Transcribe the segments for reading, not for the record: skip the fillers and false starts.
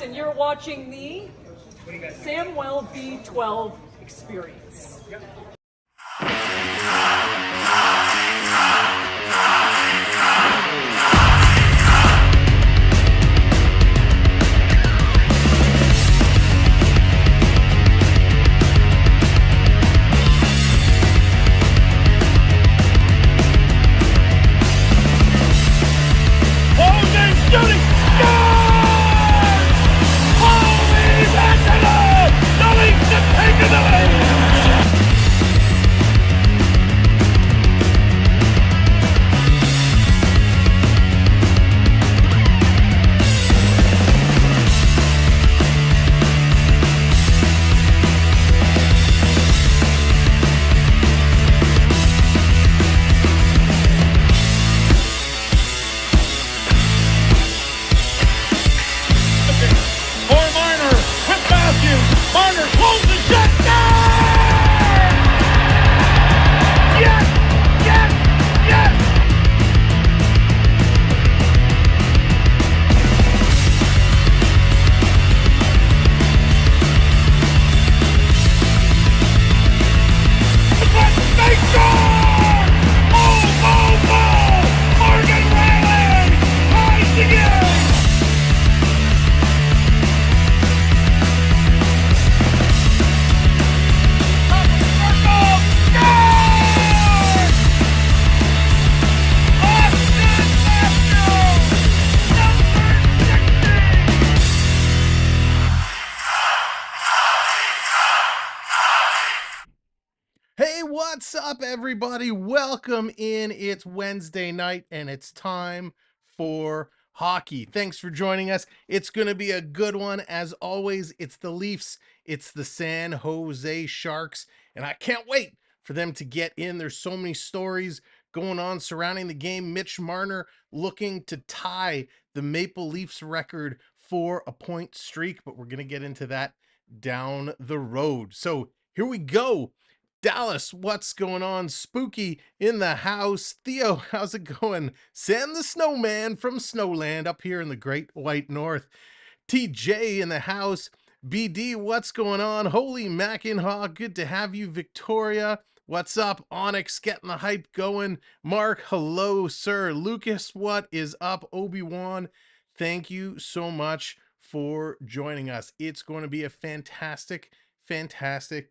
And you're watching the Samwelb12 Experience. Marner pulls the shot down! Yes! Yes! Yes! They score! Oh! Morgan Riley ties the game! Hey, what's up, everybody? Welcome in. It's Wednesday night, and it's time for hockey. Thanks for joining us. It's going to be a good one. As always, it's the Leafs. It's the San Jose Sharks, and I can't wait for them to get in. There's so many stories going on surrounding the game. Mitch Marner looking to tie the Maple Leafs record for a point streak, but we're going to get into that down the road. So here we go. Dallas, what's going on? Spooky in the house. Theo, how's it going? Sam the Snowman from Snowland up here in the Great White North. TJ in the house. BD, what's going on? Holy Mackinhaw, good to have you. Victoria, what's up? Onyx, getting the hype going. Mark, hello, sir. Lucas, what is up? Obi-Wan, thank you so much for joining us. It's going to be a fantastic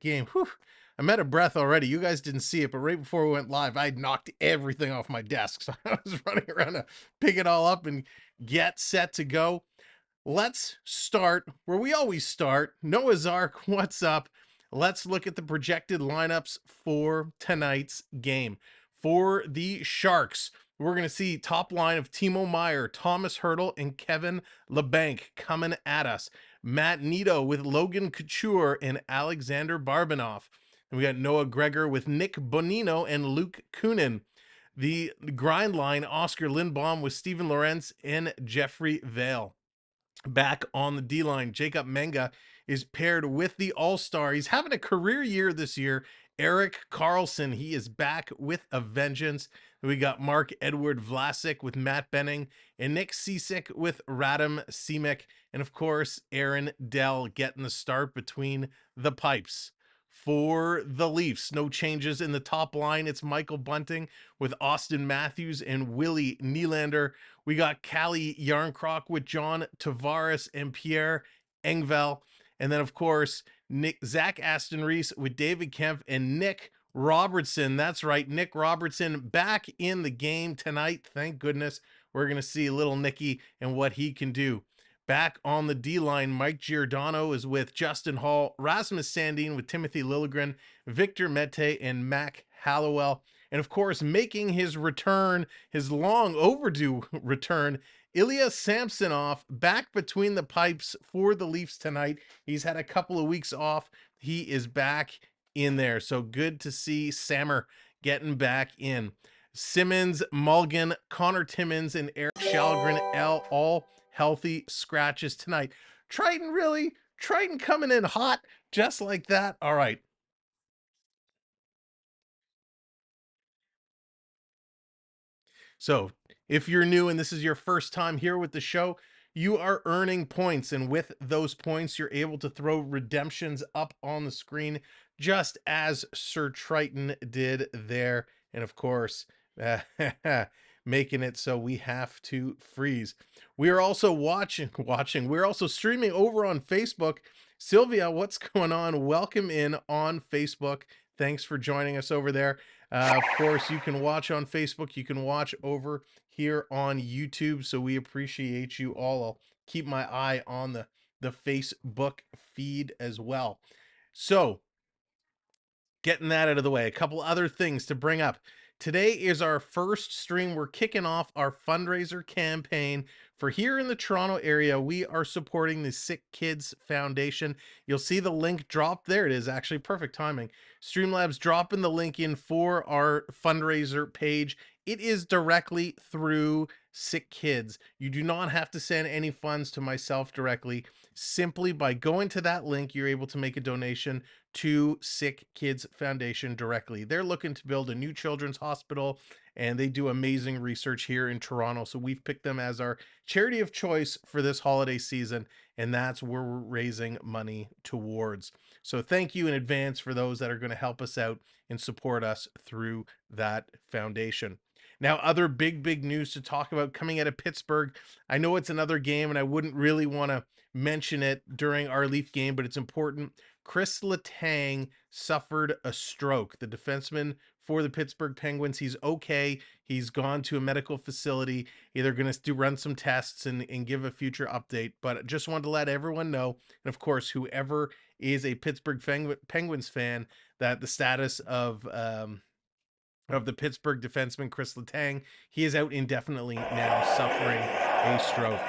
game. Whew. I'm out of breath already. You guys didn't see it, but right before we went live, I knocked everything off my desk. So I was running around to pick it all up and get set to go. Let's start where we always start. Noah's Ark, what's up? Let's look at the projected lineups for tonight's game. For the Sharks, we're going to see top line of Timo Meier, Thomas Hertl, and Kevin Labanc coming at us. Matt Nito with Logan Couture and Alexander Barbanoff. And we got Noah Gregor with Nick Bonino and Luke Kunin. The grind line, Oscar Lindblom with Steven Lorentz and Jeffrey Vale. Back on the D-line, Jacob Menga is paired with the All-Star. He's having a career year this year. Eric Carlson, he is back with a vengeance. We got Mark Edward Vlasic with Matt Benning and Nick Cisick with Radim Simic. And of course, Aaron Dell getting the start between the pipes. For the Leafs, no changes in the top line. It's Michael Bunting with Austin Matthews and Willie Nylander. We got Callie Yarncroc with John Tavares and Pierre Engvall. And then, of course, Zach Aston Reese with David Kemp and Nick Robertson. That's right, Nick Robertson back in the game tonight. Thank goodness. We're going to see little Nicky and what he can do. Back on the D-line, Mike Giordano is with Justin Hall, Rasmus Sandin with Timothy Liljegren, Victor Mete, and Mac Hallowell. And of course, making his return, his long overdue return, Ilya Samsonov back between the pipes for the Leafs tonight. He's had a couple of weeks off. He is back in there. So good to see Sammer getting back in. Simmons, Mulligan, Connor Timmins, and Eric Shalgren all healthy scratches tonight. Triton coming in hot just like that. All right. So if you're new and this is your first time here with the show, you are earning points. And with those points, you're able to throw redemptions up on the screen, just as Sir Triton did there. And of course, making it so we have to freeze. We are also watching. We're also streaming over on Facebook. Sylvia, what's going on? Welcome in on Facebook. Thanks for joining us over there. Of course, you can watch on Facebook. You can watch over here on YouTube. So we appreciate you all. I'll keep my eye on the Facebook feed as well. So getting that out of the way, a couple other things to bring up. Today is our first stream. We're kicking off our fundraiser campaign for here in the Toronto area. We are supporting the Sick Kids Foundation. You'll see the link drop there. It is actually perfect timing. Streamlabs dropping the link in for our fundraiser page. It is directly through Sick Kids. You do not have to send any funds to myself directly. Simply by going to that link, you're able to make a donation to Sick Kids Foundation directly. They're looking to build a new children's hospital, and they do amazing research here in Toronto. So we've picked them as our charity of choice for this holiday season, and that's where we're raising money towards. So thank you in advance for those that are going to help us out and support us through that foundation. Now, other big news to talk about coming out of Pittsburgh. I know it's another game, and I wouldn't really want to mention it during our Leaf game, but it's important. Chris Letang suffered a stroke. The defenseman for the Pittsburgh Penguins, he's okay. He's gone to a medical facility. They're going to run some tests and give a future update. But just wanted to let everyone know, and of course, whoever is a Pittsburgh Penguins fan, that the status of the Pittsburgh defenseman Chris Letang, he is out indefinitely now, suffering a stroke.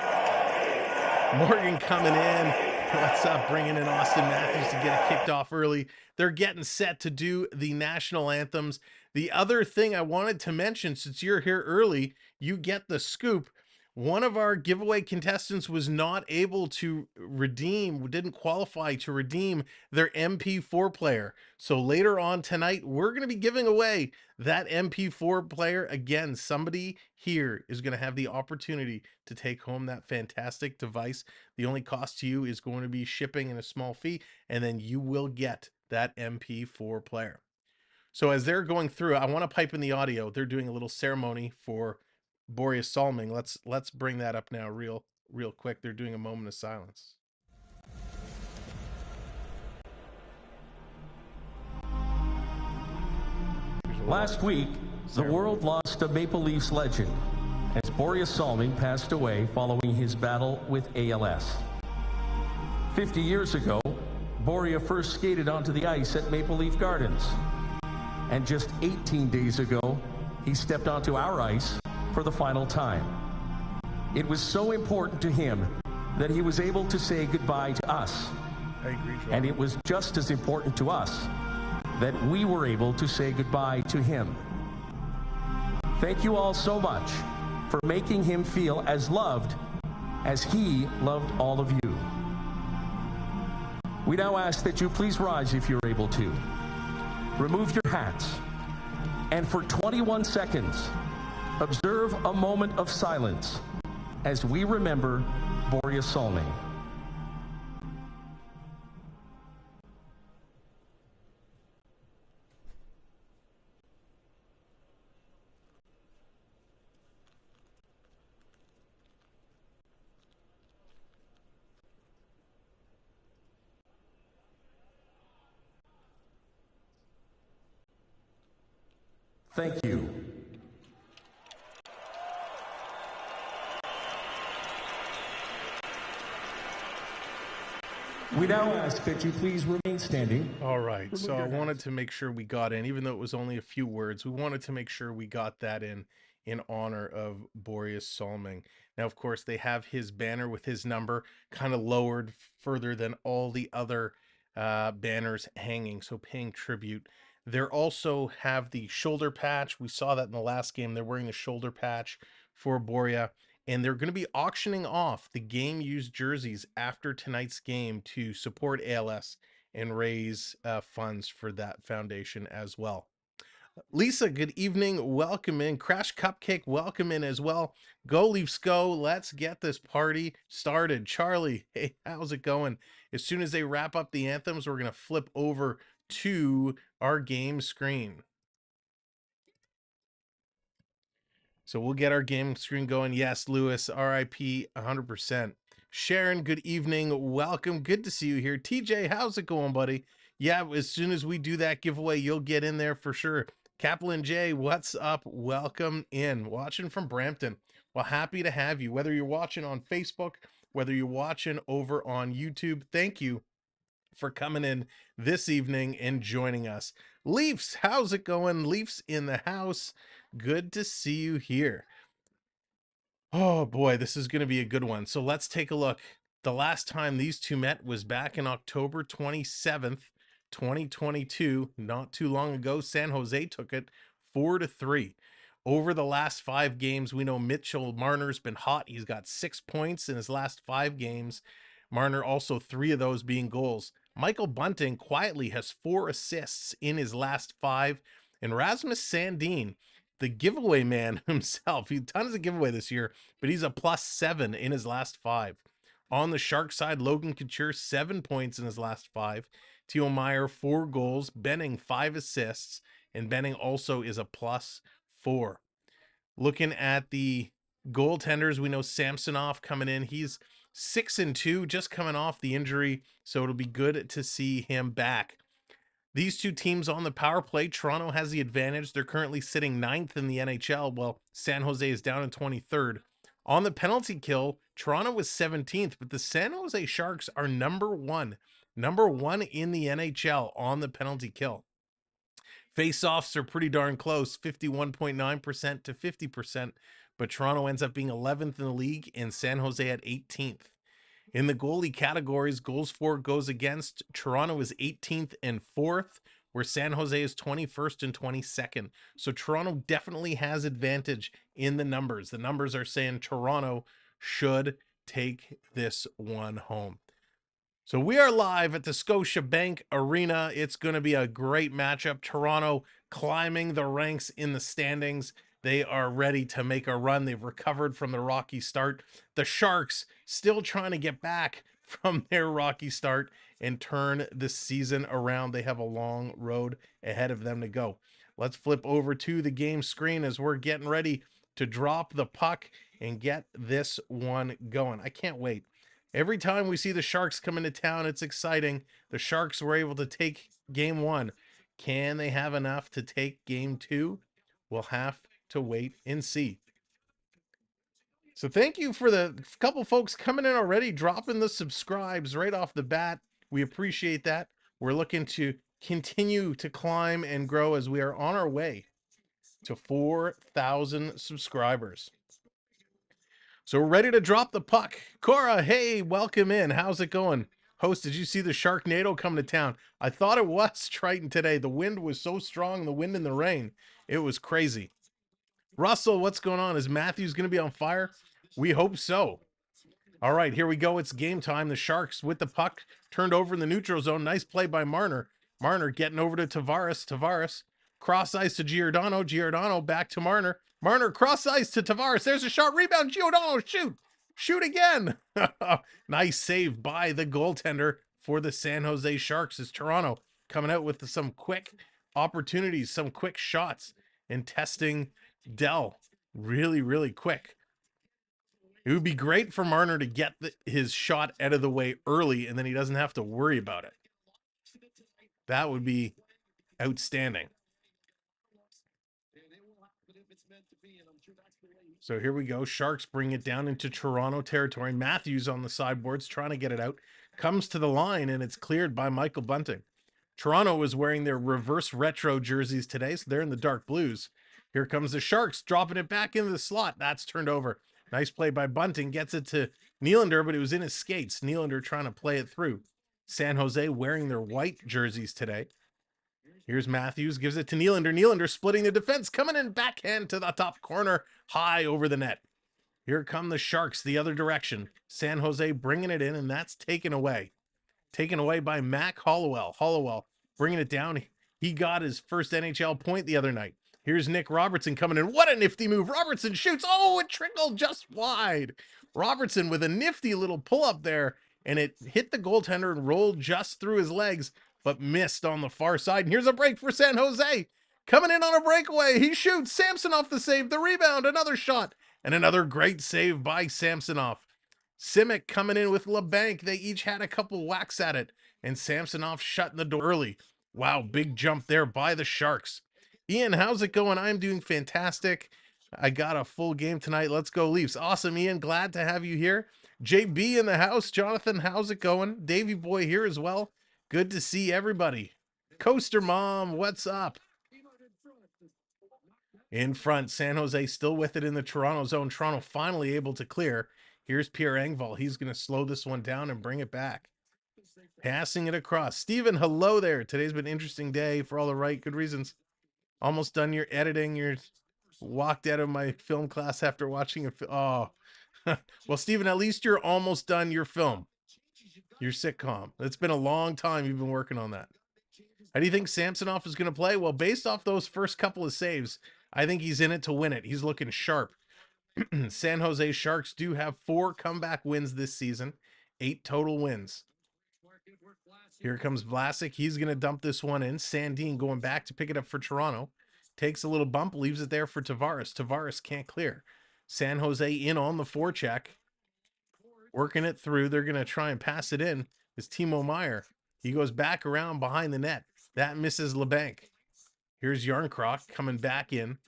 Morgan coming in. What's up? Bringing in Austin Matthews to get it kicked off early. They're getting set to do the national anthems. The other thing I wanted to mention, since you're here early, you get the scoop. One of our giveaway contestants was not able to didn't qualify to redeem their MP4 player. So later on tonight, we're going to be giving away that MP4 player. Again, somebody here is going to have the opportunity to take home that fantastic device. The only cost to you is going to be shipping and a small fee, and then you will get that MP4 player. So as they're going through, I want to pipe in the audio. They're doing a little ceremony for Borje Salming. Let's bring that up now real quick. They're doing a moment of silence. Last week, the world lost a Maple Leafs legend as Borje Salming passed away following his battle with ALS. 50 years ago, Borje first skated onto the ice at Maple Leaf Gardens. And just 18 days ago, he stepped onto our ice for the final time. It was so important to him that he was able to say goodbye to us. I agree, Joel. And it was just as important to us that we were able to say goodbye to him. Thank you all so much for making him feel as loved as he loved all of you. We now ask that you please rise if you're able to. Remove your hats, and for 21 seconds, Observe a moment of silence as we remember Borje Salming. Thank you. We now ask that you please remain standing. All right, so I wanted to make sure we got in, even though it was only a few words, we wanted to make sure we got that in honor of Borje Salming. Now, of course, they have his banner with his number kind of lowered further than all the other banners hanging, so paying tribute. They also have the shoulder patch. We saw that in the last game. They're wearing the shoulder patch for Borje. And they're going to be auctioning off the game-used jerseys after tonight's game to support ALS and raise funds for that foundation as well. Lisa, good evening. Welcome in. Crash Cupcake, welcome in as well. Go Leafs go. Let's get this party started. Charlie, hey, how's it going? As soon as they wrap up the anthems, we're going to flip over to our game screen. So we'll get our game screen going. Yes, Lewis, RIP 100%. Sharon, good evening. Welcome. Good to see you here. TJ, how's it going, buddy? Yeah, as soon as we do that giveaway, you'll get in there for sure. Kaplan J, what's up? Welcome in. Watching from Brampton. Well, happy to have you. Whether you're watching on Facebook, whether you're watching over on YouTube, thank you for coming in this evening and joining us. Leafs, how's it going? Leafs in the house. Good to see you here. Oh boy, this is going to be a good one. So let's take a look. The last time these two met was back in October 27th, 2022. Not too long ago, San Jose took it 4-3. Over the last 5 games, we know Mitchell Marner's been hot. He's got 6 points in his last 5 games. Marner also 3 of those being goals. Michael Bunting quietly has 4 assists in his last 5. And Rasmus Sandin, the giveaway man himself, he tons of giveaway this year, but he's a +7 in his last 5. On the Shark side, Logan Couture 7 points in his last 5. Teo Meyer 4 goals, Benning 5 assists, and Benning also is a +4. Looking at the goaltenders, we know Samsonov coming in. He's 6-2, just coming off the injury, so it'll be good to see him back. These two teams on the power play, Toronto has the advantage. They're currently sitting 9th in the NHL, while San Jose is down in 23rd. On the penalty kill, Toronto was 17th, but the San Jose Sharks are number one in the NHL on the penalty kill. Face-offs are pretty darn close, 51.9% to 50%, but Toronto ends up being 11th in the league and San Jose at 18th. In the goalie categories, goals for, goes against, Toronto is 18th and 4th, where San Jose is 21st and 22nd. So Toronto definitely has advantage in the numbers. The numbers are saying Toronto should take this one home. So we are live at the Scotiabank Arena. It's going to be a great matchup. Toronto climbing the ranks in the standings. They are ready to make a run. They've recovered from the rocky start. The Sharks still trying to get back from their rocky start and turn the season around. They have a long road ahead of them to go. Let's flip over to the game screen as we're getting ready to drop the puck and get this one going. I can't wait. Every time we see the Sharks come into town, it's exciting. The Sharks were able to take game 1. Can they have enough to take game 2? We'll have to wait and see. So thank you for the couple folks coming in already, dropping the subscribes right off the bat. We appreciate that. We're looking to continue to climb and grow as we are on our way to 4,000 subscribers. So we're ready to drop the puck. Cora, hey, welcome in. How's it going? Host, did you see the Sharknado come to town? I thought it was Triton today. The wind was so strong, the wind and the rain. It was crazy. Russell, what's going on? Is Matthews going to be on fire? We hope so. All right, here we go. It's game time. The Sharks with the puck turned over in the neutral zone. Nice play by Marner. Marner getting over to Tavares. Tavares cross ice to Giordano. Giordano back to Marner. Marner cross ice to Tavares. There's a shot. Rebound. Giordano. Shoot. Shoot again. Nice save by the goaltender for the San Jose Sharks as Toronto coming out with some quick opportunities, some quick shots, and testing Dell really, really quick. It would be great for Marner to get his shot out of the way early, and then he doesn't have to worry about it. That would be outstanding. So here we go. Sharks bring it down into Toronto territory. Matthews on the sideboards trying to get it out. Comes to the line, and it's cleared by Michael Bunting. Toronto is wearing their reverse retro jerseys today, so they're in the dark blues. Here comes the Sharks dropping it back into the slot. That's turned over. Nice play by Bunting. Gets it to Nylander, but it was in his skates. Nylander trying to play it through. San Jose wearing their white jerseys today. Here's Matthews, gives it to Nylander. Nylander splitting the defense, coming in backhand to the top corner, high over the net. Here come the Sharks the other direction. San Jose bringing it in, and that's taken away. Taken away by Mac Hollowell. Hollowell bringing it down. He got his first NHL point the other night. Here's Nick Robertson coming in. What a nifty move. Robertson shoots. Oh, it trickled just wide. Robertson with a nifty little pull-up there, and it hit the goaltender and rolled just through his legs, but missed on the far side. And here's a break for San Jose. Coming in on a breakaway. He shoots. Samsonov the save. The rebound. Another shot. And another great save by Samsonov. Simic coming in with LeBanc. They each had a couple whacks at it. And Samsonov shutting the door early. Wow, big jump there by the Sharks. Ian, how's it going? I'm doing fantastic. I got a full game tonight. Let's go Leafs. Awesome, Ian. Glad to have you here. JB in the house. Jonathan, how's it going? Davey boy here as well. Good to see everybody. Coaster Mom, what's up? In front, San Jose still with it in the Toronto zone. Toronto finally able to clear. Here's Pierre Engvall. He's going to slow this one down and bring it back. Passing it across. Steven, hello there. Today's been an interesting day for all the right good reasons. Almost done your editing. You're walked out of my film class after watching a film. Oh, well, Steven, at least you're almost done your film. Your sitcom. It's been a long time you've been working on that. How do you think Samsonov is going to play? Well, based off those first couple of saves, I think he's in it to win it. He's looking sharp. San Jose Sharks do have 4 comeback wins this season, 8 total wins. Here comes Vlasic. He's going to dump this one in. Sandin going back to pick it up for Toronto. Takes a little bump, leaves it there for Tavares. Tavares can't clear. San Jose in on the forecheck. Working it through. They're going to try and pass it in. It's Timo Meier. He goes back around behind the net. That misses LeBanc. Here's Yarncroc coming back in.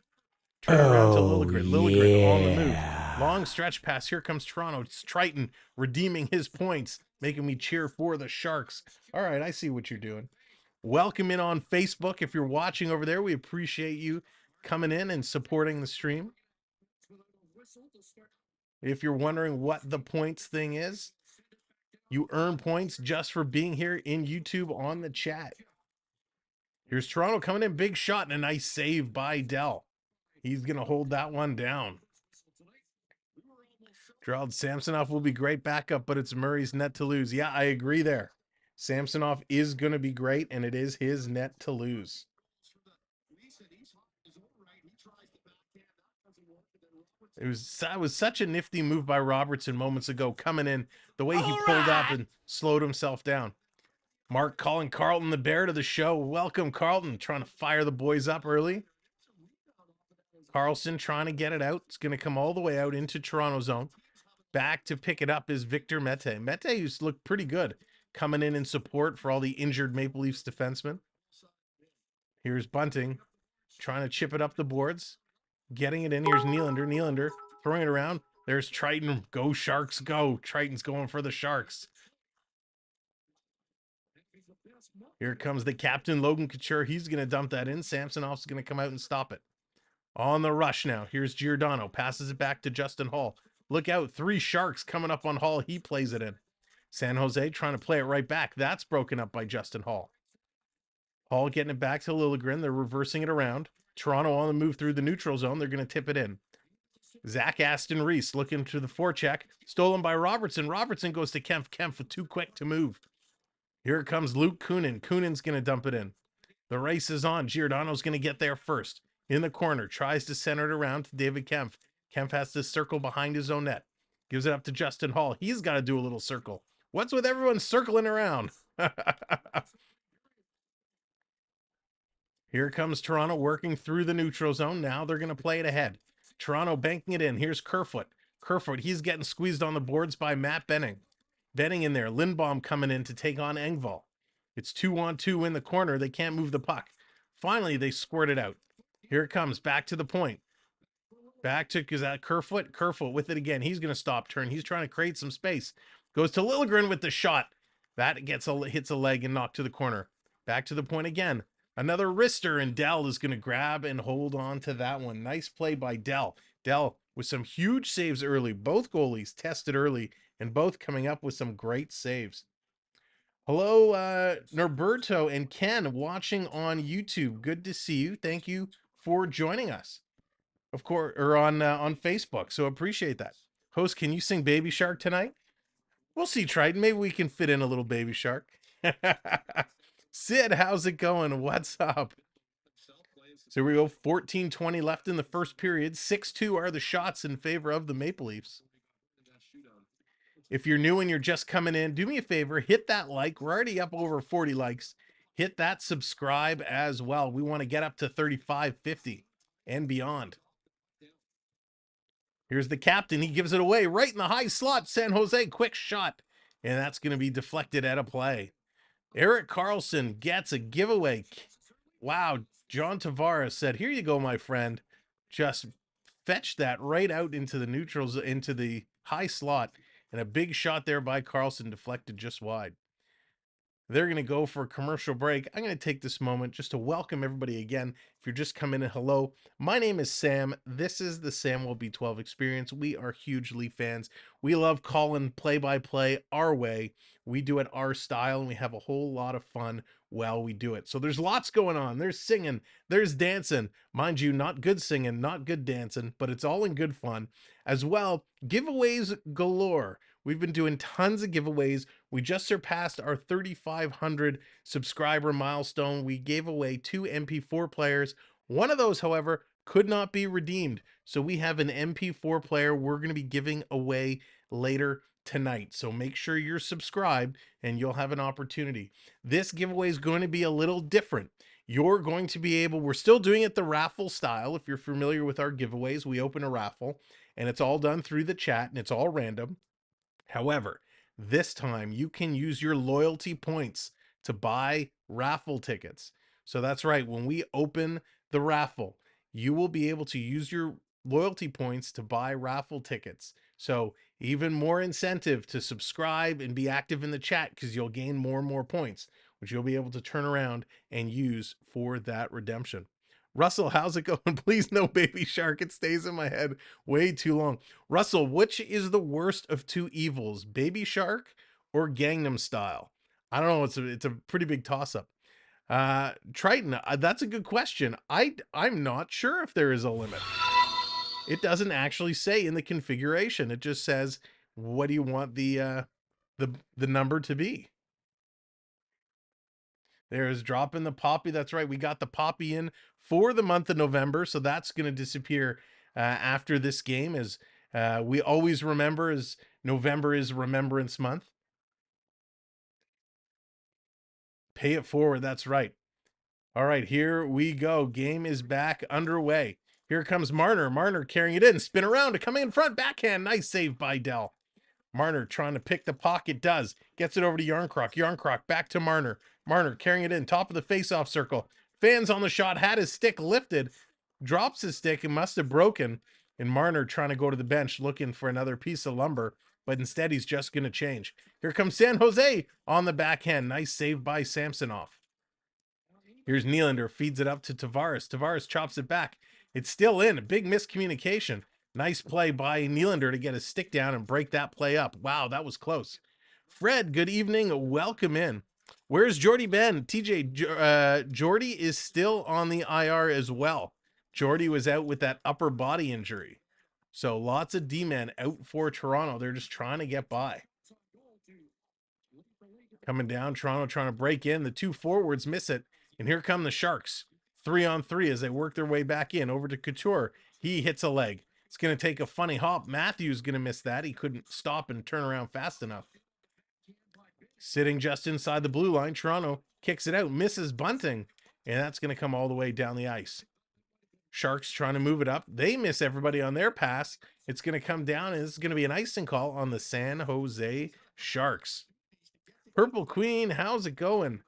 Turn around to Liljegren. Liljegren on the move. Long stretch pass. Here comes Toronto. It's Triton redeeming his points, making me cheer for the Sharks. All right, I see what you're doing. Welcome in on Facebook. If you're watching over there, we appreciate you coming in and supporting the stream. If you're wondering what the points thing is, you earn points just for being here in YouTube on the chat. Here's Toronto coming in. Big shot and a nice save by Dell. He's going to hold that one down. Gerald Samsonov will be great backup, but it's Murray's net to lose. Yeah, I agree there. Samsonov is going to be great, and it is his net to lose. It was such a nifty move by Robertson moments ago, coming in, the way he pulled up and slowed himself down. Mark calling Carlton the bear to the show. Welcome, Carlton. Trying to fire the boys up early. Carlson trying to get it out. It's going to come all the way out into Toronto zone. Back to pick it up is Victor Mete. Mete, who's looked pretty good, coming in support for all the injured Maple Leafs defensemen. Here's Bunting trying to chip it up the boards. Getting it in. Here's Nylander. Nylander throwing it around. There's Triton. Go Sharks, go. Triton's going for the Sharks. Here comes the captain, Logan Couture. He's going to dump that in. Samsonov's going to come out and stop it. On the rush now. Here's Giordano. Passes it back to Justin Hall. Look out. 3 Sharks coming up on Hall. He plays it in. San Jose trying to play it right back. That's broken up by Justin Hall. Hall getting it back to Liljegren. They're reversing it around. Toronto on the move through the neutral zone. They're going to tip it in. Zach Aston Reese looking to the forecheck. Stolen by Robertson. Robertson goes to Kempf. Kempf too quick to move. Here comes Luke Kunin. Kunin's going to dump it in. The race is on. Giordano's going to get there first. in the corner, tries to center it around to David Kempf. Kempf has to circle behind his own net. Gives it up to Justin Hall. He's got to do a little circle. What's with everyone circling around? Here comes Toronto working through the neutral zone. Now they're going to play it ahead. Toronto banking it in. Here's Kerfoot. Kerfoot, he's getting squeezed on the boards by Matt Benning. Benning in there. Lindbaum coming in to take on Engvall. It's 2-on-2 in the corner. They can't move the puck. Finally, they squirt it out. Here it comes. Back to the point. Back to, is that Kerfoot? Kerfoot with it again. He's going to stop turn. He's trying to create some space. Goes to Liljegren with the shot. That hits a leg and knocked to the corner. Back to the point again. Another wrister, and Dell is going to grab and hold on to that one. Nice play by Dell. Dell with some huge saves early. Both goalies tested early, and both coming up with some great saves. Hello, Norberto and Ken watching on YouTube. Good to see you. Thank you for joining us. Of course, or on Facebook. So appreciate that. Host, can you sing Baby Shark tonight? We'll see, Triton. Maybe we can fit in a little Baby Shark. Sid, how's it going? What's up? So here we go. 14:20 left in the first period. 6-2 are the shots in favor of the Maple Leafs. If you're new and you're just coming in, do me a favor, hit that like. We're already up over 40 likes. Hit that subscribe as well. We want to get up to 35, 50 and beyond. Here's the captain. He gives it away right in the high slot. San Jose, quick shot. And that's going to be deflected out of play. Erik Karlsson gets a giveaway. Wow. John Tavares said, here you go, my friend. Just fetch that right out into the neutrals, into the high slot. And a big shot there by Karlsson, deflected just wide. They're going to go for a commercial break. I'm going to take this moment just to welcome everybody again. If you're just coming in, hello. My name is Sam. This is the Samwelb12 Experience. We are huge Leaf fans. We love calling play-by-play our way. We do it our style, and we have a whole lot of fun while we do it. So there's lots going on. There's singing. There's dancing. Mind you, not good singing, not good dancing, but it's all in good fun. As well, giveaways galore. We've been doing tons of giveaways. We just surpassed our 3,500 subscriber milestone. We gave away 2 MP4 players. One of those, however, could not be redeemed. So we have an MP4 player we're going to be giving away later tonight. So make sure you're subscribed and you'll have an opportunity. This giveaway is going to be a little different. You're going to be able, we're still doing it the raffle style. If you're familiar with our giveaways, we open a raffle and it's all done through the chat and it's all random. However, this time you can use your loyalty points to buy raffle tickets. So that's right. When we open the raffle, you will be able to use your loyalty points to buy raffle tickets. So even more incentive to subscribe and be active in the chat, because you'll gain more and more points, which you'll be able to turn around and use for that redemption. Russell, how's it going? Please no Baby Shark. It stays in my head way too long. Russell, which is the worst of two evils, Baby Shark or Gangnam Style? I don't know. It's a pretty big toss-up. Triton, that's a good question. I'm not sure if there is a limit. It doesn't actually say in the configuration. It just says, what do you want the number to be? There's dropping the poppy. That's right. We got the poppy in for the month of November. So that's going to disappear after this game, as we always remember, as November is Remembrance Month. Pay it forward. That's right. All right, here we go. Game is back underway. Here comes Marner. Marner carrying it in. Spin around to come in front. Backhand. Nice save by Dell. Marner trying to pick the pocket. Does. Gets it over to Yarncroc. Yarncroc back to Marner. Marner carrying it in. Top of the face-off circle. Fans on the shot. Had his stick lifted. Drops his stick. It must have broken. And Marner trying to go to the bench looking for another piece of lumber. But instead, he's just going to change. Here comes San Jose on the backhand. Nice save by Samsonov. Here's Nylander. Feeds it up to Tavares. Tavares chops it back. It's still in. A big miscommunication. Nice play by Nylander to get his stick down and break that play up. Wow, that was close. Fred, good evening. Welcome in. Where's Jordy Ben? TJ, Jordy is still on the IR as well. Jordy was out with that upper body injury. So lots of D-men out for Toronto. They're just trying to get by. Coming down, Toronto trying to break in. The two forwards miss it. And here come the Sharks. 3-on-3 as they work their way back in. Over to Couture. He hits a leg. It's going to take a funny hop. Matthews going to miss that. He couldn't stop and turn around fast enough. Sitting just inside the blue line, Toronto kicks it out, misses Bunting, and that's going to come all the way down the ice. Sharks trying to move it up. They miss everybody on their pass. It's going to come down, and this is going to be an icing call on the San Jose Sharks. Purple Queen, how's it going?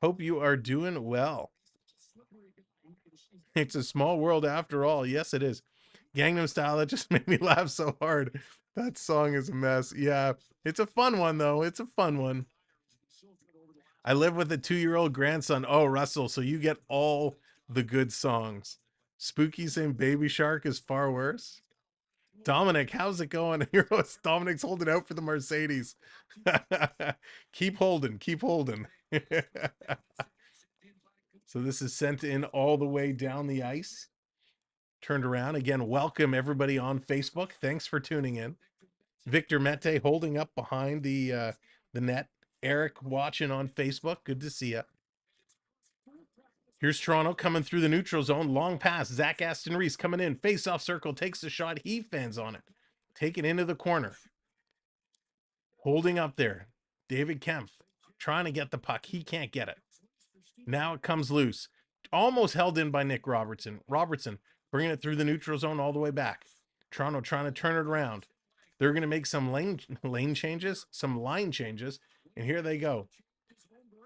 Hope you are doing well. It's a small world after all. Yes, it is. Gangnam Style, that just made me laugh so hard. That song is a mess. Yeah, it's a fun one, though. It's a fun one. I live with a 2-year-old grandson. Oh, Russell, so you get all the good songs. Spooky saying Baby Shark is far worse. Dominic, how's it going? Dominic's holding out for the Mercedes. Keep holding. Keep holding. So this is sent in all the way down the ice. Turned around. Again, welcome everybody on Facebook. Thanks for tuning in. Victor Mete holding up behind the net. Eric watching on Facebook. Good to see you. Here's Toronto coming through the neutral zone. Long pass. Zach Aston Reese coming in. Face-off circle. Takes the shot. He fans on it. Taken into the corner. Holding up there. David Kempf trying to get the puck. He can't get it. Now it comes loose. Almost held in by Nick Robertson. Robertson bringing it through the neutral zone all the way back. Toronto trying to turn it around. They're going to make some lane changes, some line changes, and here they go.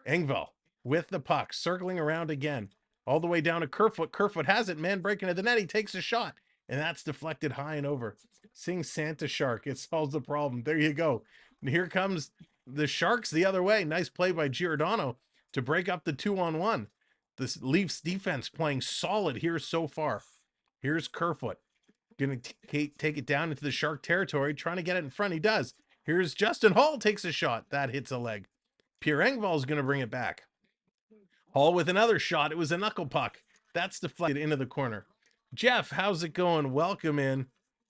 Engvall with the puck, circling around again, all the way down to Kerfoot. Kerfoot has it, man breaking at the net. He takes a shot, and that's deflected high and over. Sing Santa Shark. It solves the problem. There you go. And here comes the Sharks the other way. Nice play by Giordano to break up the 2-on-1. This Leafs defense playing solid here so far. Here's Kerfoot. Going to take it down into the Shark territory, trying to get it in front. He does. Here's Justin Hall, takes a shot. That hits a leg. Pierre Engvall is going to bring it back. Hall with another shot. It was a knuckle puck. That's deflected into the corner. Jeff, how's it going? Welcome in.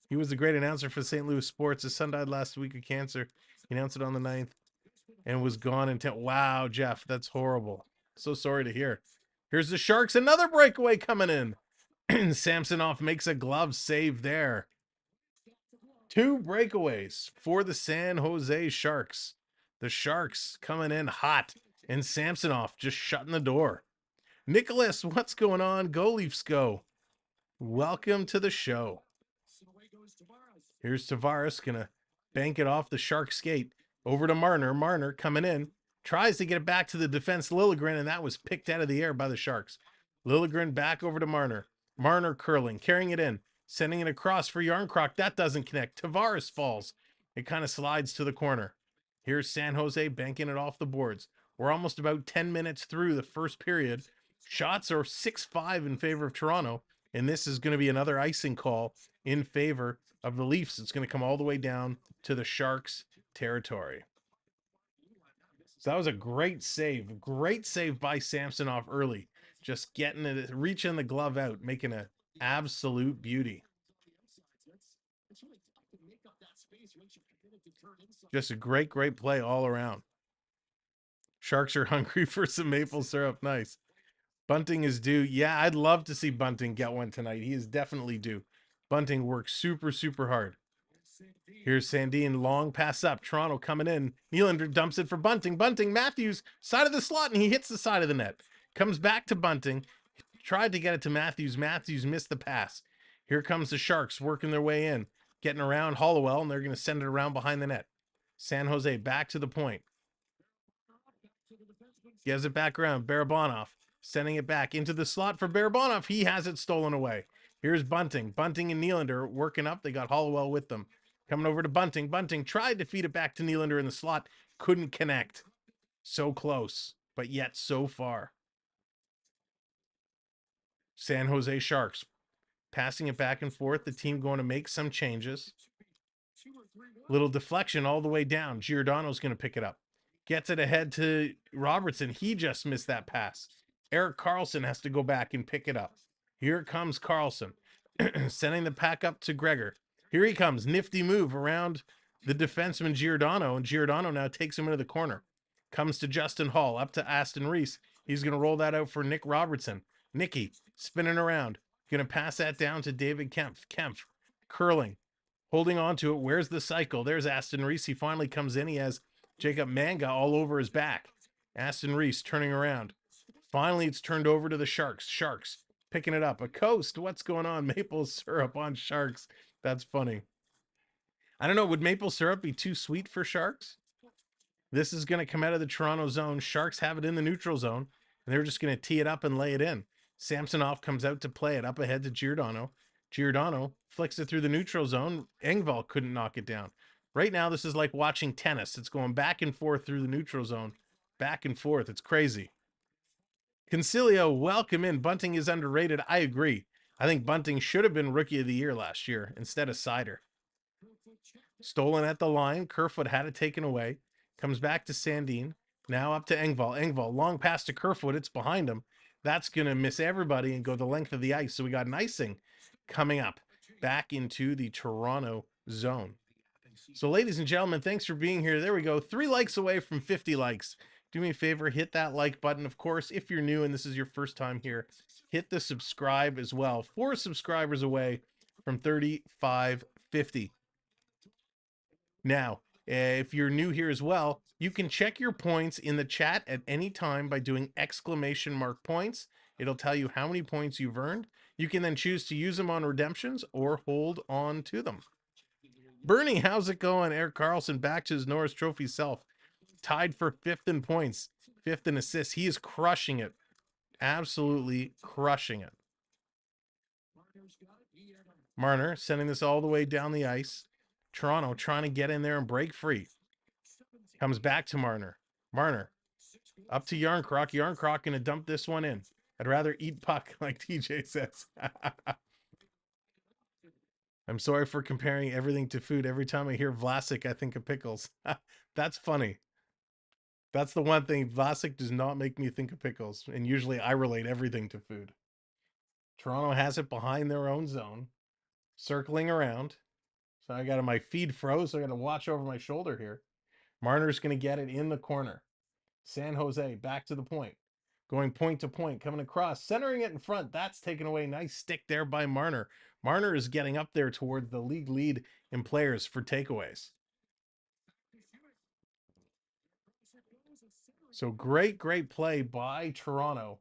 He was a great announcer for St. Louis Sports. His son died last week of cancer. He announced it on the 9th and was gone in 10. Wow, Jeff, that's horrible. So sorry to hear. Here's the Sharks. Another breakaway coming in. Samsonov makes a glove save there. 2 breakaways for the San Jose Sharks. The Sharks coming in hot, and Samsonov just shutting the door. Nicholas, what's going on? Go Leafs go. Welcome to the show. Here's Tavares, gonna bank it off the Shark skate over to Marner. Marner coming in, tries to get it back to the defense Liljegren, and that was picked out of the air by the Sharks. Liljegren back over to Marner. Marner curling, carrying it in, sending it across for Yarncroc. That doesn't connect. Tavares falls. It kind of slides to the corner. Here's San Jose banking it off the boards. We're almost about 10 minutes through the first period. Shots are 6-5 in favor of Toronto, and this is going to be another icing call in favor of the Leafs. It's going to come all the way down to the Sharks territory. So that was a great save. Great save by Samsonov early. Just getting it, reaching the glove out, making an absolute beauty. Just a great, great play all around. Sharks are hungry for some maple syrup. Nice. Bunting is due. Yeah, I'd love to see Bunting get one tonight. He is definitely due. Bunting works super, super hard. Here's Sandin, long pass up. Toronto coming in. Nylander dumps it for Bunting. Bunting, Matthews, side of the slot, and he hits the side of the net. Comes back to Bunting. Tried to get it to Matthews. Matthews missed the pass. Here comes the Sharks working their way in. Getting around Hollowell, and they're going to send it around behind the net. San Jose back to the point. Gives it back around. Barabanov sending it back into the slot for Barabanov. He has it stolen away. Here's Bunting. Bunting and Nylander working up. They got Hollowell with them. Coming over to Bunting. Bunting tried to feed it back to Nylander in the slot. Couldn't connect. So close, but yet so far. San Jose Sharks passing it back and forth. The team going to make some changes. Little deflection all the way down. Giordano's going to pick it up. Gets it ahead to Robertson. He just missed that pass. Erik Karlsson has to go back and pick it up. Here comes Karlsson. Sending the pack up to Gregor. Here he comes. Nifty move around the defenseman Giordano. And Giordano now takes him into the corner. Comes to Justin Hall. Up to Aston Reese. He's going to roll that out for Nick Robertson. Nicky spinning around. Gonna pass that down to David Kempf. Kempf curling, holding on to it. Where's the cycle? There's Aston Reese. He finally comes in. He has Jacob Manga all over his back. Aston Reese turning around. Finally, it's turned over to the Sharks. Sharks picking it up. A coast. What's going on? Maple syrup on Sharks. That's funny. I don't know. Would maple syrup be too sweet for Sharks? This is going to come out of the Toronto zone. Sharks have it in the neutral zone, and they're just going to tee it up and lay it in. Samsonov comes out to play it up ahead to Giordano. Giordano flicks it through the neutral zone. Engvall couldn't knock it down. Right now, this is like watching tennis. It's going back and forth through the neutral zone. Back and forth. It's crazy. Concilio, welcome in. Bunting is underrated. I agree. I think Bunting should have been Rookie of the Year last year instead of Sider. Stolen at the line. Kerfoot had it taken away. Comes back to Sandin. Now up to Engvall. Engvall, long pass to Kerfoot. It's behind him. That's going to miss everybody and go the length of the ice. So we got an icing coming up back into the Toronto zone. So ladies and gentlemen, thanks for being here. There we go. 3 likes away from 50 likes. Do me a favor, hit that like button. Of course, if you're new and this is your first time here, hit the subscribe as well. 4 subscribers away from 3550. Now, if you're new here as well, you can check your points in the chat at any time by doing ! points. It'll tell you how many points you've earned. You can then choose to use them on redemptions or hold on to them. Bernie, how's it going? Eric Carlson back to his Norris Trophy self. Tied for 5th in points, 5th in assists. He is crushing it. Absolutely crushing it. Marner sending this all the way down the ice. Toronto trying to get in there and break free. Comes back to Marner. Marner up to Yarncroc. Yarncroc going to dump this one in. I'd rather eat puck, like TJ says. I'm sorry for comparing everything to food. Every time I hear Vlasic, I think of pickles. That's funny. That's the one thing. Vlasic does not make me think of pickles. And usually I relate everything to food. Toronto has it behind their own zone. Circling around. So I got my feed froze. So I got to watch over my shoulder here. Marner's going to get it in the corner. San Jose back to the point. Going point to point. Coming across. Centering it in front. That's taken away. Nice stick there by Marner. Marner is getting up there towards the league lead in players for takeaways. So great play by Toronto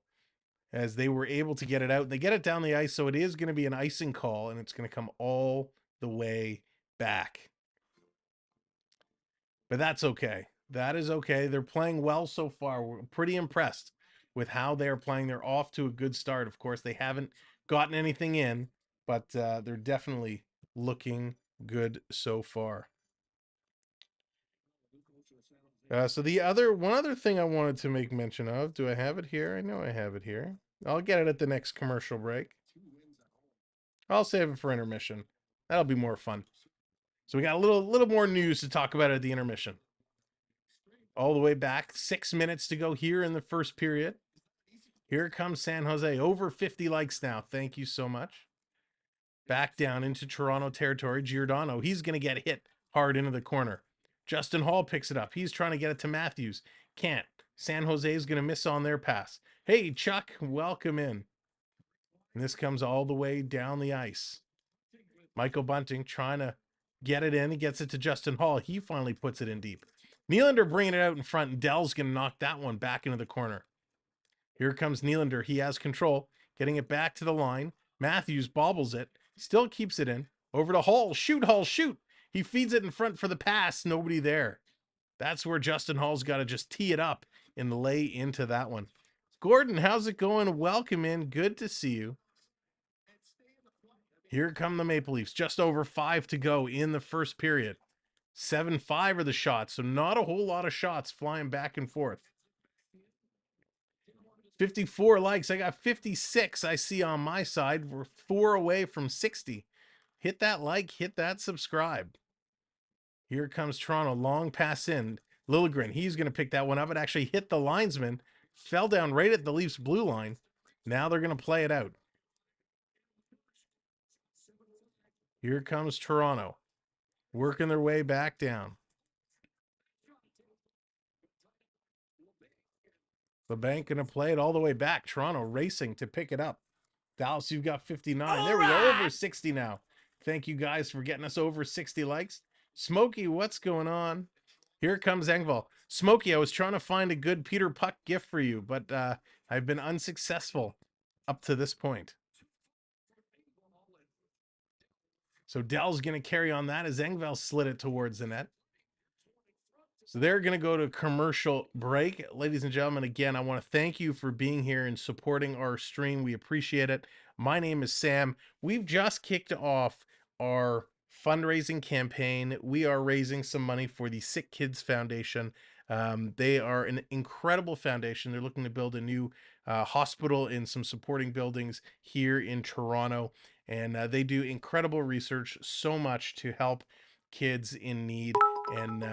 as they were able to get it out. They get it down the ice, so it is going to be an icing call, and it's going to come all the way back. But that's okay. That is okay. They're playing well so far. We're pretty impressed with how they're playing. They're off to a good start. Of course, they haven't gotten anything in, but they're definitely looking good so far. So one other thing I wanted to make mention of, do I have it here? I know I have it here. I'll get it at the next commercial break. I'll save it for intermission. That'll be more fun. So we got a little more news to talk about at the intermission. All the way back, 6 minutes to go here in the first period. Here comes San Jose, over 50 likes now. Thank you so much. Back down into Toronto territory, Giordano, he's going to get hit hard into the corner. Justin Hall picks it up. He's trying to get it to Matthews. Can't. San Jose is going to miss on their pass. Hey, Chuck, welcome in. And this comes all the way down the ice. Michael Bunting trying to get it in. He gets it to Justin Hall. He finally puts it in deep. Nylander bringing it out in front, and Dell's going to knock that one back into the corner. Here comes Nylander. He has control. Getting it back to the line. Matthews bobbles it. Still keeps it in. Over to Hall. Shoot, Hall, shoot. He feeds it in front for the pass. Nobody there. That's where Justin Hall's got to just tee it up and lay into that one. Gordon, how's it going? Welcome in. Good to see you. Here come the Maple Leafs. Just over 5 to go in the first period. 7-5 are the shots, so not a whole lot of shots flying back and forth. 54 likes. I got 56 I see on my side. We're 4 away from 60. Hit that like, hit that subscribe. Here comes Toronto. Long pass in. Liljegren, he's going to pick that one up. It actually hit the linesman. Fell down right at the Leafs blue line. Now they're going to play it out. Here comes Toronto. Working their way back down. The bank going to play it all the way back. Toronto racing to pick it up. Dallas, you've got 59. There we go, over 60 now. Thank you guys for getting us over 60 likes. Smokey, what's going on? Here comes Engvall. Smokey, I was trying to find a good Peter Puck gift for you, but I've been unsuccessful up to this point. So Dell's going to carry on that as Engvall slid it towards the net. So they're going to go to commercial break. Ladies and gentlemen, again, I want to thank you for being here and supporting our stream. We appreciate it. My name is Sam. We've just kicked off our fundraising campaign. We are raising some money for the Sick Kids Foundation. They are an incredible foundation. They're looking to build a new hospital and some supporting buildings here in Toronto. And they do incredible research, so much to help kids in need. And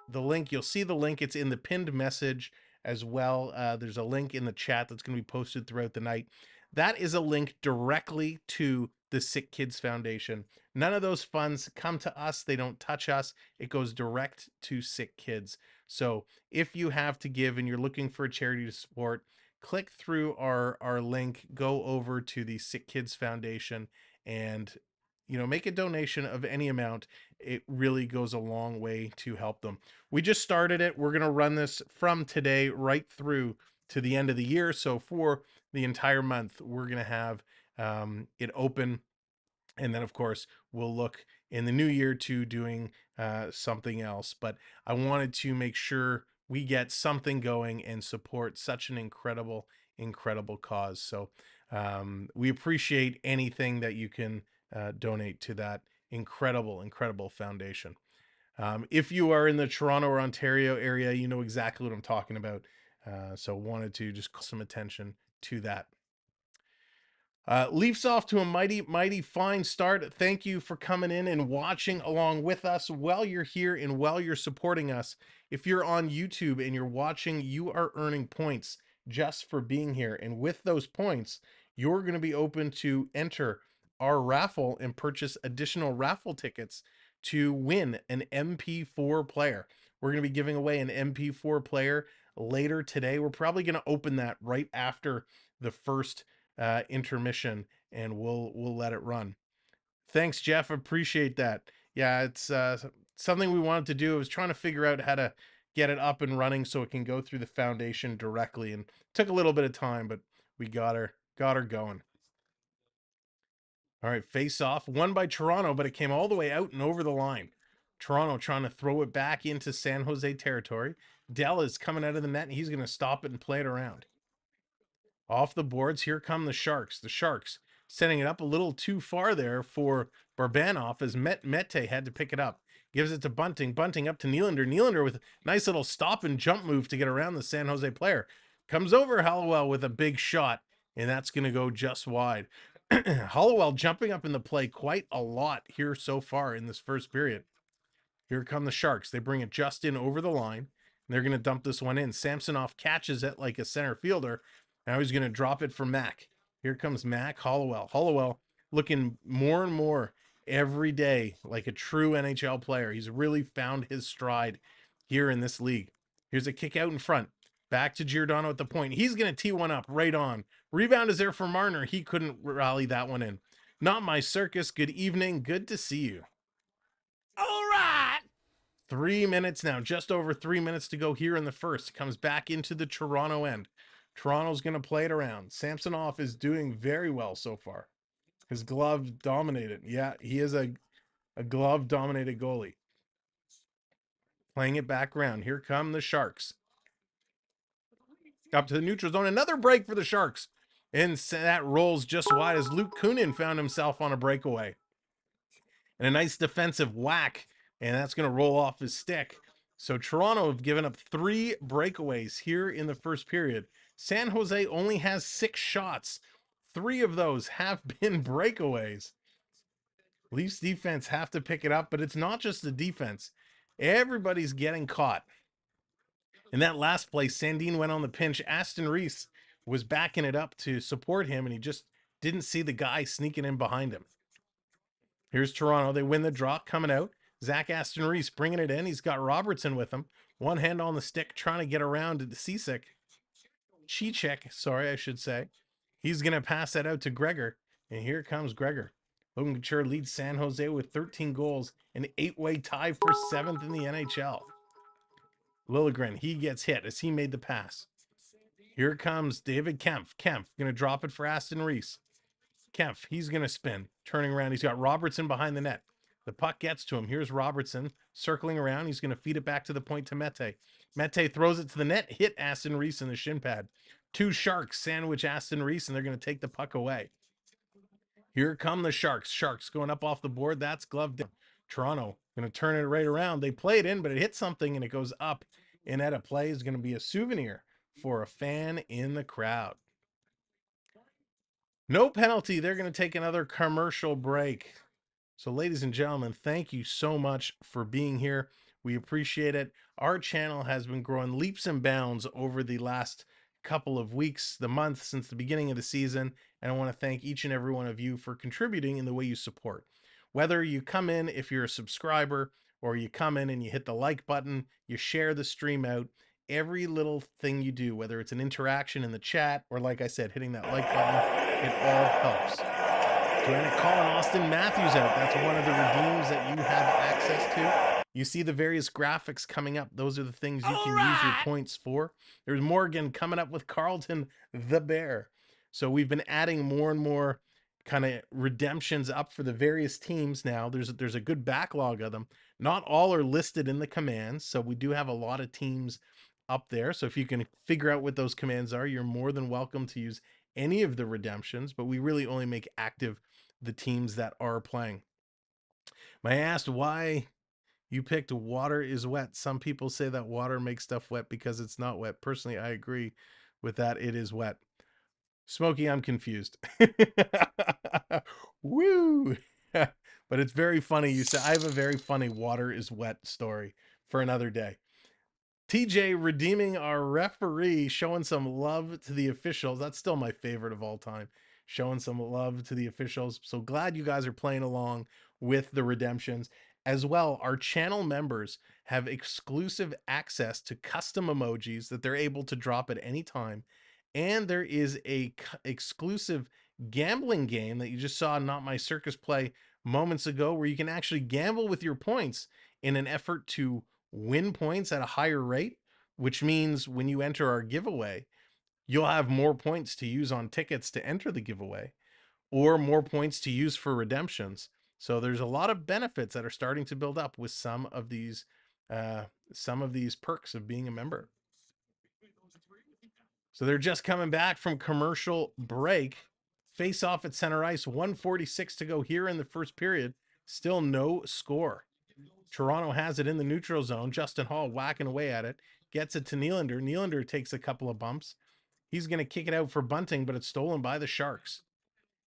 the link, you'll see the link. It's in the pinned message as well. There's a link in the chat that's going to be posted throughout the night. That is a link directly to the Sick Kids Foundation. None of those funds come to us. They don't touch us. It goes direct to sick kids. So if you have to give and you're looking for a charity to support, click through our link, go over to the Sick Kids Foundation, and make a donation of any amount. It really goes a long way to help them. We just started it. We're going to run this from today right through to the end of the year. So for the entire month, we're going to have it open. And then, of course, we'll look in the new year to doing something else. But I wanted to make sure we get something going and support such an incredible, incredible cause. So we appreciate anything that you can donate to that incredible, incredible foundation. If you are in the Toronto or Ontario area, you know exactly what I'm talking about. So wanted to just call some attention to that. Leafs off to a mighty, mighty fine start. Thank you for coming in and watching along with us while you're here and while you're supporting us. If you're on YouTube and you're watching, you are earning points just for being here. And with those points, you're going to be open to enter our raffle and purchase additional raffle tickets to win an MP4 player. We're going to be giving away an MP4 player later today. We're probably going to open that right after the first intermission, and we'll let it run. Thanks, Jeff. Appreciate that. Yeah, it's something we wanted to do. I was trying to figure out how to get it up and running so it can go through the foundation directly, and took a little bit of time, but we got her going. All right, face off, won by Toronto, but it came all the way out and over the line. Toronto trying to throw it back into San Jose territory. Dell is coming out of the net, and he's going to stop it and play it around. Off the boards, here come the Sharks. The Sharks setting it up a little too far there for Barbanov as Mete had to pick it up. Gives it to Bunting. Bunting up to Nylander. Nylander with a nice little stop and jump move to get around the San Jose player. Comes over Hollowell with a big shot, and that's going to go just wide. Hollowell jumping up in the play quite a lot here so far in this first period. Here come the Sharks. They bring it just in over the line. And they're going to dump this one in. Samsonov catches it like a center fielder. Now he's going to drop it for Mac. Here comes Mac. Hollowell. Hollowell looking more and more every day like a true NHL player. He's really found his stride here in this league. Here's a kick out in front. Back to Giordano at the point. He's going to tee one up right on. Rebound is there for Marner. He couldn't rally that one in. Not my circus. Good evening. Good to see you. All right. 3 minutes now. Just over 3 minutes to go here in the first. Comes back into the Toronto end. Toronto's going to play it around. Samsonov is doing very well so far. His glove dominated. Yeah, he is a glove-dominated goalie. Playing it back around. Here come the Sharks. Up to the neutral zone. Another break for the Sharks. And that rolls just wide as Luke Kunin found himself on a breakaway. And a nice defensive whack. And that's going to roll off his stick. So Toronto have given up 3 breakaways here in the first period. San Jose only has 6 shots. 3 of those have been breakaways. Leafs defense have to pick it up, but it's not just the defense. Everybody's getting caught. In that last play, Sandin went on the pinch. Aston Reese was backing it up to support him, and he just didn't see the guy sneaking in behind him. Here's Toronto. They win the draw coming out. Zach Aston Reese bringing it in. He's got Robertson with him. One hand on the stick, trying to get around to Cisick. Cicek, sorry, I should say. He's going to pass that out to Gregor. And here comes Gregor. Logan Couture leads San Jose with 13 goals, an 8-way tie for 7th in the NHL. Liljegren, he gets hit as he made the pass. Here comes David Kempf. Kempf going to drop it for Aston Reese. Kempf, he's going to spin. Turning around, he's got Robertson behind the net. The puck gets to him. Here's Robertson circling around. He's going to feed it back to the point to Mete. Mete throws it to the net, hit Aston Reese in the shin pad. 2 Sharks sandwich Aston Reese, and they're going to take the puck away. Here come the Sharks. Sharks going up off the board. That's gloved down. Toronto going to turn it right around. They play it in, but it hits something and it goes up. And at a play is going to be a souvenir for a fan in the crowd. No penalty. They're going to take another commercial break. So, ladies and gentlemen, thank you so much for being here. We appreciate it. Our channel has been growing leaps and bounds over the last couple of weeks, the month since the beginning of the season. And I want to thank each and every one of you for contributing in the way you support. Whether you come in if you're a subscriber, or you come in and you hit the like button, you share the stream out, every little thing you do, whether it's an interaction in the chat, or like I said, hitting that like button, it all helps. Joanna calling Austin Matthews out. That's one of the redeems that you have access to. You see the various graphics coming up. Those are the things you can use your points for. There's Morgan coming up with Carlton the Bear. So we've been adding more and more kind of redemptions up for the various teams now. There's a good backlog of them. Not all are listed in the commands, so we do have a lot of teams up there. So if you can figure out what those commands are, you're more than welcome to use any of the redemptions, but we really only make active the teams that are playing. I asked why you picked water is wet. Some people say that water makes stuff wet because it's not wet. Personally, I agree with that. It is wet. Smokey, I'm confused. Woo! But it's very funny. You said I have a very funny water is wet story for another day. TJ redeeming our referee, showing some love to the officials. That's still my favorite of all time. Showing some love to the officials. So glad you guys are playing along with the redemptions. As well, our channel members have exclusive access to custom emojis that they're able to drop at any time. And there is a exclusive gambling game that you just saw Not My Circus play moments ago, where you can actually gamble with your points in an effort to win points at a higher rate, which means when you enter our giveaway, you'll have more points to use on tickets to enter the giveaway, or more points to use for redemptions. So there's a lot of benefits that are starting to build up with some of these perks of being a member. So they're just coming back from commercial break. Face off at center ice, 1:46 to go here in the first period. Still no score. Toronto has it in the neutral zone. Justin Hall whacking away at it. Gets it to Nylander. Nylander takes a couple of bumps. He's going to kick it out for Bunting, but it's stolen by the Sharks.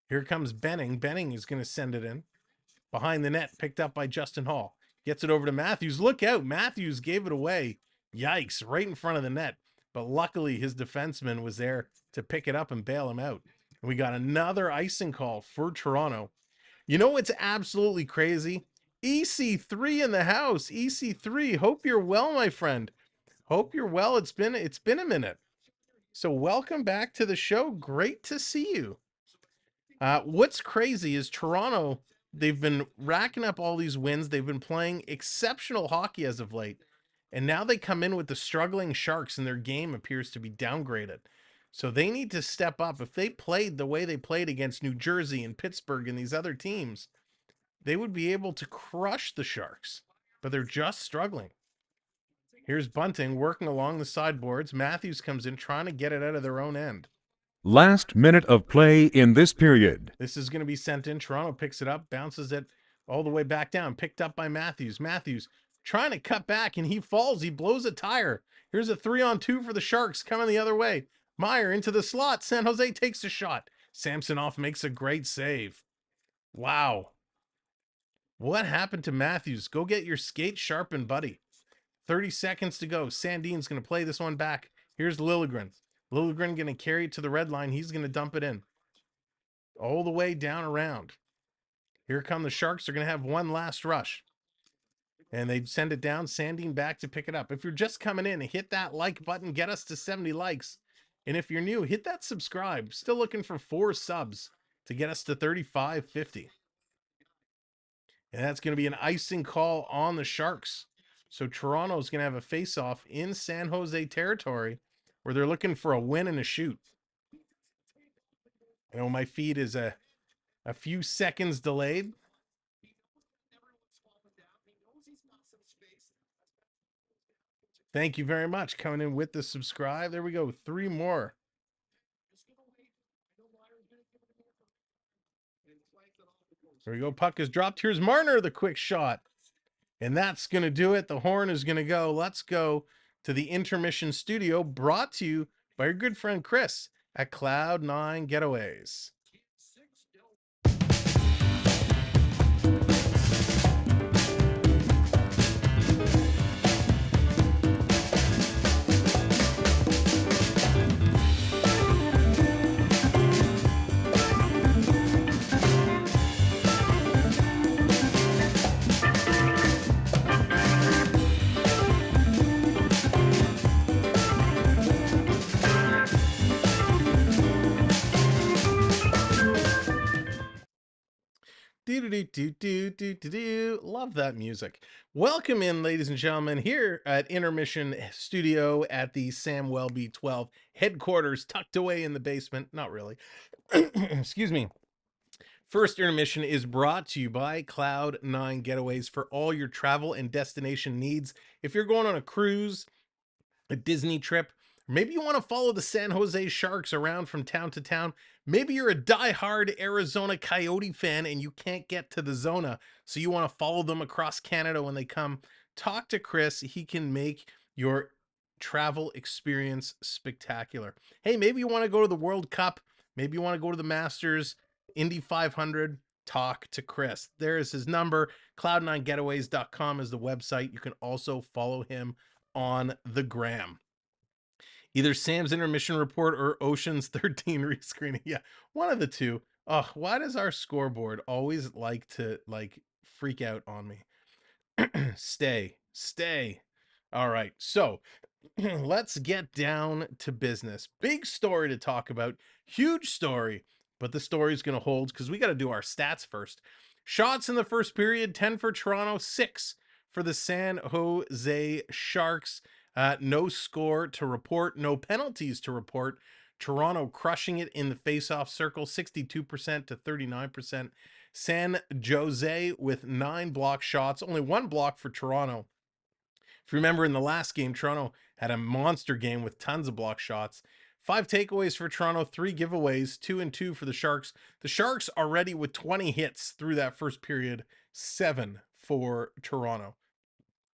Here comes Benning. Benning is going to send it in. Behind the net, picked up by Justin Hall. Gets it over to Matthews. Look out. Matthews gave it away. Yikes. Right in front of the net. But luckily, his defenseman was there to pick it up and bail him out. And we got another icing call for Toronto. You know what's absolutely crazy? EC3 in the house. EC3. Hope you're well, my friend. Hope you're well. It's been a minute. So welcome back to the show. Great to see you. What's crazy is Toronto, they've been racking up all these wins. They've been playing exceptional hockey as of late. And now they come in with the struggling Sharks and their game appears to be downgraded. So they need to step up. If they played the way they played against New Jersey and Pittsburgh and these other teams, they would be able to crush the Sharks. But they're just struggling. Here's Bunting working along the sideboards. Matthews comes in trying to get it out of their own end. Last minute of play in this period. This is going to be sent in. Toronto picks it up, bounces it all the way back down. Picked up by Matthews. Matthews trying to cut back, and he falls. He blows a tire. Here's a 3-on-2 for the Sharks coming the other way. Meyer into the slot. San Jose takes a shot. Samsonov makes a great save. Wow. What happened to Matthews? Go get your skate sharpened, buddy. 30 seconds to go. Sandin's going to play this one back. Here's Liljegren. Liljegren going to carry it to the red line. He's going to dump it in. All the way down around. Here come the Sharks. They're going to have one last rush. And they send it down. Sandin back to pick it up. If you're just coming in, hit that like button. Get us to 70 likes. And if you're new, hit that subscribe. Still looking for 4 subs to get us to 3550. And that's going to be an icing call on the Sharks. So Toronto's going to have a face-off in San Jose territory where they're looking for a win and a shoot. I know my feed is a few seconds delayed. Thank you very much. Coming in with the subscribe. There we go. 3 more. There we go. Puck is dropped. Here's Marner, the quick shot. And that's going to do it. The horn is going to go. Let's go to the intermission studio, brought to you by your good friend Chris at Cloud9 Getaways. Love that music. Welcome in, ladies and gentlemen, here at Intermission Studio at the Samwelb12 headquarters, tucked away in the basement. Not really. Excuse me. First Intermission is brought to you by Cloud9 Getaways for all your travel and destination needs. If you're going on a cruise, a Disney trip, maybe you want to follow the San Jose Sharks around from town to town. Maybe you're a diehard Arizona Coyote fan and you can't get to the Zona, so you want to follow them across Canada when they come. Talk to Chris. He can make your travel experience spectacular. Hey, maybe you want to go to the World Cup. Maybe you want to go to the Masters, Indy 500. Talk to Chris. There is his number. Cloud9getaways.com is the website. You can also follow him on the gram. Either Sam's Intermission Report or Ocean's 13 rescreening. Yeah, one of the two. Oh, why does our scoreboard always like to freak out on me? Stay. All right, so let's get down to business. Big story to talk about. Huge story, but the story's going to hold because we got to do our stats first. Shots in the first period, 10 for Toronto, 6 for the San Jose Sharks. No score to report, no penalties to report. Toronto crushing it in the face-off circle, 62% to 39%. San Jose with 9 block shots, only 1 block for Toronto. If you remember in the last game, Toronto had a monster game with tons of block shots. 5 takeaways for Toronto, 3 giveaways, 2 and 2 for the Sharks. The Sharks already with 20 hits through that first period, 7 for Toronto.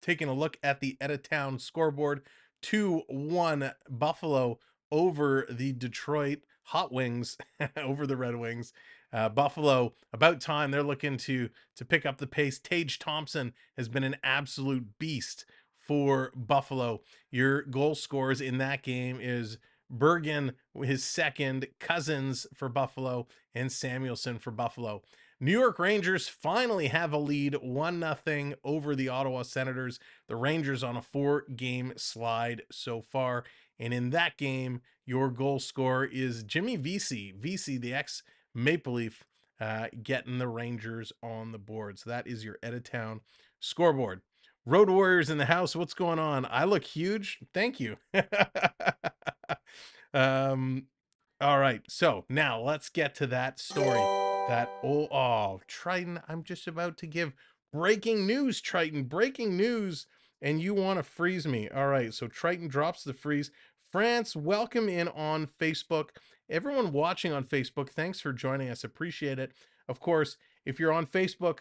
Taking a look at the out-of-town scoreboard, 2-1 Buffalo over the Detroit Hot Wings, over the Red Wings. Buffalo, about time. They're looking to pick up the pace. Tage Thompson has been an absolute beast for Buffalo. Your goal scorers in that game is Bergen, his second, Cousins for Buffalo, and Samuelson for Buffalo. New York Rangers finally have a lead, 1-0 over the Ottawa Senators. The Rangers on a 4-game slide so far. And in that game, your goal scorer is Jimmy Vesey. Vesey, the ex-Maple Leaf, getting the Rangers on the board. So that is your out-of-town scoreboard. Road Warriors in the house. What's going on? I look huge. Thank you. All right. So now let's get to that story. Triton, I'm just about to give breaking news, Triton, breaking news, and you want to freeze me. All right, so Triton drops the freeze. France, welcome in on Facebook. Everyone watching on Facebook, thanks for joining us. Appreciate it. Of course, if you're on Facebook,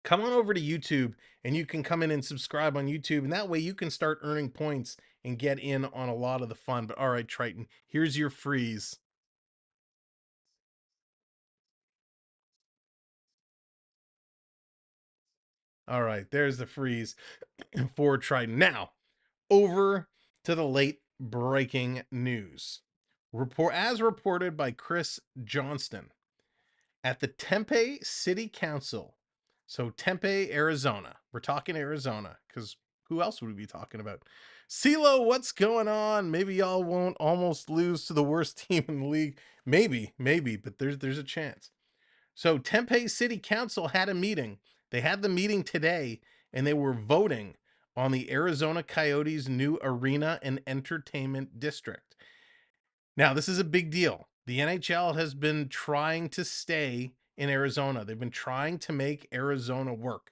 come on over to YouTube and you can come in and subscribe on YouTube, and that way you can start earning points and get in on a lot of the fun. But all right, Triton, here's your freeze. All right, there's the freeze for Triton. Now, over to the late breaking news. As reported by Chris Johnston at the Tempe City Council. So Tempe, Arizona. We're talking Arizona because who else would we be talking about? CeeLo, what's going on? Maybe y'all won't almost lose to the worst team in the league. Maybe, but there's a chance. So Tempe City Council had a meeting. They had the meeting today, and they were voting on the Arizona Coyotes' new arena and entertainment district. Now, this is a big deal. The NHL has been trying to stay in Arizona. They've been trying to make Arizona work.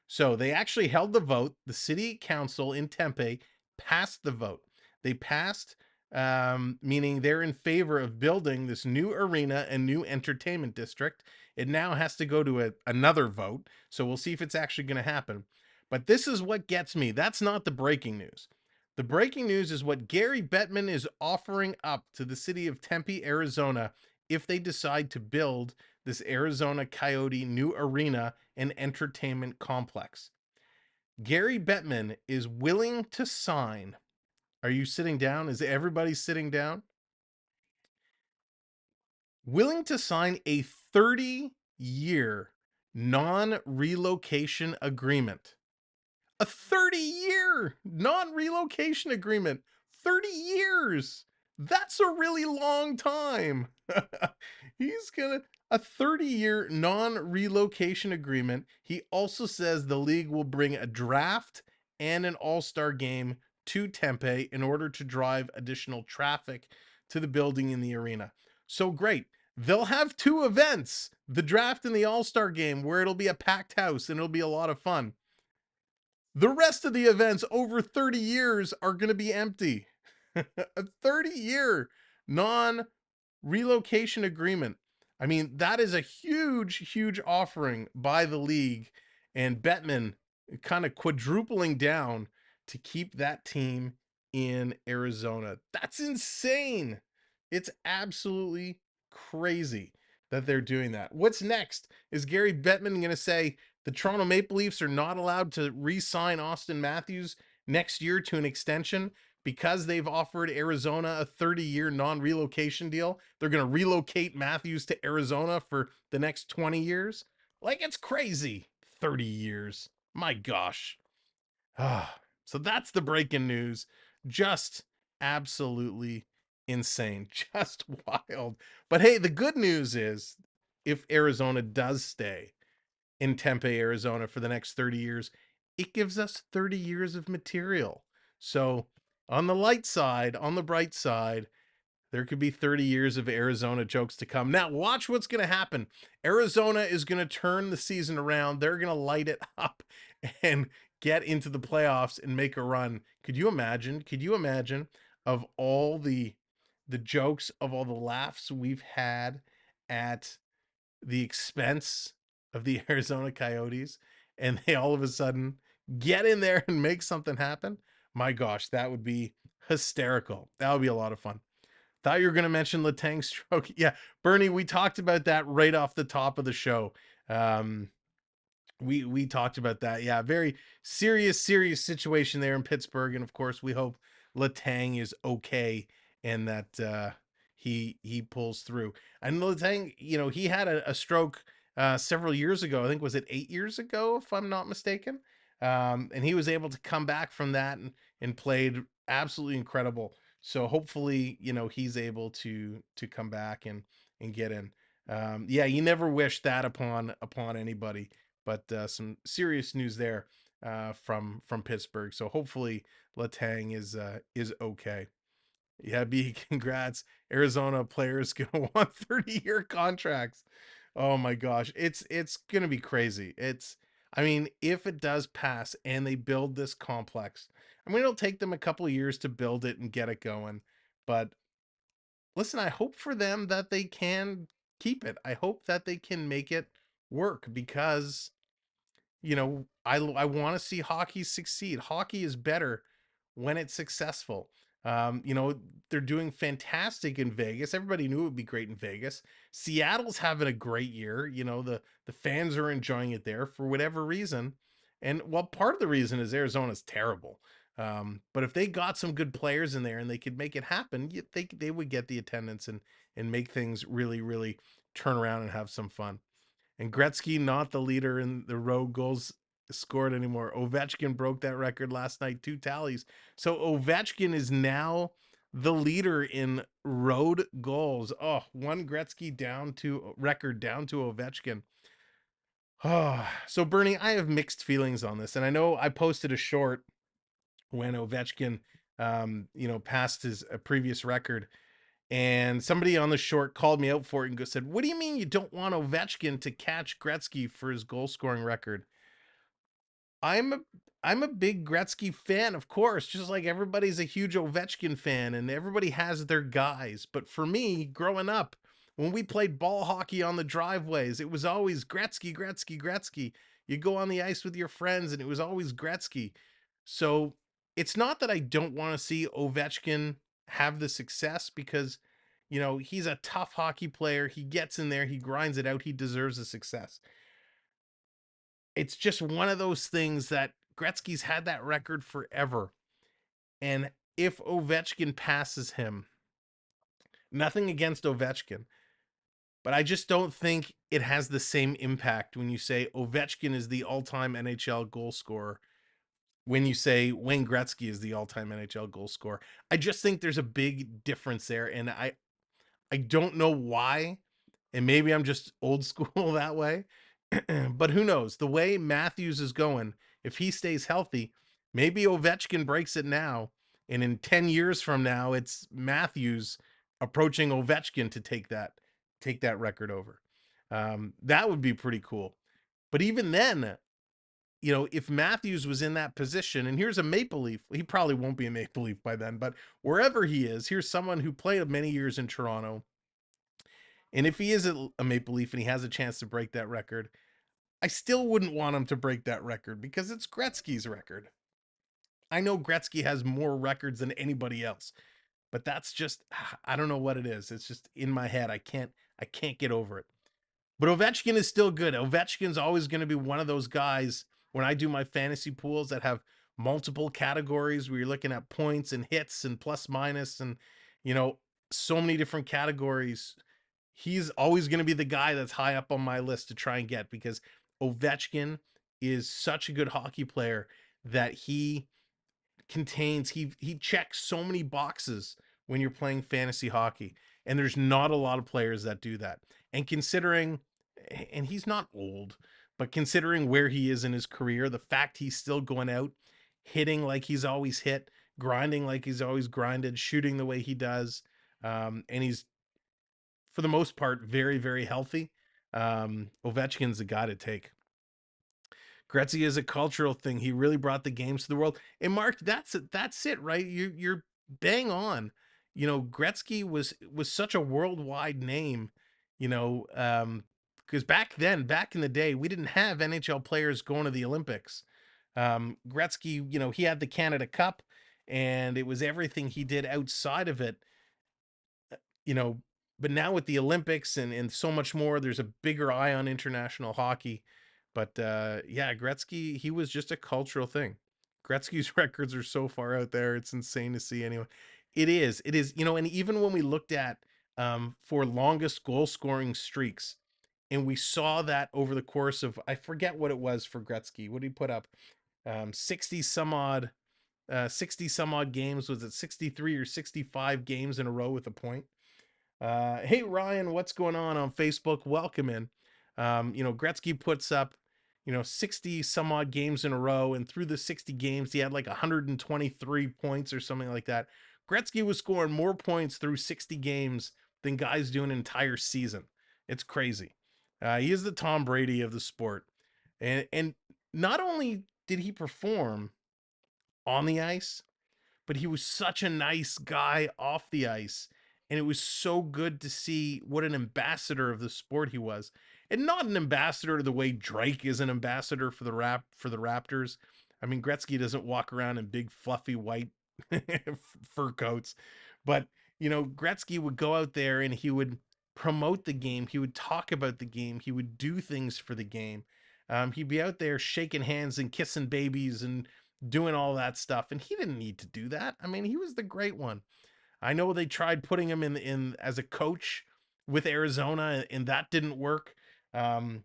So they actually held the vote. The city council in Tempe passed the vote. They passed, meaning they're in favor of building this new arena and new entertainment district. It now has to go to another vote. So we'll see if it's actually going to happen. But this is what gets me. That's not the breaking news. The breaking news is what Gary Bettman is offering up to the city of Tempe, Arizona, if they decide to build this Arizona Coyote new arena and entertainment complex. Gary Bettman is willing to sign. Are you sitting down? Is everybody sitting down? Willing to sign a 30-year non-relocation agreement. A 30-year non-relocation agreement. 30 years. That's a really long time. He's gonna a 30-year non-relocation agreement. He also says the league will bring a draft and an all-star game to Tempe in order to drive additional traffic to the building in the arena. So great. They'll have two events, the draft and the all-star game, where it'll be a packed house and it'll be a lot of fun. The rest of the events over 30 years are going to be empty. A 30-year non-relocation agreement. I mean, that is a huge offering by the league, and Bettman kind of quadrupling down to keep that team in Arizona. That's insane. It's absolutely crazy that they're doing that. What's next? Is Gary Bettman going to say the Toronto Maple Leafs are not allowed to re-sign Austin Matthews next year to an extension because they've offered Arizona a 30-year non-relocation deal? They're going to relocate Matthews to Arizona for the next 20 years? Like, it's crazy. 30 years. My gosh. So that's the breaking news. Just absolutely insane. Just wild. But hey, the good news is if Arizona does stay in Tempe, Arizona for the next 30 years, it gives us 30 years of material. So on the light side, on the bright side, there could be 30 years of Arizona jokes to come. Now, watch what's going to happen. Arizona is going to turn the season around. They're going to light it up and get into the playoffs and make a run. Could you imagine? Could you imagine of all the jokes, of all the laughs we've had at the expense of the Arizona Coyotes, and they all of a sudden get in there and make something happen? My gosh, that would be hysterical. That would be a lot of fun. Thought you were going to mention Letang's stroke. Yeah, Bernie, we talked about that right off the top of the show. We talked about that. Yeah, very serious situation there in Pittsburgh, and of course, we hope Letang is okay and that he pulls through. And Letang, he had a stroke several years ago. I think, was it 8 years ago, if I'm not mistaken? And he was able to come back from that and played absolutely incredible. So hopefully, he's able to come back and get in. Yeah, you never wish that upon anybody, but some serious news there from Pittsburgh. So hopefully Letang is okay. Yeah, B, congrats. Arizona players gonna want 30-year contracts. Oh my gosh, it's gonna be crazy. I mean, if it does pass and they build this complex, I mean, it'll take them a couple of years to build it and get it going. But listen, I hope for them that they can keep it. I hope that they can make it work because, I want to see hockey succeed. Hockey is better when it's successful. They're doing fantastic in Vegas. Everybody knew it would be great in Vegas. Seattle's having a great year. The fans are enjoying it there for whatever reason. And well, part of the reason is Arizona's terrible. But if they got some good players in there and they could make it happen, they would get the attendance and make things really turn around and have some fun. And Gretzky, not the leader in the road goals scored anymore. Ovechkin broke that record last night, 2 tallies. So Ovechkin is now the leader in road goals. Oh, one Gretzky record down to Ovechkin. Oh, so Bernie, I have mixed feelings on this, and I know I posted a short when Ovechkin, passed his previous record, and somebody on the short called me out for it and said, "What do you mean you don't want Ovechkin to catch Gretzky for his goal scoring record?" I'm a I'm a big Gretzky fan, of course, just like everybody's a huge Ovechkin fan and everybody has their guys. But for me, growing up, when we played ball hockey on the driveways, it was always Gretzky, Gretzky, Gretzky. You go on the ice with your friends and it was always Gretzky. So it's not that I don't want to see Ovechkin have the success because, he's a tough hockey player. He gets in there, he grinds it out, he deserves the success. It's just one of those things that Gretzky's had that record forever. And if Ovechkin passes him, nothing against Ovechkin, but I just don't think it has the same impact when you say Ovechkin is the all-time NHL goal scorer, when you say Wayne Gretzky is the all-time NHL goal scorer. I just think there's a big difference there, and I don't know why, and maybe I'm just old school that way, but who knows? The way Matthews is going, if he stays healthy, maybe Ovechkin breaks it now, and in 10 years from now, it's Matthews approaching Ovechkin to take that record over. That would be pretty cool. But even then, if Matthews was in that position, and here's a Maple Leaf, he probably won't be a Maple Leaf by then, but wherever he is, here's someone who played many years in Toronto. And if he is a Maple Leaf and he has a chance to break that record, I still wouldn't want him to break that record because it's Gretzky's record. I know Gretzky has more records than anybody else, but that's just, I don't know what it is. It's just in my head. I can't get over it. But Ovechkin is still good. Ovechkin's always going to be one of those guys when I do my fantasy pools that have multiple categories where you're looking at points and hits and plus minus and, so many different categories. He's always going to be the guy that's high up on my list to try and get because Ovechkin is such a good hockey player that he checks so many boxes when you're playing fantasy hockey, and there's not a lot of players that do that. And he's not old, but considering where he is in his career, the fact he's still going out hitting like he's always hit, grinding like he's always grinded, shooting the way he does, and he's for the most part very, very healthy. Ovechkin's the guy to take. Gretzky is a cultural thing. He really brought the games to the world. And Mark, that's it, right? You're bang on. Gretzky was such a worldwide name, because back in the day, we didn't have NHL players going to the Olympics. Gretzky, he had the Canada Cup, and it was everything he did outside of it, but now with the Olympics and so much more, there's a bigger eye on international hockey. But yeah, Gretzky, he was just a cultural thing. Gretzky's records are so far out there. It's insane to see anyway. It is, and even when we looked at for longest goal scoring streaks, and we saw that over the course of, I forget what it was for Gretzky. What did he put up? 60 some odd games. Was it 63 or 65 games in a row with a point? Hey Ryan, what's going on Facebook? Welcome in. Gretzky puts up, 60 some odd games in a row, and through the 60 games, he had like 123 points or something like that. Gretzky was scoring more points through 60 games than guys do an entire season. It's crazy. He is the Tom Brady of the sport. And not only did he perform on the ice, but he was such a nice guy off the ice. And it was so good to see what an ambassador of the sport he was. And not an ambassador the way Drake is an ambassador for the Raptors. I mean, Gretzky doesn't walk around in big fluffy white fur coats. But, Gretzky would go out there and he would promote the game. He would talk about the game. He would do things for the game. He'd be out there shaking hands and kissing babies and doing all that stuff. And he didn't need to do that. I mean, he was the great one. I know they tried putting him in as a coach with Arizona, and that didn't work. Now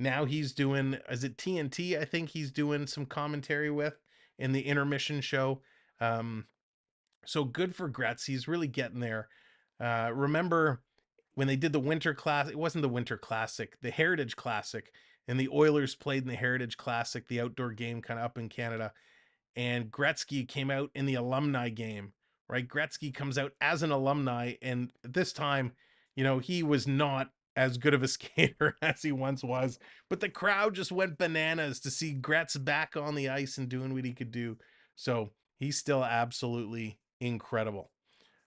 now he's doing, is it TNT? I think he's doing some commentary with in the Intermission show. So good for Gretz. He's really getting there. Remember when they did the Winter Classic? It wasn't the Winter Classic, the Heritage Classic, and the Oilers played in the Heritage Classic, the outdoor game kind of up in Canada. And Gretzky came out in the alumni game, right? Gretzky comes out as an alumni, and this time, he was not as good of a skater as he once was, but the crowd just went bananas to see Gretz back on the ice and doing what he could do. So he's still absolutely incredible.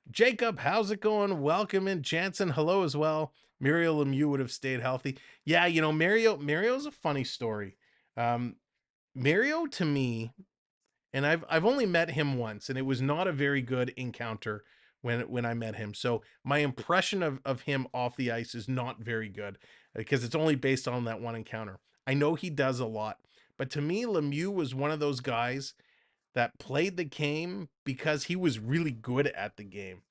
Jacob, how's it going? Welcome in. Jansen, hello as well. Mario Lemieux would have stayed healthy. Yeah, Mario's a funny story. Mario, to me, and I've only met him once, and it was not a very good encounter when I met him. So my impression of him off the ice is not very good because it's only based on that one encounter. I know he does a lot, but to me, Lemieux was one of those guys that played the game because he was really good at the game.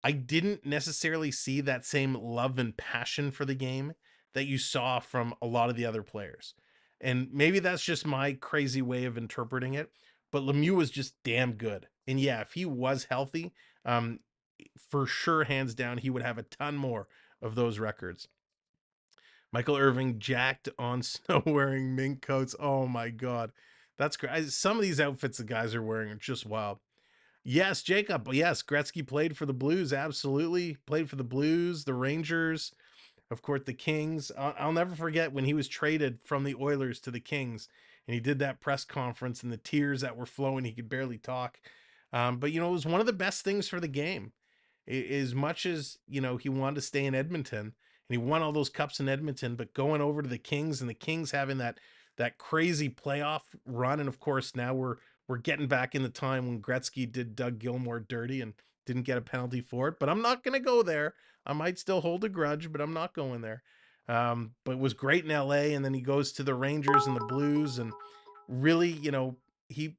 I didn't necessarily see that same love and passion for the game that you saw from a lot of the other players. And maybe that's just my crazy way of interpreting it, but Lemieux was just damn good. And yeah, if he was healthy, for sure, hands down, he would have a ton more of those records. Michael Irving jacked on snow wearing mink coats. Oh my God. That's great. Some of these outfits the guys are wearing are just wild. Yes, Jacob. Yes, Gretzky played for the Blues. Absolutely. Played for the Blues, the Rangers, of course, the Kings. I'll never forget when he was traded from the Oilers to the Kings and he did that press conference and the tears that were flowing. He could barely talk. But, it was one of the best things for the game. As much as, he wanted to stay in Edmonton and he won all those cups in Edmonton, but going over to the Kings and the Kings having that crazy playoff run. And of course, now we're getting back in the time when Gretzky did Doug Gilmour dirty and didn't get a penalty for it, but I'm not going to go there. I might still hold a grudge, but I'm not going there. But it was great in LA. And then he goes to the Rangers and the Blues and really, he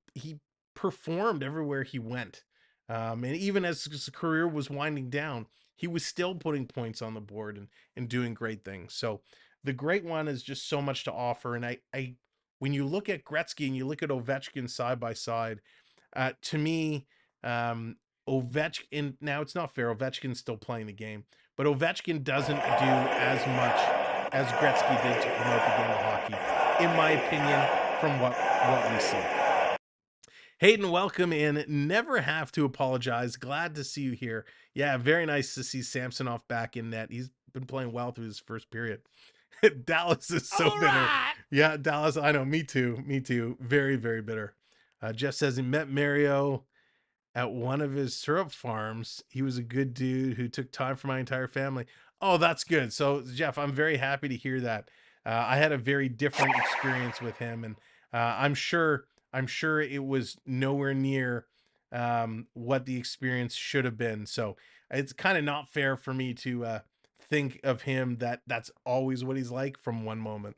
performed everywhere he went. And even as his career was winding down, he was still putting points on the board and doing great things. So the great one is just so much to offer. And I when you look at Gretzky and you look at Ovechkin side by side, to me, Ovechkin, now it's not fair. Ovechkin's still playing the game, but Ovechkin doesn't do as much as Gretzky did to promote the game of hockey, in my opinion, from what we see. Hayden, welcome in. Never have to apologize. Glad to see you here. Yeah, very nice to see Samsonov back in net. He's been playing well through his first period. Dallas is so bitter. Right. Yeah, Dallas. I know. Me too. Very, very bitter. Jeff says he met Mario at one of his syrup farms. He was a good dude who took time for my entire family. Oh, that's good. So, Jeff, I'm very happy to hear that. I had a very different experience with him, and I'm sure it was nowhere near what the experience should have been. So it's kind of not fair for me to think of him that's always what he's like from one moment.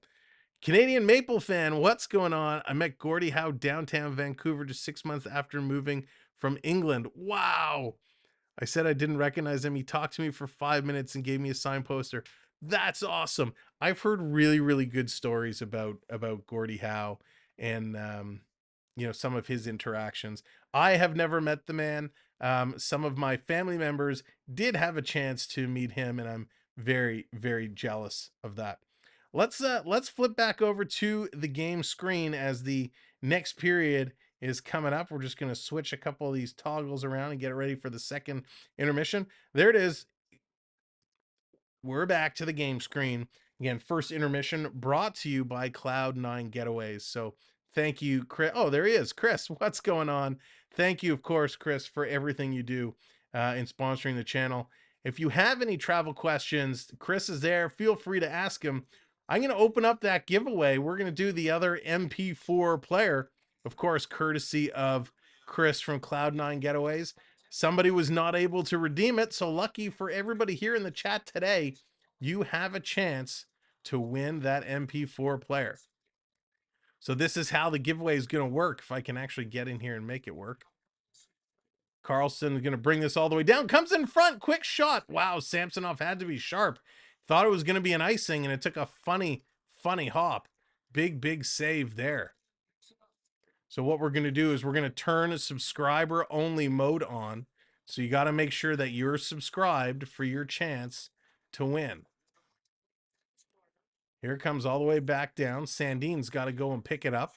Canadian Maple fan, what's going on? I met Gordie Howe downtown Vancouver just 6 months after moving from England. Wow. I said I didn't recognize him. He talked to me for 5 minutes and gave me a signed poster. That's awesome. I've heard really, really good stories about Gordie Howe and some of his interactions. I have never met the man. Some of my family members did have a chance to meet him, and I'm very, very jealous of that. Let's flip back over to the game screen as the next period is coming up. We're just going to switch a couple of these toggles around and get it ready for the second intermission. There it is. We're back to the game screen. Again, first intermission brought to you by Cloud9 Getaways. So thank you, Chris. Oh, there he is. Chris, what's going on? Thank you, of course, Chris, for everything you do in sponsoring the channel. If you have any travel questions, Chris is there. Feel free to ask him. I'm going to open up that giveaway. We're going to do the other MP4 player, of course, courtesy of Chris from Cloud9 Getaways. Somebody was not able to redeem it, so lucky for everybody here in the chat today, you have a chance to win that MP4 player. So this is how the giveaway is going to work, if I can actually get in here and make it work. Carlson is going to bring this all the way down. Comes in front. Quick shot. Wow, Samsonov had to be sharp. Thought it was going to be an icing, and it took a funny funny hop. Big save there. So what we're going to do is we're going to turn a subscriber only mode on. So you got to make sure that you're subscribed for your chance to win. Here it comes all the way back down. Sandin's got to go and pick it up.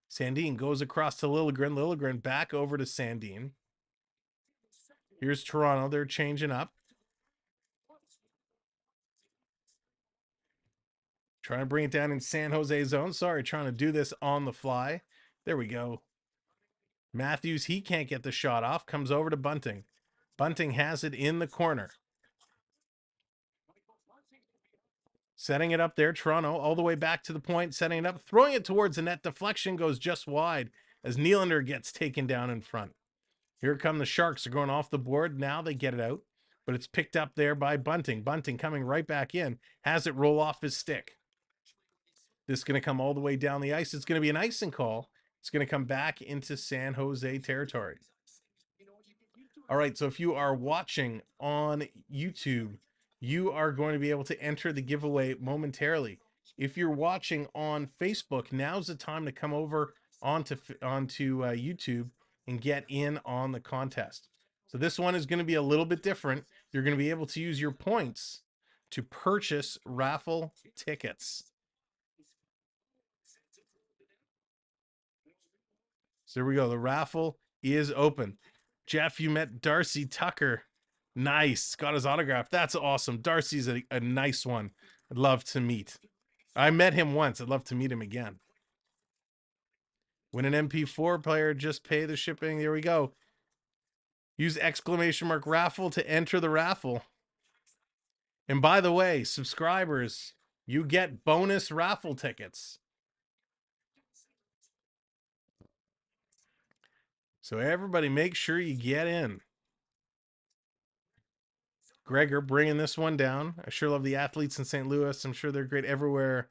Sandin goes across to Liljegren. Liljegren back over to Sandin. Here's Toronto. They're changing up. Trying to bring it down in San Jose zone. Sorry, trying to do this on the fly. There we go. Matthews, he can't get the shot off. Comes over to Bunting. Bunting has it in the corner. Setting it up there. Toronto all the way back to the point. Setting it up. Throwing it towards the net. Deflection goes just wide as Nylander gets taken down in front. Here come the Sharks. They're going off the board. Now they get it out. But it's picked up there by Bunting. Bunting coming right back in. Has it roll off his stick. This is going to come all the way down the ice. It's going to be an icing call. It's going to come back into San Jose territory. All right, so if you are watching on YouTube, you are going to be able to enter the giveaway momentarily. If you're watching on Facebook, now's the time to come over onto YouTube and get in on the contest. So this one is going to be a little bit different. You're going to be able to use your points to purchase raffle tickets. So there we go. The raffle is open. Jeff, you met Darcy Tucker. Nice. Got his autograph. That's awesome. Darcy's a nice one. I'd love to meet. I met him once. I'd love to meet him again. When an MP4 player, just pay the shipping. There we go. Use ! raffle to enter the raffle. And by the way, subscribers, you get bonus raffle tickets. So everybody make sure you get in. Gregor bringing this one down. I sure love the athletes in St. Louis. I'm sure they're great everywhere.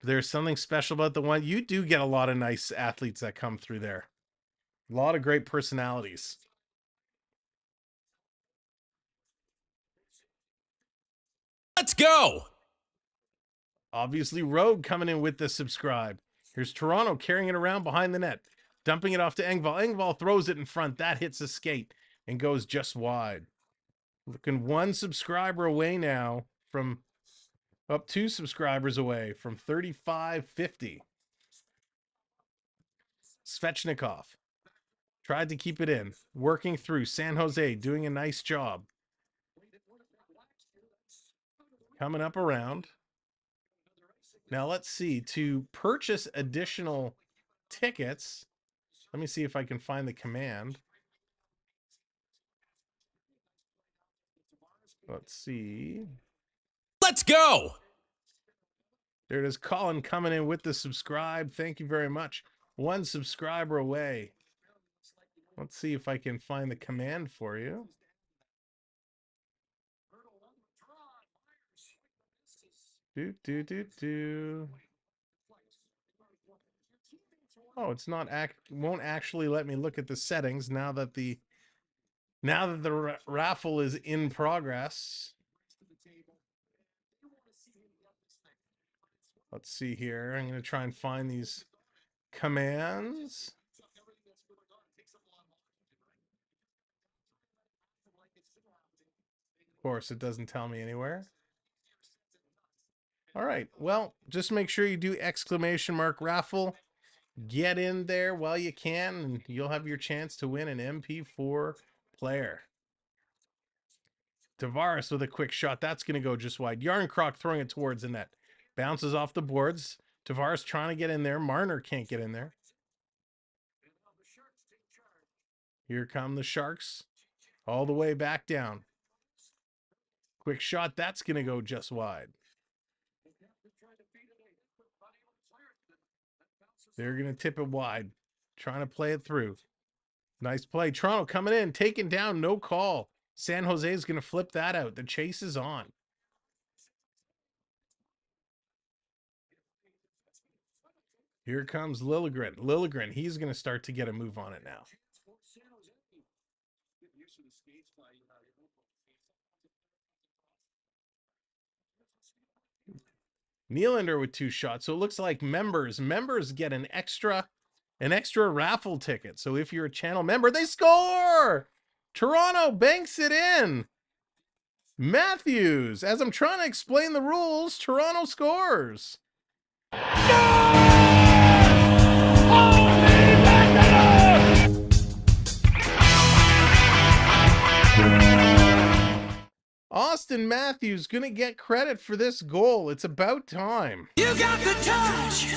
There's something special about the one. You do get a lot of nice athletes that come through there. A lot of great personalities. Let's go. Obviously, Rogue coming in with the subscribe. Here's Toronto carrying it around behind the net. Dumping it off to Engvall. Engvall throws it in front. That hits a skate and goes just wide. Looking one subscriber away now from up 2 subscribers away from 3550. Svechnikov tried to keep it in. Working through. San Jose doing a nice job. Coming up around. Now let's see. To purchase additional tickets, let me see if I can find the command. Let's see. Let's go. There it is. Colin coming in with the subscribe. Thank you very much. 1 subscriber away. Let's see if I can find the command for you. Oh, it's not won't actually let me look at the settings now that the raffle is in progress. Let's see here. I'm going to try and find these commands. Of course, it doesn't tell me anywhere. All right. Well, just make sure you do ! raffle. Get in there while you can, and you'll have your chance to win an MP4 player. Tavares with a quick shot. That's going to go just wide. Yarncroc throwing it towards the net. Bounces off the boards. Tavares trying to get in there. Marner can't get in there. Here come the Sharks. All the way back down. Quick shot. That's going to go just wide. They're going to tip it wide. Trying to play it through. Nice play. Toronto coming in. Taken down. No call. San Jose is going to flip that out. The chase is on. Here comes Liljegren. Liljegren, he's going to start to get a move on it now. Nylander with 2 shots. So it looks like members get an extra raffle ticket. So if you're a channel member, they score! Toronto banks it in. Matthews, as I'm trying to explain the rules, Toronto scores. Austin Matthews gonna get credit for this goal. It's about time. You got the touch.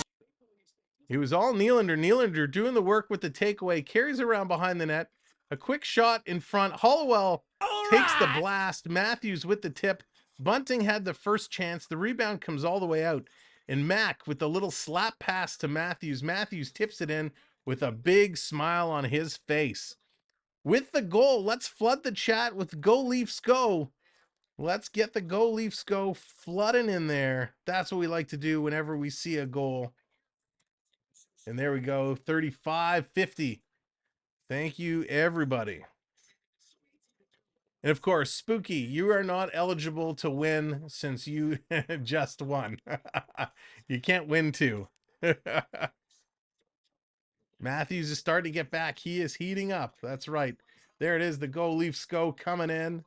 It was all Nylander. Nylander doing the work with the takeaway, carries around behind the net. A quick shot in front. Hollowell takes the blast. Matthews with the tip. Bunting had the first chance. The rebound comes all the way out. And Mac with the little slap pass to Matthews. Matthews tips it in with a big smile on his face. With the goal, let's flood the chat with Go Leafs Go. Let's get the Go Leafs Go flooding in there. That's what we like to do whenever we see a goal. And there we go, 35-50. Thank you, everybody. And of course, Spooky, you are not eligible to win since you just won. You can't win two. Matthews is starting to get back. He is heating up. That's right. There it is, the Go Leafs Go coming in.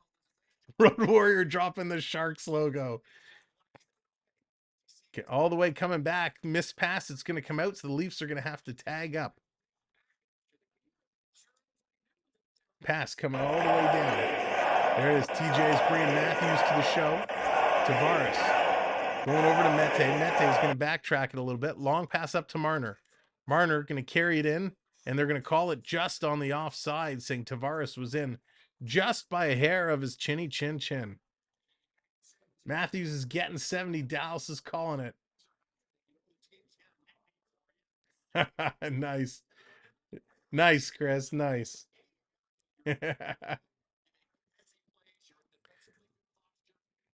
Road Warrior dropping the Sharks logo. Okay, all the way coming back. Missed pass. It's going to come out, so the Leafs are going to have to tag up. Pass coming all the way down. There it is. TJ's bringing Matthews to the show. Tavares going over to Mete. Mete is going to backtrack it a little bit. Long pass up to Marner. Marner going to carry it in, and they're going to call it just on the offside, saying Tavares was in just by a hair of his chinny chin. Matthews is getting 70. Dallas is calling it. Nice. Nice, Chris. Nice.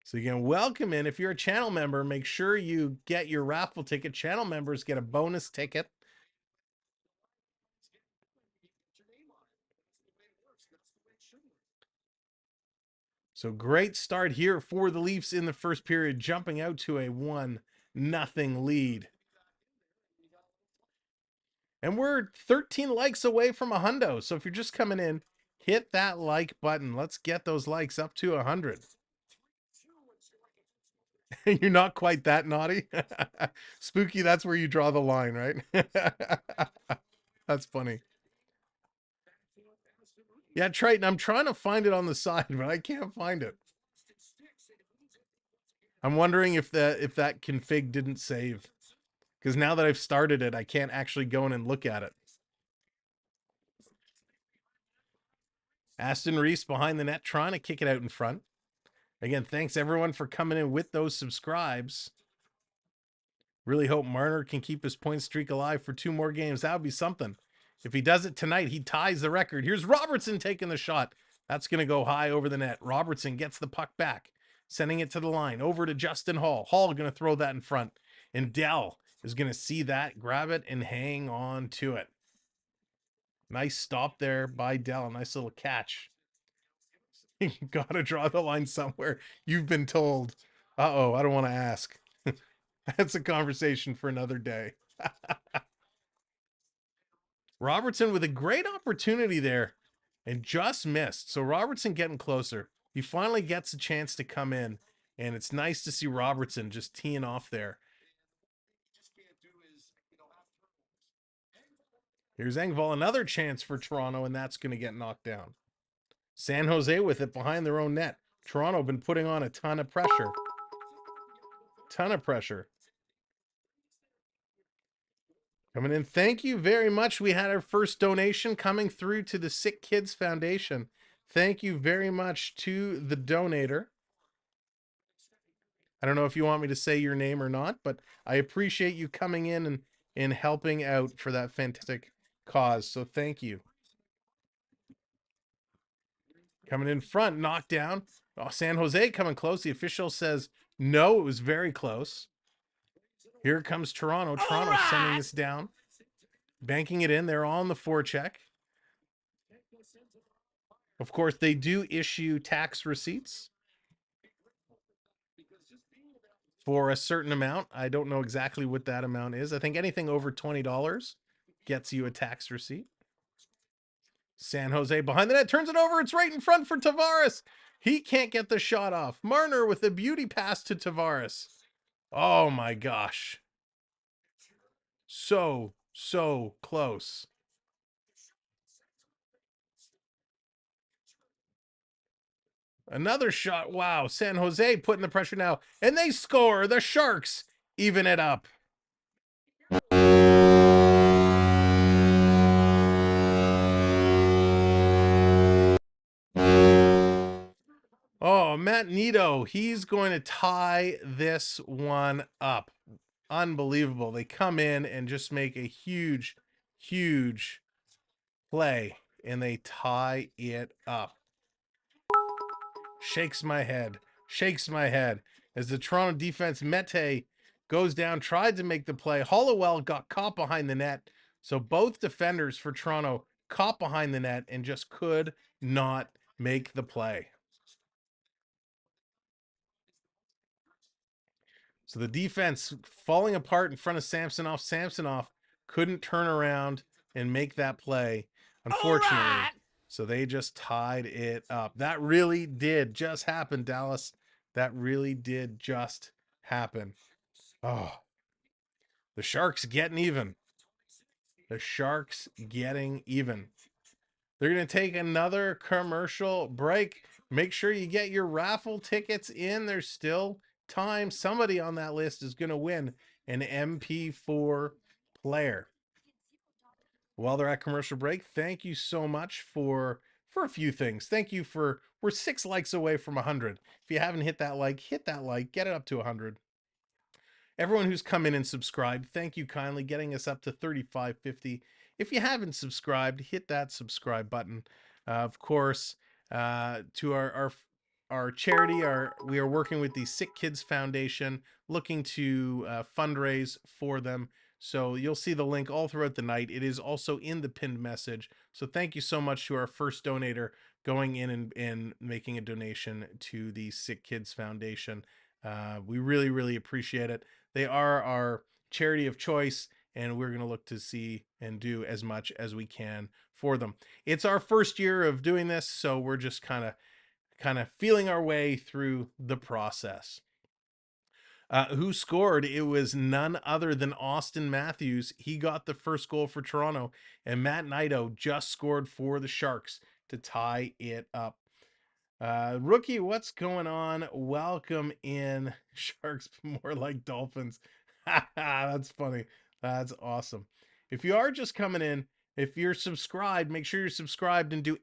So you can welcome in. If you're a channel member, make sure you get your raffle ticket. Channel members get a bonus ticket. So great start here for the Leafs in the first period, jumping out to a 1-0 lead. And we're 13 likes away from a hundo. So if you're just coming in, hit that like button. Let's get those likes up to 100. You're not quite that naughty. Spooky, that's where you draw the line, right? That's funny. Yeah, Triton, I'm trying to find it on the side, but I can't find it. I'm wondering if that config didn't save. Because now that I've started it, I can't actually go in and look at it. Aston Reese behind the net, trying to kick it out in front. Again, thanks everyone for coming in with those subscribes. Really hope Marner can keep his point streak alive for 2 more games. That would be something. If he does it tonight, he ties the record. Here's Robertson taking the shot. That's going to go high over the net. Robertson gets the puck back, sending it to the line, over to Justin Hall. Hall going to throw that in front. And Dell is going to see that, grab it, and hang on to it. Nice stop there by Dell. Nice little catch. You got to draw the line somewhere. You've been told. Uh-oh, I don't want to ask. That's a conversation for another day. Robertson with a great opportunity there and just missed. So Robertson getting closer. He finally gets a chance to come in, and it's nice to see Robertson just teeing off there. Here's Engvall, another chance for Toronto, and that's going to get knocked down. San Jose with it behind their own net. Toronto been putting on a ton of pressure. Coming in. Thank you very much. We had our first donation coming through to the Sick Kids Foundation. Thank you very much to the donator. I don't know if you want me to say your name or not, but I appreciate you coming in and helping out for that fantastic cause. So thank you. Coming in front, knockdown. Oh, San Jose coming close. The official says no, it was very close. Here comes Toronto. Toronto sending this down. Banking it in. They're on the forecheck. Of course, they do issue tax receipts. for a certain amount. I don't know exactly what that amount is. I think anything over $20 gets you a tax receipt. San Jose behind the net, turns it over. It's right in front for Tavares. He can't get the shot off. Marner with a beauty pass to Tavares. Oh my gosh. So close. Another shot. Wow. San Jose putting the pressure now. And they score. The Sharks even it up. Oh, Matt Nito. He's going to tie this one up. Unbelievable. They come in and just make a huge play. And they tie it up. Shakes my head. As the Toronto defense, Mete goes down, tried to make the play. Hollowell got caught behind the net. So both defenders for Toronto caught behind the net and just could not make the play. So the defense falling apart in front of Samsonov. Samsonov couldn't turn around and make that play, unfortunately. Right. So they just tied it up. That really did just happen, Dallas. That really did just happen. Oh, the Sharks getting even. The Sharks getting even. They're going to take another commercial break. Make sure you get your raffle tickets in. There's still time. Somebody on that list is going to win an MP4 player. While they're at commercial break, thank you so much for a few things. Thank you for, we're 6 likes away from 100. If you haven't hit that like, get it up to 100. Everyone who's come in and subscribed, thank you kindly, getting us up to 3550. If you haven't subscribed, hit that subscribe button. Of course, to our charity, we are working with the Sick Kids Foundation, looking to fundraise for them. So you'll see the link all throughout the night. It is also in the pinned message. So thank you so much to our first donator going in and making a donation to the Sick Kids Foundation. We really appreciate it. They are our charity of choice, and we're going to look to see and do as much as we can for them. It's our first year of doing this, so we're just kind of feeling our way through the process. Who scored? It was none other than Austin Matthews. He got the first goal for Toronto, and Matt Nito just scored for the Sharks to tie it up. Rookie, what's going on? Welcome in. Sharks more like Dolphins. That's funny. That's awesome. If you are just coming in, if you're subscribed, make sure you're subscribed and do !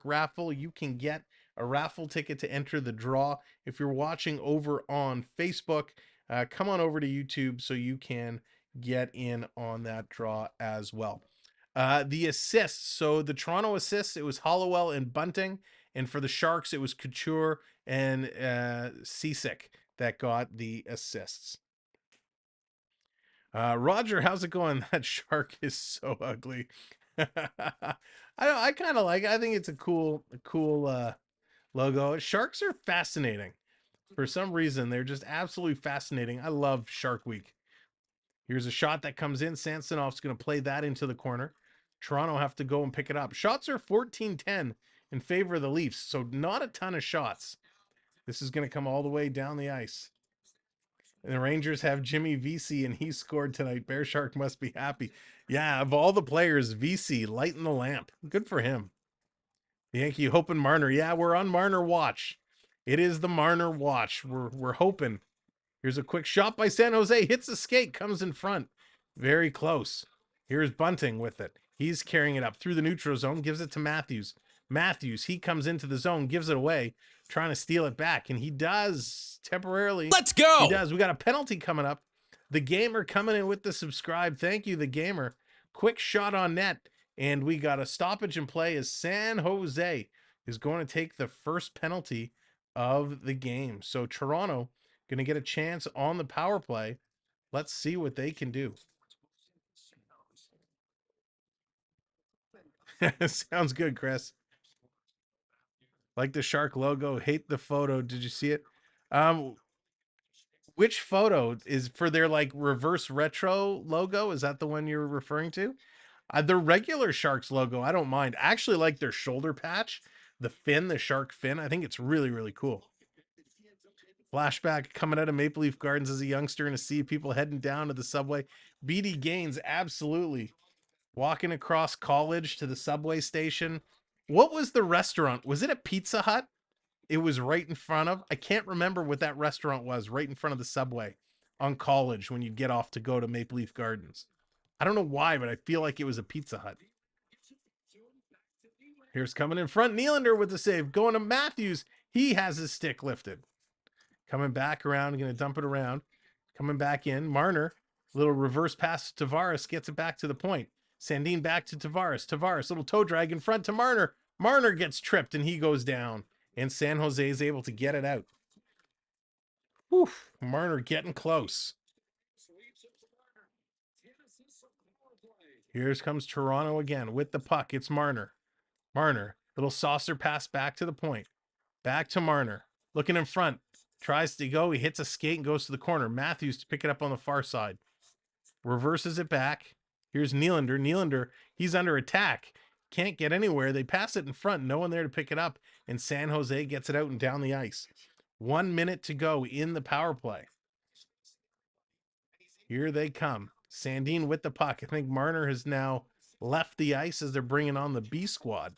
raffle. You can get a raffle ticket to enter the draw. If you're watching over on Facebook, come on over to YouTube so you can get in on that draw as well. The assists. So the Toronto assists, it was Hollowell and Bunting. And for the Sharks, it was Couture and Cisick that got the assists. Roger, how's it going? That shark is so ugly. I kind of like it. I think it's a cool logo. Sharks are fascinating. For some reason, they're just absolutely fascinating. I love Shark Week. Here's a shot that comes in. Samsonov's going to play that into the corner. Toronto have to go and pick it up. Shots are 14-10 in favor of the Leafs, so not a ton of shots. This is going to come all the way down the ice. And the Rangers have Jimmy Vesey, and he scored tonight. Bear Shark must be happy. Yeah, of all the players, Vesey lighting the lamp. Good for him. Yankee hoping Marner. Yeah, we're on Marner watch. It is the Marner watch. We're hoping. Here's a quick shot by San Jose. Hits the skate, comes in front. Very close. Here's Bunting with it. He's carrying it up through the neutral zone, gives it to Matthews. Matthews, he comes into the zone, gives it away, trying to steal it back, and he does temporarily. Let's go. He does. We got a penalty coming up. The Gamer coming in with the subscribe. Thank you, the Gamer. Quick shot on net, and we got a stoppage in play as San Jose is going to take the first penalty of the game. So Toronto going to get a chance on the power play. Let's see what they can do. Sounds good, Chris. Like the shark logo. Hate the photo. Did you see it? Which photo is for their like reverse retro logo? Is that the one you're referring to? The regular Sharks logo, I don't mind. I actually like their shoulder patch, the fin, the shark fin. I think it's really, really cool. Flashback coming out of Maple Leaf Gardens as a youngster and to see people heading down to the subway. BD Gaines, absolutely. Walking across College to the subway station. What was the restaurant? Was it a Pizza Hut? It was right in front of, I can't remember what that restaurant was, right in front of the subway on College when you'd get off to go to Maple Leaf Gardens. I don't know why, but I feel like it was a Pizza Hut. Here's coming in front, Nylander with the save. Going to Matthews. He has his stick lifted. Coming back around, going to dump it around. Coming back in, Marner. Little reverse pass to Tavares, gets it back to the point. Sandin back to Tavares. Tavares, little toe drag in front to Marner. Marner gets tripped and he goes down. And San Jose is able to get it out. Whew, Marner getting close. Here comes Toronto again with the puck. It's Marner. Marner, little saucer pass back to the point. Back to Marner. Looking in front. Tries to go. He hits a skate and goes to the corner. Matthews to pick it up on the far side. Reverses it back. Here's Nylander. Nylander, he's under attack. Can't get anywhere. They pass it in front. No one there to pick it up. And San Jose gets it out and down the ice. 1 minute to go in the power play. Here they come. Sandin with the puck. I think Marner has now left the ice as they're bringing on the B squad.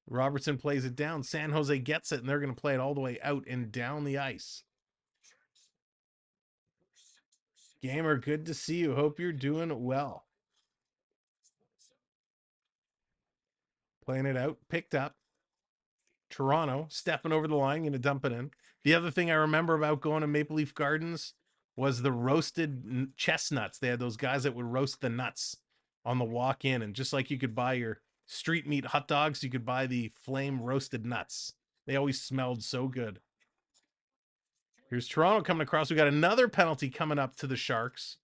Robertson plays it down. San Jose gets it, and they're going to play it all the way out and down the ice. Gamer, good to see you. Hope you're doing well. Playing it out. Picked up. Toronto stepping over the line, going to dump it in. The other thing I remember about going to Maple Leaf Gardens was the roasted chestnuts. They had those guys that would roast the nuts on the walk in. And just like you could buy your street meat hot dogs, you could buy the flame roasted nuts. They always smelled so good. Here's Toronto coming across. We got another penalty coming up to the Sharks.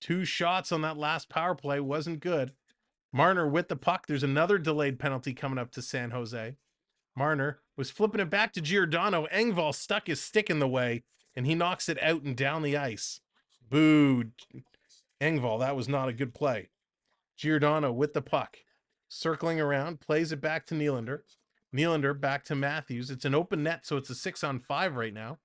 2 shots on that last power play. Wasn't good. Marner with the puck. There's another delayed penalty coming up to San Jose. Marner was flipping it back to Giordano. Engvall stuck his stick in the way, and he knocks it out and down the ice. Boo. Engvall, that was not a good play. Giordano with the puck. Circling around, plays it back to Nylander. Nylander back to Matthews. It's an open net, so it's a 6-on-5 right now.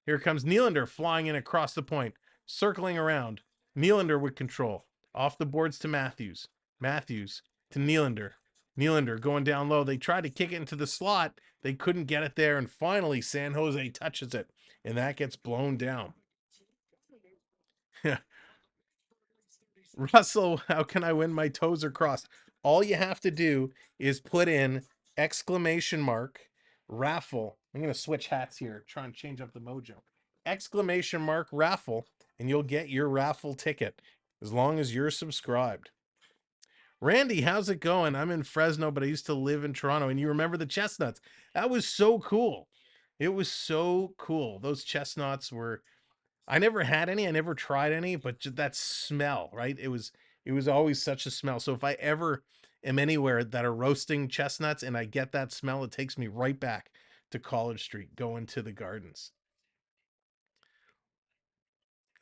Here comes Nylander flying in across the point. Circling around. Nylander with control. Off the boards to Matthews. Matthews to Nylander. Nylander going down low. They tried to kick it into the slot. They couldn't get it there. And finally, San Jose touches it. And that gets blown down. Russell, how can I win? My toes are crossed. All you have to do is put in exclamation mark raffle. I'm going to switch hats here. Try and change up the mojo. Exclamation mark raffle. And you'll get your raffle ticket as long as you're subscribed. Randy, how's it going? I'm in Fresno, but I used to live in Toronto. And you remember the chestnuts? That was so cool. It was so cool. Those chestnuts were, I never had any. I never tried any, but that smell, right? It was always such a smell. So if I ever am anywhere that are roasting chestnuts and I get that smell, it takes me right back to College Street, going to the gardens.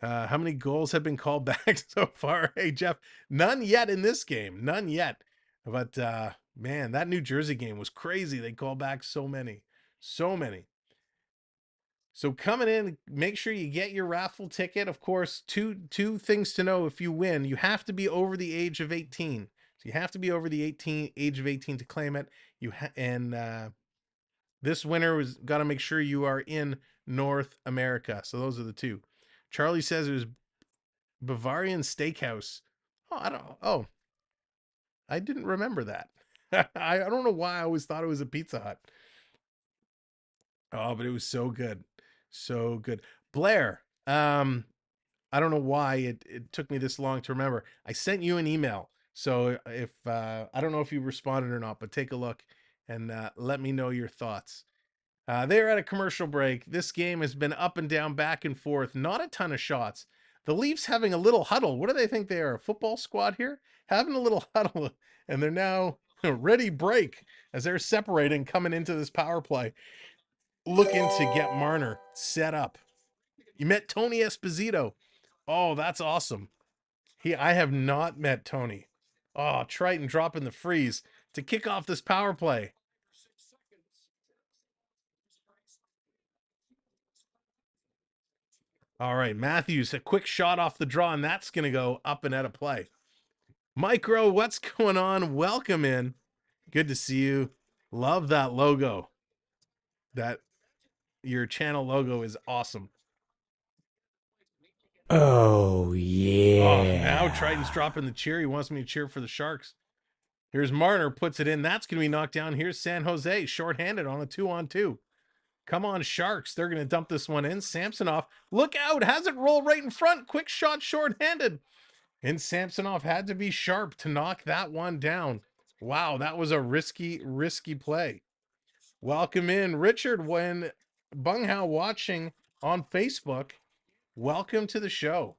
How many goals have been called back so far? Hey, Jeff, none yet in this game. None yet. But, man, that New Jersey game was crazy. They called back so many. So many. So coming in, make sure you get your raffle ticket. Of course, two things to know if you win. You have to be over the age of 18. So you have to be over the age of 18 to claim it. This winner was got to make sure you are in North America. So those are the two. Charlie says it was Bavarian Steakhouse. I didn't remember that. I don't know why I always thought it was a Pizza Hut. Oh, but it was so good. So good. Blair, I don't know why it took me this long to remember. I sent you an email. So if I don't know if you responded or not, but take a look and let me know your thoughts. They're at a commercial break. This game has been up and down, back and forth. Not a ton of shots. The Leafs having a little huddle. What do they think they are? A football squad here? Having a little huddle. And they're now ready break as they're separating coming into this power play. looking to get Marner set up. You met Tony Esposito. Oh, that's awesome. I have not met Tony. Oh, Triton dropping the freeze to kick off this power play. All right, Matthews, a quick shot off the draw, and that's going to go up and out of play. Micro, what's going on? Welcome in. Good to see you. Love that logo. Your channel logo is awesome. Oh, yeah. Oh, now Triton's dropping the cheer. He wants me to cheer for the Sharks. Here's Marner, puts it in. That's going to be knocked down. Here's San Jose, shorthanded on a 2-on-2. Come on, Sharks. They're going to dump this one in. Samsonov, look out. Has it roll right in front. Quick shot, shorthanded. And Samsonov had to be sharp to knock that one down. Wow, that was a risky play. Welcome in, Richard. When Bunghao watching on Facebook, welcome to the show.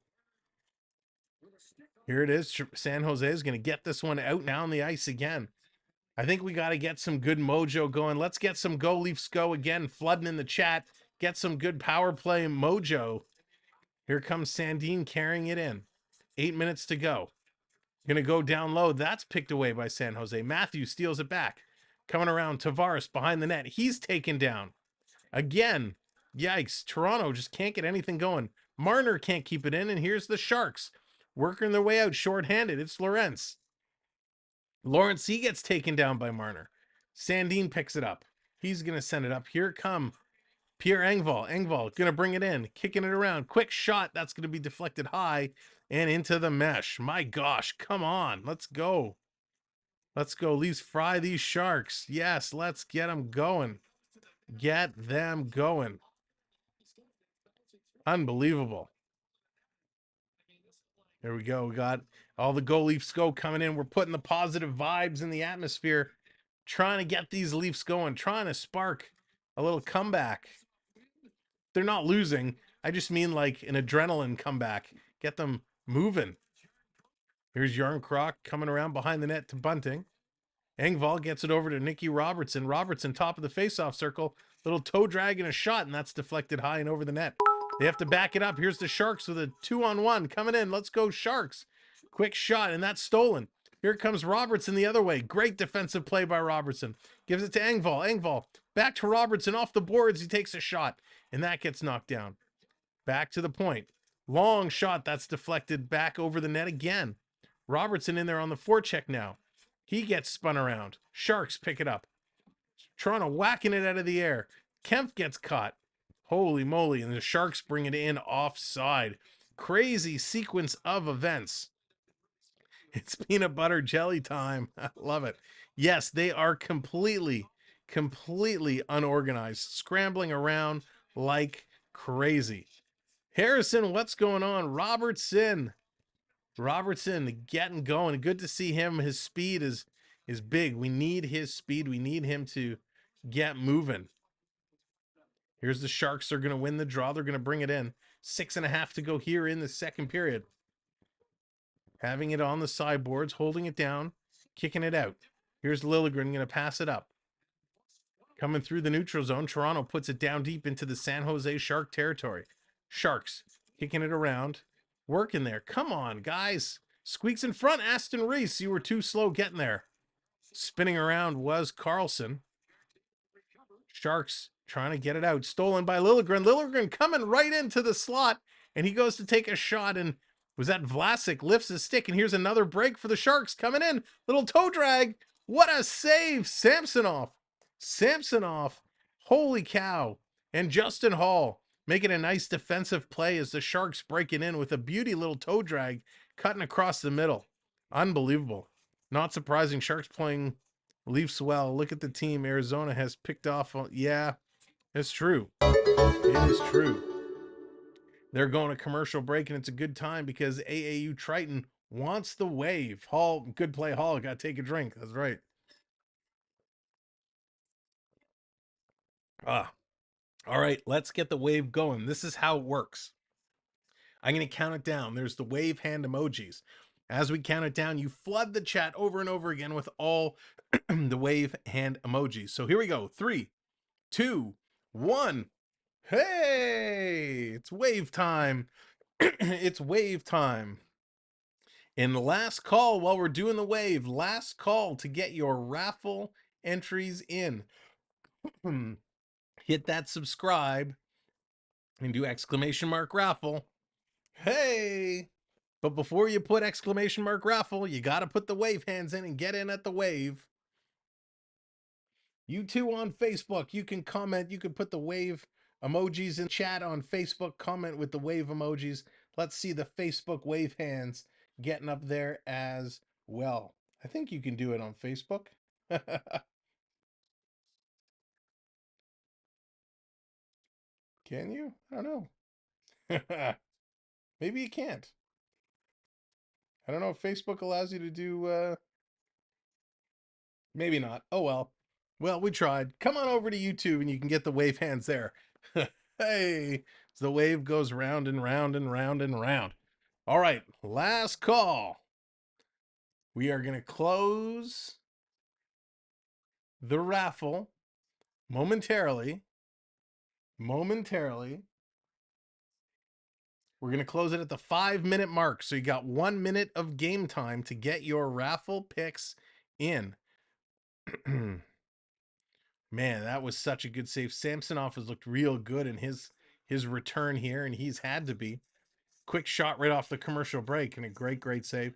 Here it is. San Jose is going to get this one out now on the ice again. I think we got to get some good mojo going. Let's get some Go Leafs Go again, flooding in the chat. Get some good power play mojo. Here comes Sandin carrying it in. 8 minutes to go. Going to go down low. That's picked away by San Jose. Matthews steals it back. Coming around, Tavares behind the net. He's taken down. Again, yikes. Toronto just can't get anything going. Marner can't keep it in, and here's the Sharks. Working their way out shorthanded. It's Lawrence. Lawrence, he gets taken down by Marner. Sandin picks it up. He's going to send it up. Here come Pierre Engvall. Engvall going to bring it in, kicking it around. Quick shot. That's going to be deflected high and into the mesh. My gosh, come on. Let's go. Let's go. Leafs fry these Sharks. Yes, let's get them going. Get them going. Unbelievable. There we go. We got all the Go Leafs Go coming in. We're putting the positive vibes in the atmosphere, trying to get these Leafs going, trying to spark a little comeback. They're not losing. I just mean like an adrenaline comeback. Get them moving. Here's Yarncroc coming around behind the net to Bunting. Engvall gets it over to Nicky Robertson. Robertson, top of the faceoff circle. Little toe drag and a shot, and that's deflected high and over the net. They have to back it up. Here's the Sharks with a 2-on-1 coming in. Let's go Sharks. Quick shot, and that's stolen. Here comes Robertson the other way. Great defensive play by Robertson. Gives it to Engvall. Engvall back to Robertson off the boards. He takes a shot, and that gets knocked down. Back to the point. Long shot. That's deflected back over the net again. Robertson in there on the forecheck now. He gets spun around. Sharks pick it up. Toronto whacking it out of the air. Kempf gets caught. Holy moly. And the Sharks bring it in offside. Crazy sequence of events. It's peanut butter jelly time. I love it. Yes, they are completely unorganized. Scrambling around like crazy. Harrison, what's going on? Robertson getting going. Good to see him. His speed is big. We need his speed. We need him to get moving. Here's the Sharks. They're going to win the draw. They're going to bring it in. 6.5 to go here in the second period. Having it on the sideboards, holding it down, kicking it out. Here's Liljegren going to pass it up. Coming through the neutral zone. Toronto puts it down deep into the San Jose Shark territory. Sharks kicking it around. Working there. Come on, guys. Squeaks in front. Aston Reese, you were too slow getting there. Spinning around was Carlson. Sharks trying to get it out. Stolen by Liljegren. Liljegren coming right into the slot, and he goes to take a shot, and was that Vlasic lifts his stick, and here's another break for the Sharks coming in. Little toe drag. What a save. Samsonov. Holy cow. And Justin Hall making a nice defensive play as the Sharks break it in with a beauty little toe drag cutting across the middle. Unbelievable. Not surprising. Sharks playing Leafs well. Look at the team Arizona has picked off. Yeah, it's true. It is true. They're going to commercial break, and it's a good time because AAU Triton wants the wave. Hall, good play, Hall. Got to take a drink. That's right. All right, let's get the wave going. This is how it works. I'm going to count it down. There's the wave hand emojis. As we count it down, you flood the chat over and over again with all the wave hand emojis. So here we go. 3, 2, 1. Hey, it's wave time. It's wave time. In the last call, while we're doing the wave, last call to get your raffle entries in. Hit that subscribe and do exclamation mark raffle. Hey! But before you put exclamation mark raffle, you got to put the wave hands in and get in at the wave. You too on Facebook, you can comment. You can put the wave emojis in chat on Facebook. Comment with the wave emojis. Let's see the Facebook wave hands getting up there as well. I think you can do it on Facebook. Can you? I don't know. Maybe you can't. I don't know if Facebook allows you to do, maybe not. Oh, well. Well, we tried. Come on over to YouTube and you can get the wave hands there. Hey, so the wave goes round and round and round and round. All right, last call. We are going to close the raffle momentarily. Momentarily. We're going to close it at the 5-minute mark. So you got 1 minute of game time to get your raffle picks in. Man, that was such a good save. Samsonov has looked real good in his return here, and he's had to be. Quick shot right off the commercial break, and a great save.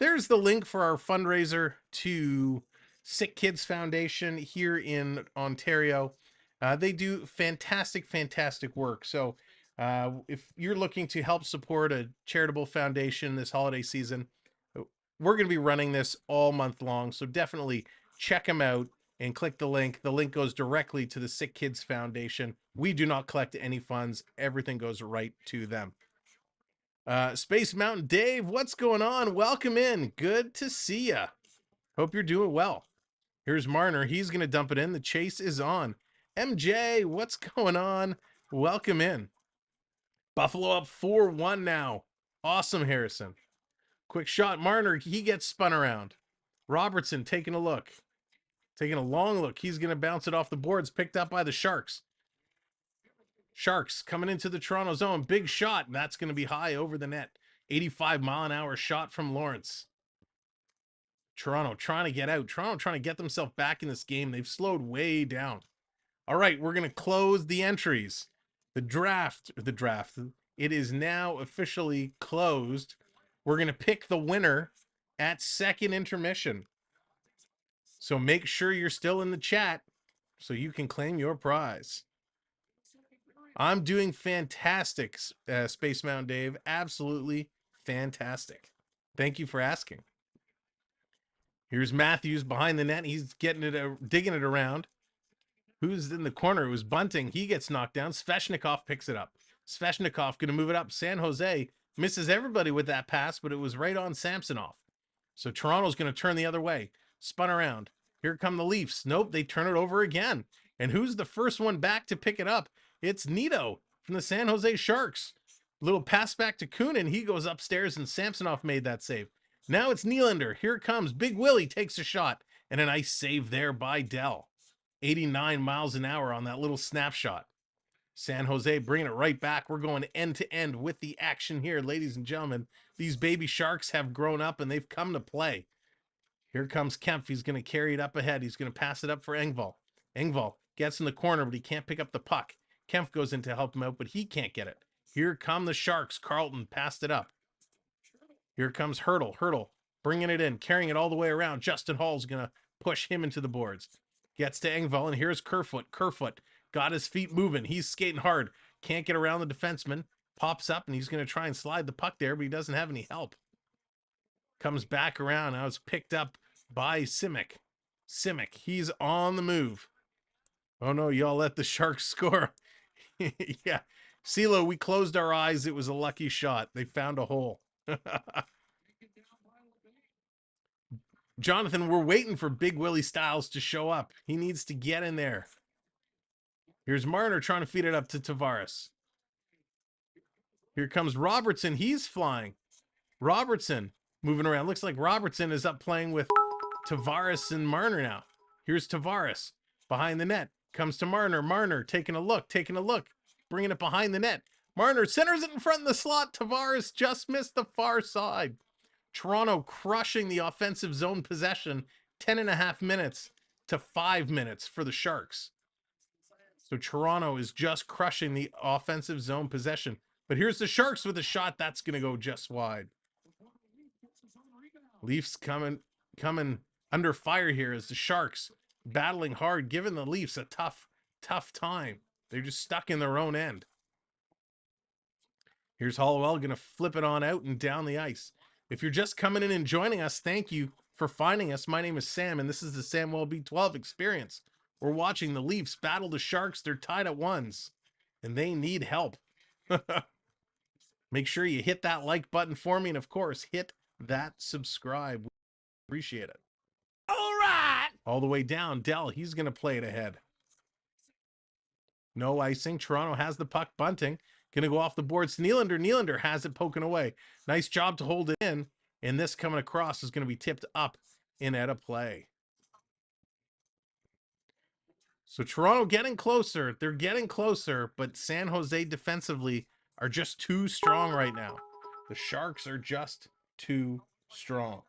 There's the link for our fundraiser to Sick Kids Foundation here in Ontario. They do fantastic work. So if you're looking to help support a charitable foundation this holiday season, we're going to be running this all month long. So definitely check them out and click the link. The link goes directly to the Sick Kids Foundation. We do not collect any funds. Everything goes right to them. Space Mountain Dave, what's going on? Welcome in. Good to see ya. Hope you're doing well. Here's Marner. He's going to dump it in. The chase is on. MJ, what's going on? Welcome in. Buffalo up 4-1 now. Awesome, Harrison. Quick shot. Marner, he gets spun around. Robertson taking a look. Taking a long look. He's going to bounce it off the boards. Picked up by the Sharks. Sharks coming into the Toronto zone. Big shot. That's going to be high over the net. 85-mile-an-hour shot from Lawrence. Toronto trying to get out. Toronto trying to get themselves back in this game. They've slowed way down. All right, we're going to close the entries. The draft. It is now officially closed. We're going to pick the winner at second intermission. So make sure you're still in the chat so you can claim your prize. I'm doing fantastic, Space Mountain Dave. Absolutely fantastic. Thank you for asking. Here's Matthews behind the net. He's getting it, digging it around. Who's in the corner? It was Bunting. He gets knocked down. Sveshnikov picks it up. Sveshnikov going to move it up. San Jose misses everybody with that pass, but it was right on Samsonov. So Toronto's going to turn the other way. Spun around. Here come the Leafs. Nope, they turn it over again. And who's the first one back to pick it up? It's Nito from the San Jose Sharks. Little pass back to Kunin. He goes upstairs, and Samsonov made that save. Now it's Nylander. Here it comes. Big Willie takes a shot. And a nice save there by Dell. 89 miles an hour on that little snapshot. San Jose bringing it right back. We're going end to end with the action here, ladies and gentlemen. These baby Sharks have grown up, and they've come to play. Here comes Kempf. He's going to carry it up ahead. He's going to pass it up for Engvall. Engvall gets in the corner, but he can't pick up the puck. Kempf goes in to help him out, but he can't get it. Here come the Sharks. Carlton passed it up. Here comes Hurdle. Hurdle bringing it in, carrying it all the way around. Justin Hall's going to push him into the boards. Gets to Engvall, and here's Kerfoot. Kerfoot got his feet moving. He's skating hard. Can't get around the defenseman. Pops up, and he's going to try and slide the puck there, but he doesn't have any help. Comes back around. Now it's picked up by Simic. Simic, he's on the move. Oh, no, y'all let the Sharks score. Yeah. CeeLo, we closed our eyes. It was a lucky shot. They found a hole. Jonathan, we're waiting for Big Willie Styles to show up. He needs to get in there. Here's Marner trying to feed it up to Tavares. Here comes Robertson. He's flying. Robertson moving around. Looks like Robertson is up playing with Tavares and Marner now. Here's Tavares behind the net. Comes to Marner. Marner taking a look. Bringing it behind the net. Marner centers it in front of the slot. Tavares just missed the far side. Toronto crushing the offensive zone possession. 10.5 minutes to 5 minutes for the Sharks. So Toronto is just crushing the offensive zone possession. But here's the Sharks with a shot. That's going to go just wide. Leafs coming under fire here as the Sharks battling hard, giving the Leafs a tough time. They're just stuck in their own end. Here's Hollowell going to flip it on out and down the ice. If you're just coming in and joining us, thank you for finding us. My name is Sam, and this is the Samwelb12 Experience. We're watching the Leafs battle the Sharks. They're tied at ones, and they need help. Make sure you hit that like button for me, and of course, hit that subscribe. We appreciate it. All right. All the way down, Dell, he's going to play it ahead. No icing. Toronto has the puck. Bunting going to go off the boards. Nylander. Nylander has it poking away. Nice job to hold it in. And this coming across is going to be tipped up in at a play. So Toronto getting closer. They're getting closer, but San Jose defensively are just too strong right now. The Sharks are just too strong.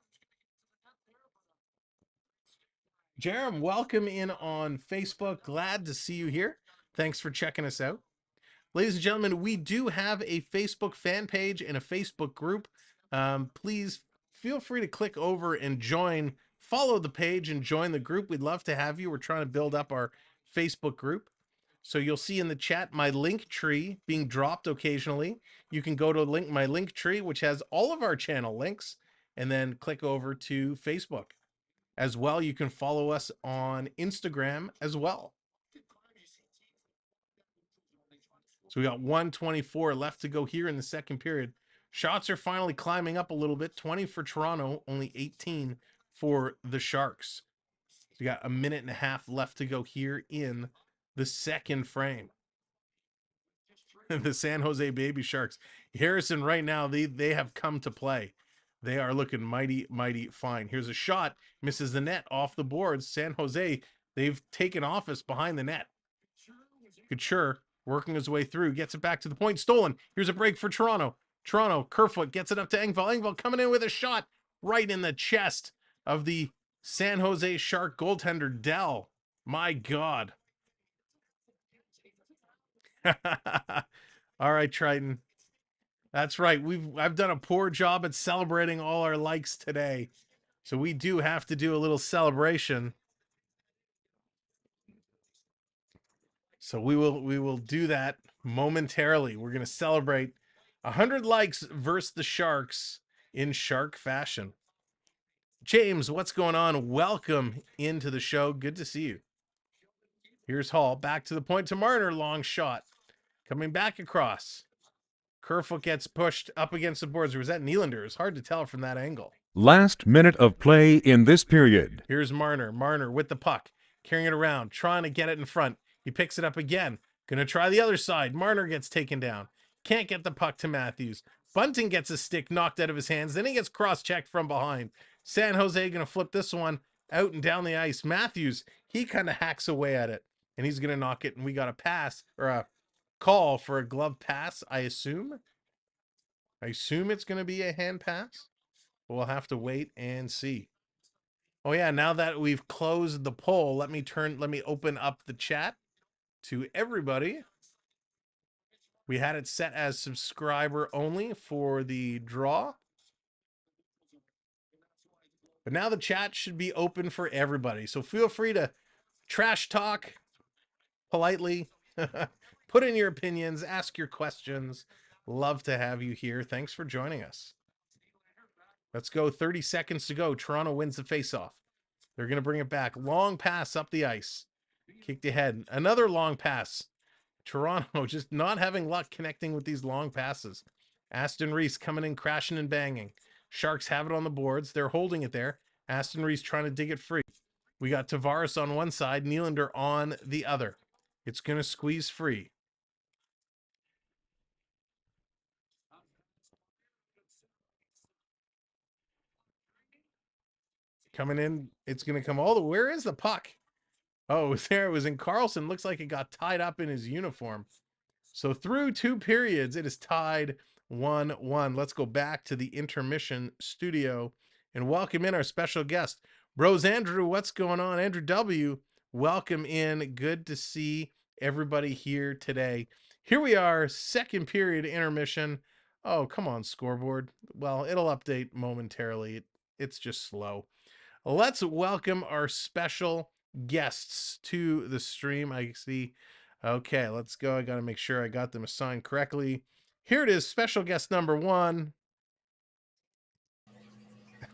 Jerem, welcome in on Facebook. Glad to see you here. Thanks for checking us out. Ladies and gentlemen, we do have a Facebook fan page and a Facebook group. Please feel free to click over and join, follow the page and join the group. We'd love to have you. We're trying to build up our Facebook group. So you'll see in the chat my link tree being dropped occasionally. You can go to my link tree, which has all of our channel links, and then click over to Facebook. As well, you can follow us on Instagram as well. So we got 1:24 left to go here in the second period. Shots are finally climbing up a little bit. 20 for Toronto, only 18 for the Sharks. So we got a minute and a half left to go here in the second frame. The San Jose Baby Sharks. Harrison right now, they have come to play. They are looking mighty, mighty fine. Here's a shot. Misses the net off the boards. San Jose, they've taken office behind the net. Couture working his way through. Gets it back to the point. Stolen. Here's a break for Toronto. Toronto, Kerfoot gets it up to Engvall. Engvall coming in with a shot right in the chest of the San Jose Shark goaltender, Dell. My God. All right, Triton. That's right. I've done a poor job at celebrating all our likes today. So we do have to do a little celebration. So we will do that momentarily. We're going to celebrate 100 likes versus the Sharks in Shark fashion. James, what's going on? Welcome into the show. Good to see you. Here's Hall. Back to the point to Marner. Long shot. Coming back across. Kerfoot gets pushed up against the boards. Or was that Nylander? It's hard to tell from that angle. Last minute of play in this period. Here's Marner. Marner with the puck. Carrying it around. Trying to get it in front. He picks it up again. Gonna try the other side. Marner gets taken down. Can't get the puck to Matthews. Bunting gets a stick knocked out of his hands. Then he gets cross-checked from behind. San Jose gonna flip this one out and down the ice. Matthews, he kind of hacks away at it. And he's gonna knock it. And we got a pass, or a call for a glove pass, I assume. I assume it's going to be a hand pass. We'll have to wait and see. Oh yeah, now that we've closed the poll, let me open up the chat to everybody. We had it set as subscriber only for the draw. But now the chat should be open for everybody. So feel free to trash talk politely. Put in your opinions, ask your questions. Love to have you here. Thanks for joining us. Let's go. 30 seconds to go. Toronto wins the faceoff. They're going to bring it back. Long pass up the ice. Kicked ahead. Another long pass. Toronto just not having luck connecting with these long passes. Aston Reese coming in, crashing and banging. Sharks have it on the boards. They're holding it there. Aston Reese trying to dig it free. We got Tavares on one side, Nylander on the other. It's going to squeeze free. Coming in, it's going to come all the... Where is the puck? Oh, it was there. It was in Carlson. Looks like it got tied up in his uniform. So through 2 periods, it is tied 1-1. Let's go back to the intermission studio and welcome in our special guest. Bros Andrew, what's going on? Andrew W., welcome in. Good to see everybody here today. Here we are, second period intermission. Oh, come on, scoreboard. Well, it'll update momentarily. It's just slow. Let's welcome our special guests to the stream. I see. Okay, let's go. I got to make sure I got them assigned correctly. Here it is, special guest number 1.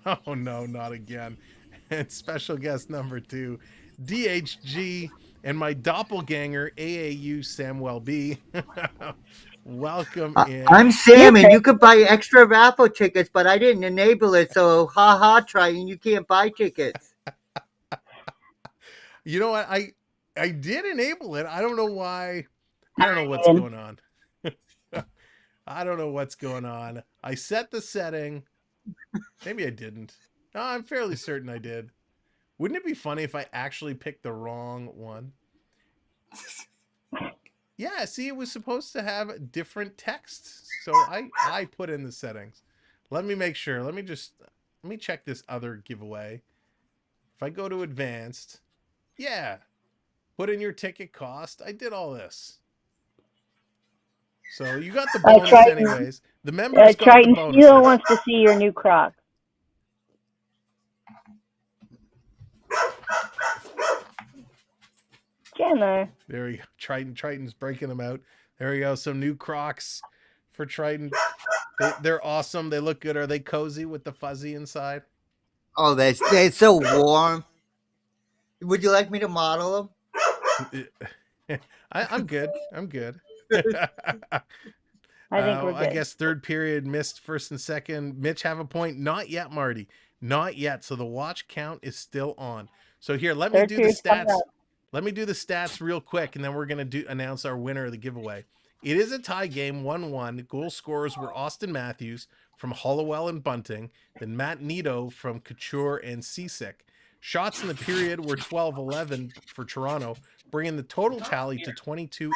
Oh no, not again. And special guest number 2, DHG, and my doppelganger, AAU Samwelb. Welcome in. I'm Sam, and you could buy extra raffle tickets, but I didn't enable it, so haha, trying you can't buy tickets. You know what? I did enable it. I don't know why. I don't know what's going on. I don't know what's going on. I set the setting. Maybe I didn't. No, I'm fairly certain I did. Wouldn't it be funny if I actually picked the wrong one? Yeah, see, it was supposed to have different texts. So I put in the settings. Let me make sure. Let me check this other giveaway. If I go to advanced, yeah. Put in your ticket cost. I did all this. So you got the bonus anyways. The members got the bonuses. Steel wants to see your new Crocs. Chandler. There we go. Triton's breaking them out. There we go. Some new Crocs for Triton. They're awesome. They look good. Are they cozy with the fuzzy inside? Oh, they're so warm. Would you like me to model them? I'm good. I'm good. I think we're good. I guess third period missed first and second. Mitch have a point. Not yet, Marty. Not yet. So the watch count is still on. So here, let me do the stats. Let me do the stats real quick, and then we're going to announce our winner of the giveaway. It is a tie game, 1-1. Goal scorers were Austin Matthews from Hollowell and Bunting, then Matt Nito from Couture and Seasick. Shots in the period were 12-11 for Toronto, bringing the total tally to 22-18.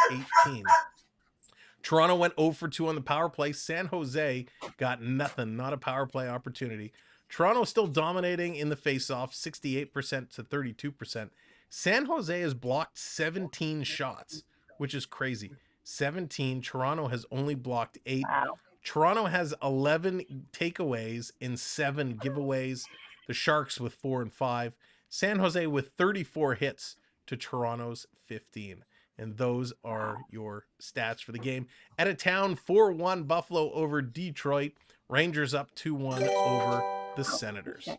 Toronto went 0 for 2 on the power play. San Jose got nothing, not a power play opportunity. Toronto still dominating in the faceoff, 68% to 32%. San Jose has blocked 17 shots, which is crazy. 17. Toronto has only blocked 8. Wow. Toronto has 11 takeaways and 7 giveaways. The Sharks with 4 and 5. San Jose with 34 hits to Toronto's 15. And those are your stats for the game. Out of town, 4-1 Buffalo over Detroit. Rangers up 2-1 over the Senators.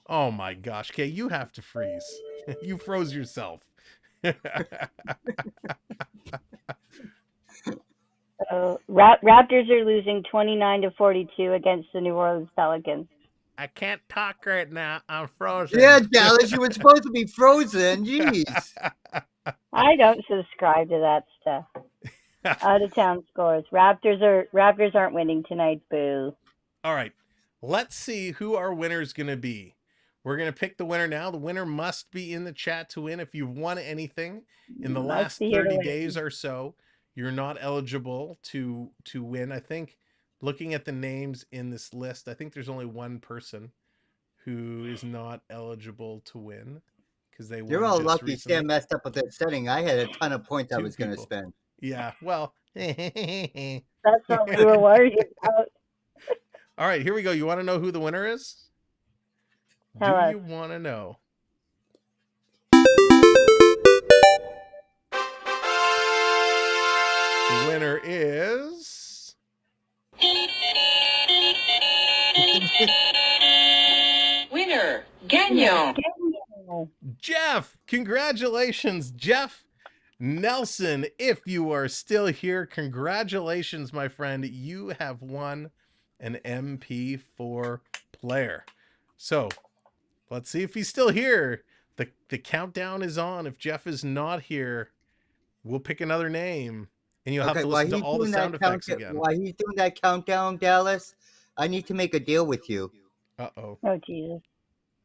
Oh my gosh, Kay, you have to freeze. You froze yourself. Raptors are losing 29-42 against the New Orleans Pelicans. I can't talk right now. I'm frozen. Yeah, Dallas, you were supposed to be frozen. Jeez. I don't subscribe to that stuff. Out of town scores. Raptors aren't winning tonight. Boo. All right. Let's see who our winner is going to be. We're going to pick the winner now. The winner must be in the chat to win. If you've won anything in the last 30 days or so, you're not eligible to win. I think looking at the names in this list, I think there's only one person who is not eligible to win because they won. You're all lucky recently. Sam messed up with that setting. I had a ton of points I was going to spend. Yeah, well. That's what we were worried about. All right, here we go. You want to know who the winner is? Tell us. Do you want to know? The winner is... Winner, Gagnon. Jeff. Congratulations, Jeff Nelson. If you are still here, congratulations, my friend. You have won an MP4 player. So let's see if he's still here. The countdown is on. If Jeff is not here, we'll pick another name. And you'll have to listen to all the sound effects again. While he's doing that countdown, Dallas, I need to make a deal with you. Uh-oh. Oh, Jesus.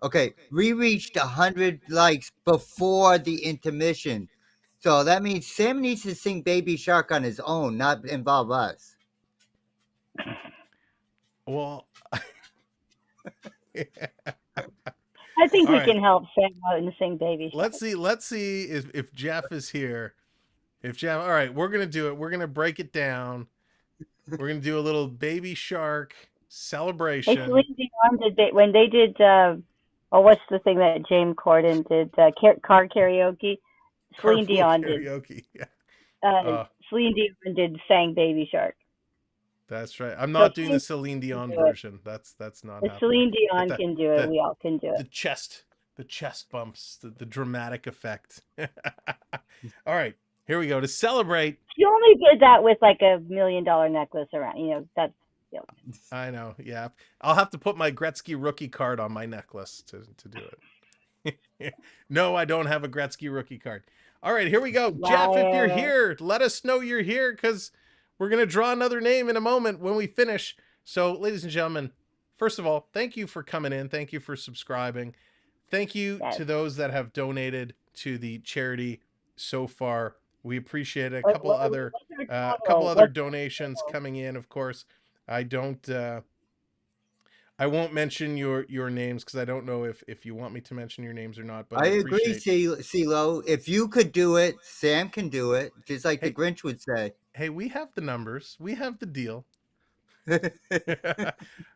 Okay, we reached 100 likes before the intermission. So that means Sam needs to sing Baby Shark on his own, not involve us. Well, I think All we right. can help Sam out and sing Baby Shark. let's see if Jeff is here. If Jeff, all right, we're gonna do it. We're gonna break it down. We're gonna do a little Baby Shark Hey, celebration. Celine Dion when they did, what's the thing that James Corden did? Car karaoke. Celine Carpool Dion did. karaoke. Yeah. Celine Dion sang Baby Shark. That's right. I'm not doing the Celine Celine Dion do it. version. That's not If happening. Celine Dion But can do it, we all can do the it. chest bumps, the dramatic effect. All right, here we go to celebrate. You only did that with like $1 million necklace around. That's. I know. Yeah, I'll have to put my Gretzky rookie card on my necklace to do it. No, I don't have a Gretzky rookie card. All right, here we go. Jeff, if you're here, let us know you're here because we're going to draw another name in a moment when we finish. So, ladies and gentlemen, first of all, thank you for coming in. Thank you for subscribing. Thank you to those that have donated to the charity so far. We appreciate it. A couple other donations coming in, of course. I won't mention your names because I don't know if you want me to mention your names or not. But I agree, CeeLo. If you could do it, Sam can do it, just like the Grinch would say. Hey, we have the numbers. We have the deal.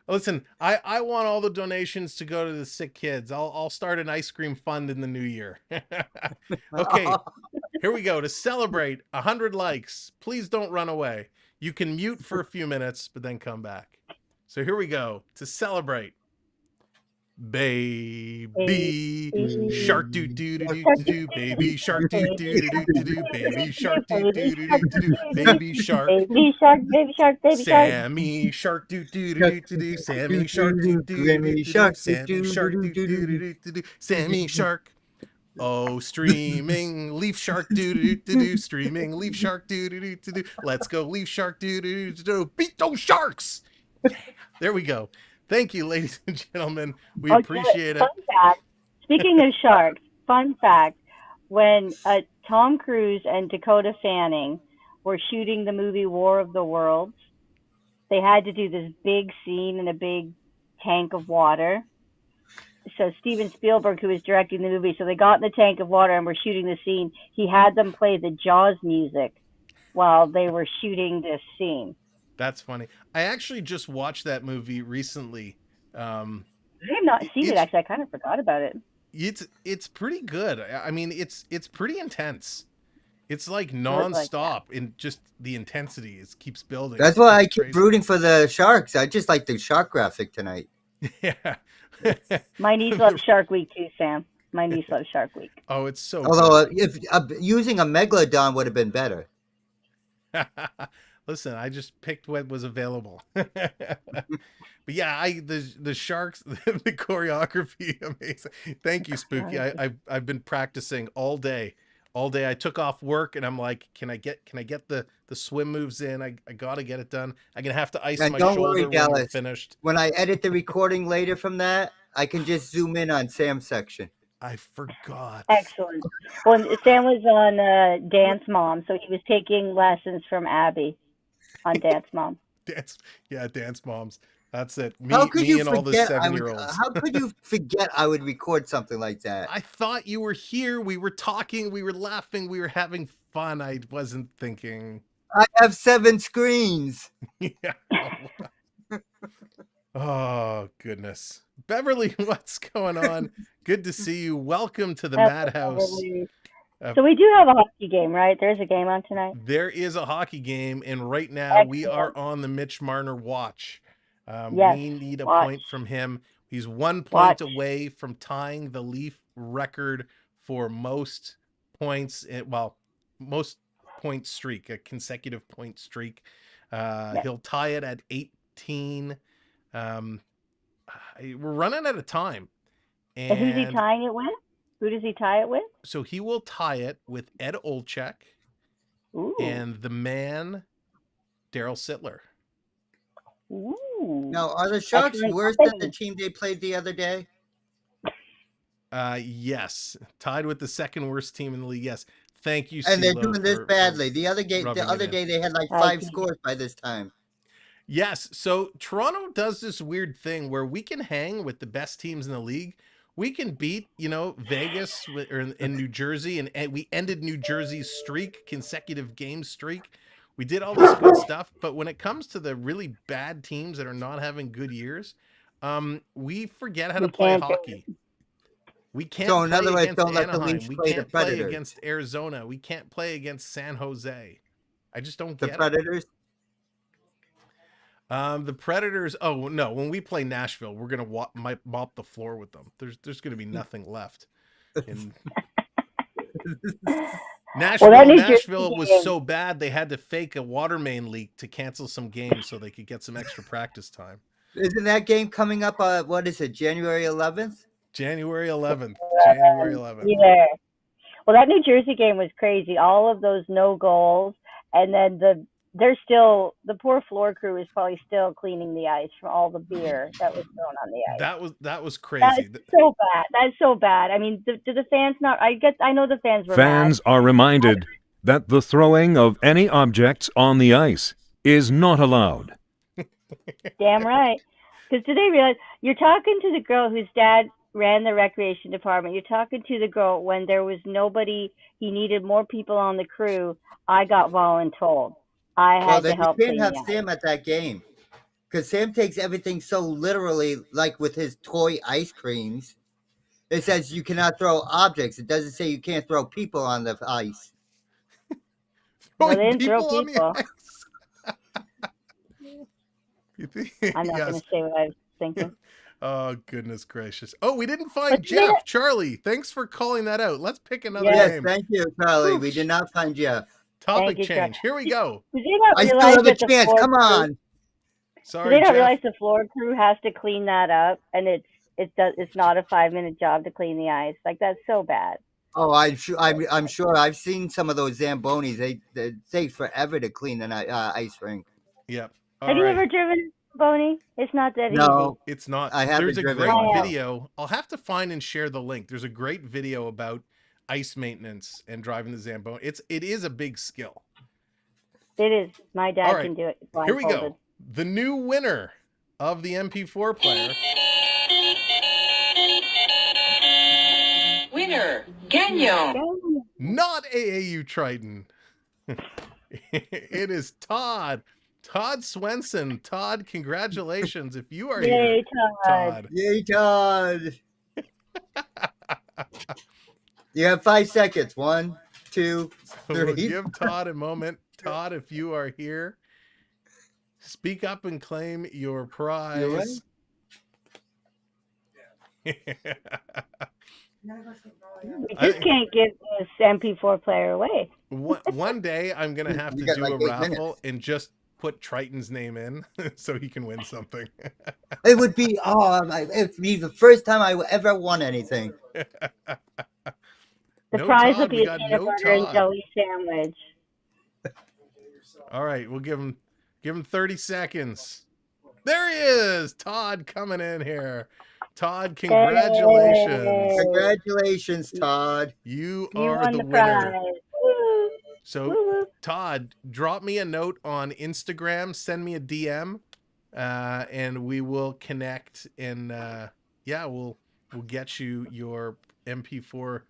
Listen, I want all the donations to go to the sick kids. I'll start an ice cream fund in the new year. Okay, here we go to celebrate 100 likes. Please don't run away. You can mute for a few minutes, but then come back. So here we go to celebrate. Baby shark doo doo doo doo doo, baby shark doo doo doo doo doo, baby shark doo doo doo doo doo, baby shark, Baby Shark, Baby Shark, Baby Shark. Sammy shark doo doo doo doo doo, Sammy shark doo doo doo doo, Sammy shark doo doo doo doo doo, Sammy shark. Oh, streaming Leaf Shark doo doo doo doo, streaming Leaf Shark doo doo doo doo. Let's go Leaf Shark doo doo doo doo. Beat those sharks! Yeah. There we go. Thank you, ladies and gentlemen. We appreciate it. Fun fact. Speaking of sharks, fun fact: when Tom Cruise and Dakota Fanning were shooting the movie War of the Worlds, they had to do this big scene in a big tank of water. So Steven Spielberg, who was directing the movie, so they got in the tank of water and were shooting the scene. He had them play the Jaws music while they were shooting this scene. That's funny. I actually just watched that movie recently. I have not seen it, actually. I kind of forgot about it. It's pretty good. I mean, it's pretty intense. It's like nonstop, and just the intensity keeps building. That's why I keep rooting for the Sharks. I just like the shark graphic tonight. Yeah. My niece loves Shark Week too, Sam. My niece loves Shark Week. Oh, it's so Although if using a megalodon would have been better. Listen, I just picked what was available. But yeah, the sharks, the choreography, amazing. Thank you, Spooky. I've been practicing all day. I took off work and I'm like, can I get the swim moves in? I gotta get it done. I'm gonna have to ice my shoulder when we're finished. When I edit the recording later from that, I can just zoom in on Sam's section. I forgot. Excellent. Well, Sam was on Dance Mom, so he was taking lessons from Abby on Dance Mom. Dance Moms. That's it. How could you and all the 7-year-olds. How could you forget I would record something like that? I thought you were here. We were talking. We were laughing. We were having fun. I wasn't thinking. I have 7 screens. Yeah. Oh, goodness. Beverly, what's going on? Good to see you. Welcome to the Madhouse. So we do have a hockey game, right? There's a game on tonight. There is a hockey game, and right now we are on the Mitch Marner watch. We need a point from him. He's 1 point away from tying the Leaf record for most points. Most point streak, a consecutive point streak. He'll tie it at 18. We're running out of time. And who's he tying it with? Who does he tie it with? So he will tie it with Ed Olczyk and the man, Daryl Sittler. Ooh. Now, are the Sharks worse than the team they played the other day? Yes, tied with the second worst team in the league. Yes, thank you. And they're CeeLo, doing this for badly. The other rubbing it in. day they had like I 5 see. scores by this time. Yes, so Toronto does this weird thing where we can hang with the best teams in the league. We can beat, Vegas or in New Jersey, and we ended New Jersey's consecutive game streak. We did all this good stuff, but when it comes to the really bad teams that are not having good years, we forget how to We play can't do hockey. We can't So in play other words, against don't let the Anaheim. Leafs We play the can't play Predators. against Arizona. We can't play against San Jose. I just don't The get it. Predators. The Predators. Oh no! When we play Nashville, we're gonna mop the floor with them. There's gonna be nothing left. In... Nashville was so bad they had to fake a water main leak to cancel some games so they could get some extra practice time. Isn't that game coming up? What is it? January 11th. January 11th. January 11th. Yeah. Well, that New Jersey game was crazy. All of those no goals, and then the poor floor crew is probably still cleaning the ice from all the beer that was thrown on the ice. That was crazy. That's so bad. That's so bad. I mean, do the fans not? I know the fans were Fans mad. are reminded that the throwing of any objects on the ice is not allowed. Damn right. Because do they realize you're talking to the girl whose dad ran the recreation department? You're talking to the girl when there was nobody. He needed more people on the crew. I got voluntold. I had to help. You can't have Sam at that game because Sam takes everything so literally, like with his toy ice creams. It says you cannot throw objects. It doesn't say you can't throw people on the ice. No, they didn't throw people. I'm not going to say what I was thinking. Oh, goodness gracious. Oh, we didn't find Jeff. Charlie, thanks for calling that out. Let's pick another name. Thank you, Charlie. We did not find Jeff. Topic change. Here we go. I still have a chance. Come on. Sorry, Did they not Jeff. realize the floor crew has to clean that up, and it's not a 5-minute job to clean the ice? Like, that's so bad. Oh, I'm sure. I've seen some of those Zambonis. They take forever to clean an ice rink. Yep. Have you ever driven Boney? It's not that No, easy. It's not. I haven't There's a driven great one. video. I'll have to find and share the link. There's a great video about ice maintenance and driving the Zamboni. It is a big skill. It is. My dad All right, can do it. Here we go. The new winner of the MP4 player. Winner, Gagnon. Not AAU Triton. It is Todd. Todd Swenson. Todd, congratulations if you are Yay, here. Todd. Yay, Todd. You have 5 seconds. 1, 2, 3. We'll give Todd a moment. Todd, if you are here, speak up and claim your prize. We just can't give this MP4 player away. One day I'm going to have to do a raffle and just put Triton's name in so he can win something. It would be the first time I ever won anything. The prize will be a peanut butter and jelly sandwich. All right, we'll give him 30 seconds. There he is, Todd coming in here. Todd, congratulations. Hey. Congratulations, Todd. You You are won the the winner. prize. Woo. So, Woo. Todd, drop me a note on Instagram, send me a DM, and we will connect. And we'll get you your MP4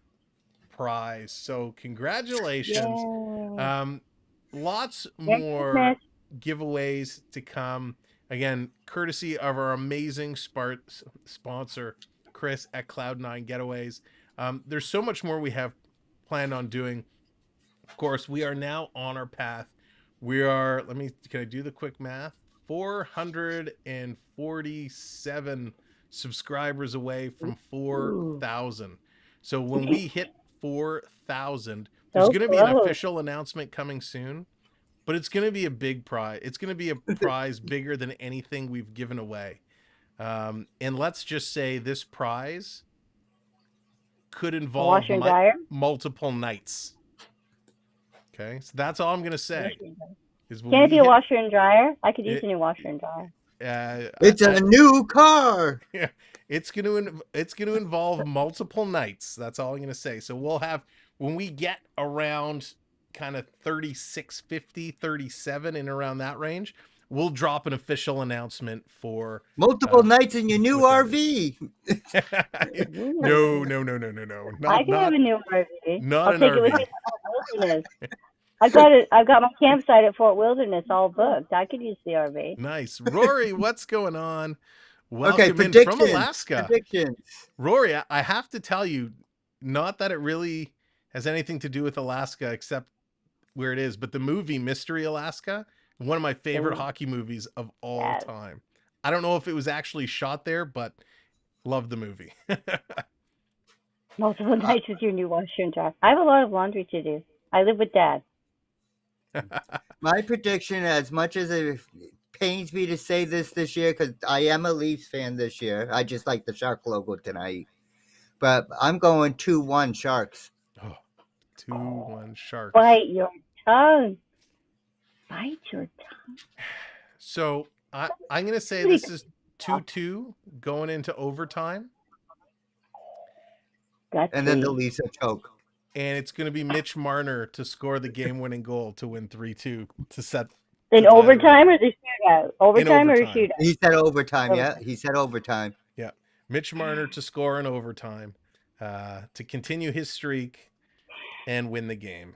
prize. So, congratulations. Yay. Lots more giveaways to come. Again, courtesy of our amazing sponsor, Chris at Cloud9 Getaways. There's so much more we have planned on doing. Of course, we are now on our path. We are, can I do the quick math? 447 subscribers away from 4,000. So when we hit 4,000, there's going to be an official announcement coming soon, but it's going to be a big prize. It's going to be a prize bigger than anything we've given away. And let's just say this prize could involve multiple nights. Okay, so that's all I'm going to say. Can it be a washer and dryer? I could use a new washer and dryer. It's a new car. It's gonna involve multiple nights. That's all I'm gonna say. So we'll have, when we get around kind of 3650, 37 in around that range, we'll drop an official announcement for Multiple nights in your new what that RV. No. I can have a new RV. Not I'll an take it with RV. me to Fort Wilderness. I've got it. I've got my campsite at Fort Wilderness all booked. I could use the RV. Nice. Rory, what's going on? Okay, Welcome in from predictions. Alaska. Predictions. Rory, I have to tell you, not that it really has anything to do with Alaska except where it is, but the movie Mystery Alaska, one of my favorite hockey movies of all time. I don't know if it was actually shot there, but love the movie. Multiple nights with your new washer and dryer. I have a lot of laundry to do. I live with Dad. My prediction, as much as it pains me to say this year, because I am a Leafs fan this year. I just like the Shark logo tonight. But I'm going 2-1 Sharks. Oh, 2-1 Sharks. Bite your tongue. Bite your tongue. So I'm going to say this is 2-2 going into overtime. And then the Leafs will choke. And it's going to be Mitch Marner to score the game-winning goal to win 3-2 to set. In overtime or the shootout? Overtime or overtime. shootout? He said overtime, yeah. He said overtime. Yeah. Mitch Marner to score in overtime to continue his streak and win the game.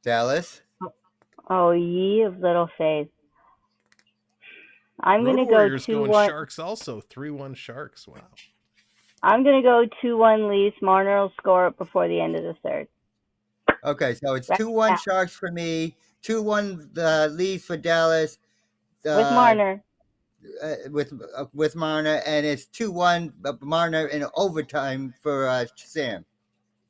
Dallas? Oh, ye of little faith. I'm going to go 2-1. Sharks also. 3-1 Sharks. Wow. I'm going to go 2-1 Leafs. Marner will score it before the end of the third. Okay, so it's 2-1 Sharks for me, 2-1 Leafs for Dallas. With Marner. With Marner, and it's 2-1 Marner in overtime for Sam.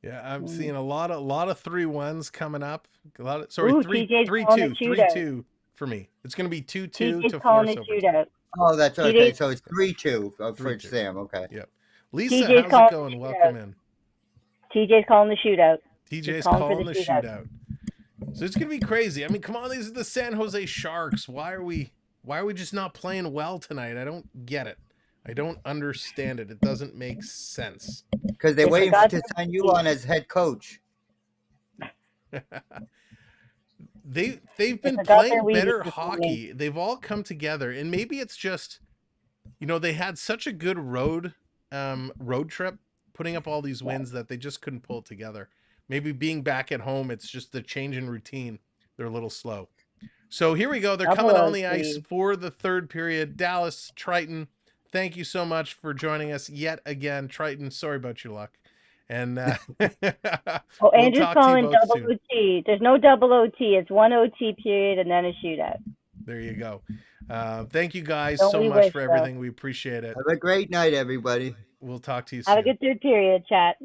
Yeah, I'm seeing a lot of 3-1s coming up. A lot of 3-2 for me. It's going to be 2-2 to force overtime. Oh, that's okay. So it's 3-2 for Sam. Okay. Yep. Lisa, how's it going? Welcome in. TJ's calling the shootout. TJ's calling the shootout. So it's gonna be crazy. I mean, come on, these are the San Jose Sharks. Why are we just not playing well tonight? I don't get it. I don't understand it. It doesn't make sense. Because they're waiting to sign you on as head coach. They've been playing better hockey. They've all come together, and maybe it's just, they had such a good road trip, putting up all these wins that they just couldn't pull it together. Maybe being back at home, it's just the change in routine. They're a little slow. So here we go. They're coming on the ice for the third period. Dallas, Triton, thank you so much for joining us yet again. Triton, sorry about your luck. And Andrew's calling double OT. There's no double OT. It's one OT period and then a shootout. There you go. Thank you guys so much for everything. We appreciate it. Have a great night, everybody. We'll talk to you soon. Have a good third period, chat.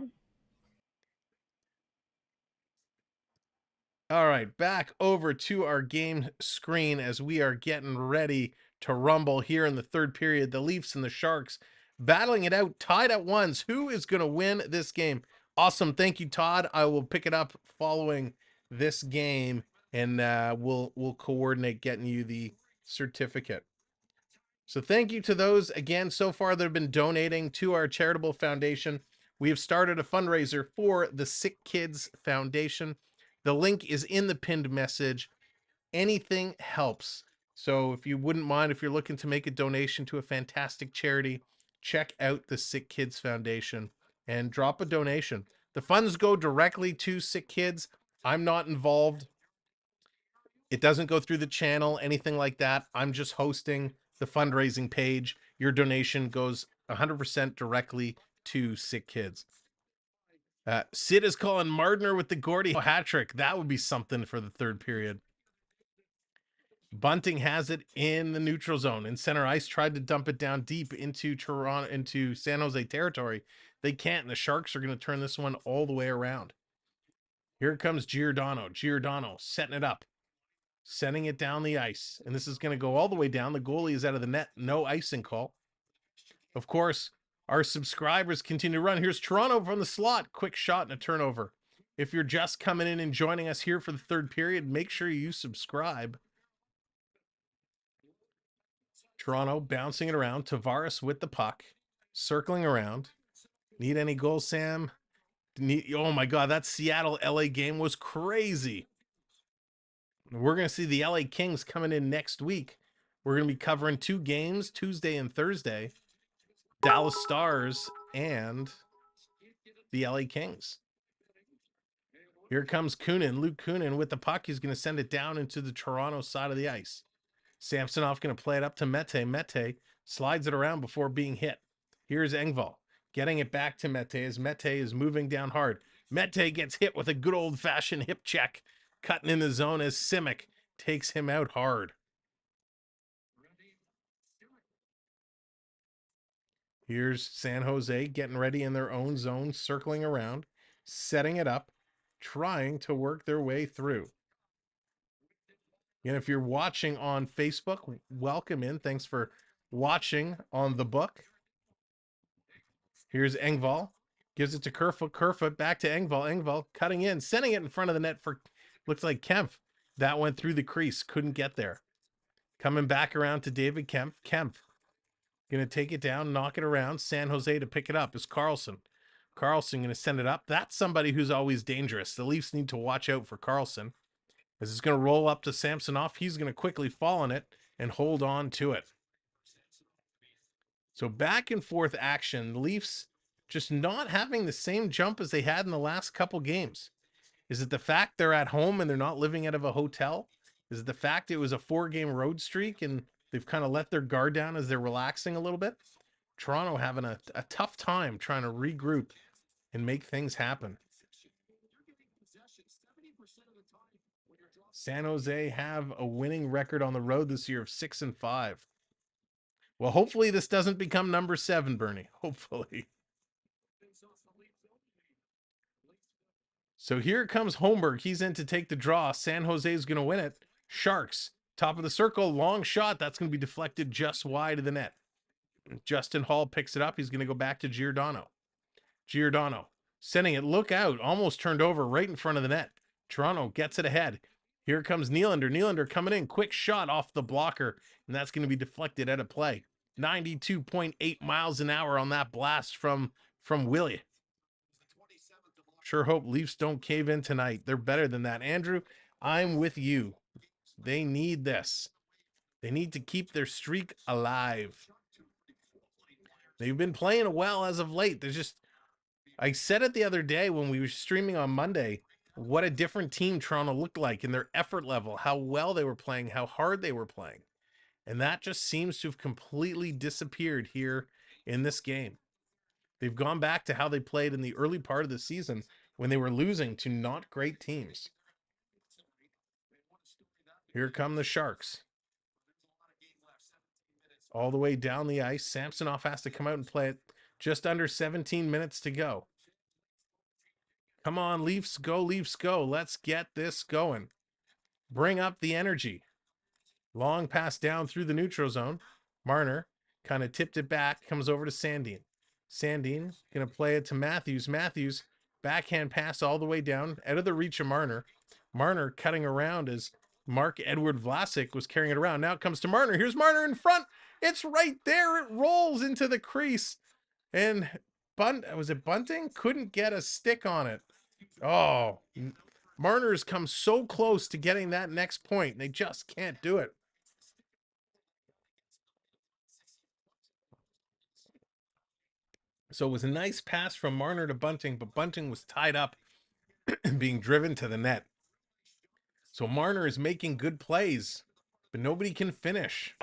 All right, back over to our game screen as we are getting ready to rumble here in the third period. The Leafs and the Sharks battling it out, tied at ones. Who is going to win this game? Awesome. Thank you, Todd. I will pick it up following this game, and we'll coordinate getting you the certificate. So thank you to those, again, so far that have been donating to our charitable foundation. We have started a fundraiser for the Sick Kids Foundation. The link is in the pinned message. Anything helps. So if you wouldn't mind, if you're looking to make a donation to a fantastic charity, check out the Sick Kids Foundation and drop a donation. The funds go directly to sick kids. I'm not involved. It doesn't go through the channel, anything like that. I'm just hosting the fundraising page. Your donation goes 100% directly to sick kids. Sid is calling Marner with the Gordy hat trick. That would be something for the third period. Bunting has it in the neutral zone. In center ice, tried to dump it down deep into Toronto, into San Jose territory. They can't, and the Sharks are going to turn this one all the way around. Here comes Giordano. Giordano setting it up, sending it down the ice, and this is going to go all the way down. The goalie is out of the net. No icing call. Of course, our subscribers continue to run. Here's Toronto from the slot. Quick shot and a turnover. If you're just coming in and joining us here for the third period, make sure you subscribe. Toronto bouncing it around. Tavares with the puck. circling around. Need any goals, Sam? Oh my God, that Seattle LA game was crazy. We're going to see the LA Kings coming in next week. We're going to be covering 2 games, Tuesday and Thursday. Dallas Stars and the LA Kings. Here comes Kunin. Luke Kunin with the puck. He's going to send it down into the Toronto side of the ice. Samsonov going to play it up to Mete. Mete slides it around before being hit. Here's Engvall getting it back to Mete as Mete is moving down hard. Mete gets hit with a good old-fashioned hip check, cutting in the zone as Simic takes him out hard. Here's San Jose getting ready in their own zone, circling around, setting it up, trying to work their way through. And if you're watching on Facebook, welcome in. Thanks for watching on the book. Here's Engvall. Gives it to Kerfoot. Kerfoot back to Engvall. Engvall cutting in, sending it in front of the net for, looks like Kempf. That went through the crease. Couldn't get there. Coming back around to David Kempf. Kempf going to take it down, knock it around. San Jose to pick it up is Carlson. Carlson going to send it up. That's somebody who's always dangerous. The Leafs need to watch out for Carlson. As it's going to roll up to Samsonov, he's going to quickly fall on it and hold on to it. So back and forth action. The Leafs just not having the same jump as they had in the last couple games. Is it the fact they're at home and they're not living out of a hotel? Is it the fact it was a 4-game road streak and they've kind of let their guard down as they're relaxing a little bit? Toronto having a tough time trying to regroup and make things happen. San Jose have a winning record on the road this year of 6-5. Well, hopefully this doesn't become number 7, Bernie. Hopefully. So here comes Holmberg. He's in to take the draw. San Jose is going to win it. Sharks, top of the circle, long shot. That's going to be deflected just wide of the net. Justin Hall picks it up. He's going to go back to Giordano. Giordano sending it. Look out. Almost turned over right in front of the net. Toronto gets it ahead. Here comes Nylander. Nylander coming in. Quick shot off the blocker. And that's going to be deflected out of play. 92.8 miles an hour on that blast from Willie. Sure hope Leafs don't cave in tonight. They're better than that. Andrew, I'm with you. They need this. They need to keep their streak alive. They've been playing well as of late. There's just, I said it the other day when we were streaming on Monday, what a different team Toronto looked like in their effort level, how well they were playing, how hard they were playing. And that just seems to have completely disappeared here in this game. They've gone back to how they played in the early part of the season when they were losing to not great teams. Here come the Sharks. All the way down the ice. Samsonov has to come out and play it. Just under 17 minutes to go. Come on, Leafs, go, Leafs, go. Let's get this going. Bring up the energy. Long pass down through the neutral zone. Marner kind of tipped it back. Comes over to Sandin. Sandin going to play it to Matthews. Matthews, backhand pass all the way down, out of the reach of Marner. Marner cutting around as Mark-Edward Vlasic was carrying it around. Now it comes to Marner. Here's Marner in front. It's right there. It rolls into the crease. And was it Bunting? Couldn't get a stick on it. Oh, Marner's come so close to getting that next point. They just can't do it. So it was a nice pass from Marner to Bunting, but Bunting was tied up being driven to the net. So Marner is making good plays, but nobody can finish.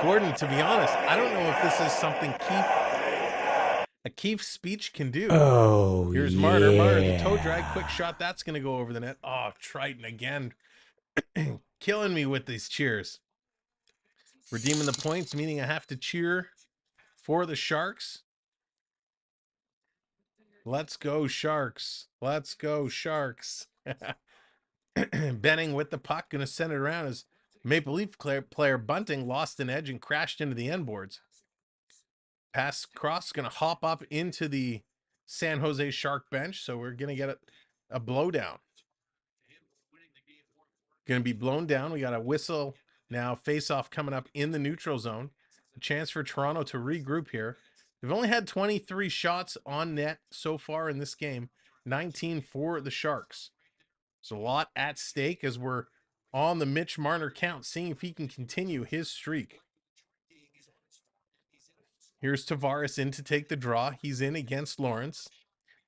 Gordon, to be honest, I don't know if this is something Keith's speech can do. Oh, here's Marner. Yeah. Marner, the toe drag, quick shot. That's going to go over the net. Oh, Triton again. Killing me with these cheers. Redeeming the points, meaning I have to cheer for the Sharks. Let's go, Sharks. Let's go, Sharks. Benning with the puck, going to send it around as Maple Leaf player Bunting lost an edge and crashed into the end boards. Pass cross, going to hop up into the San Jose Shark bench, so we're going to get a blowdown. Going to be blown down. We got a whistle now. Face-off coming up in the neutral zone. A chance for Toronto to regroup here. They've only had 23 shots on net so far in this game, 19 for the Sharks. There's a lot at stake as we're on the Mitch Marner count, seeing if he can continue his streak. Here's Tavares in to take the draw. He's in against Lawrence.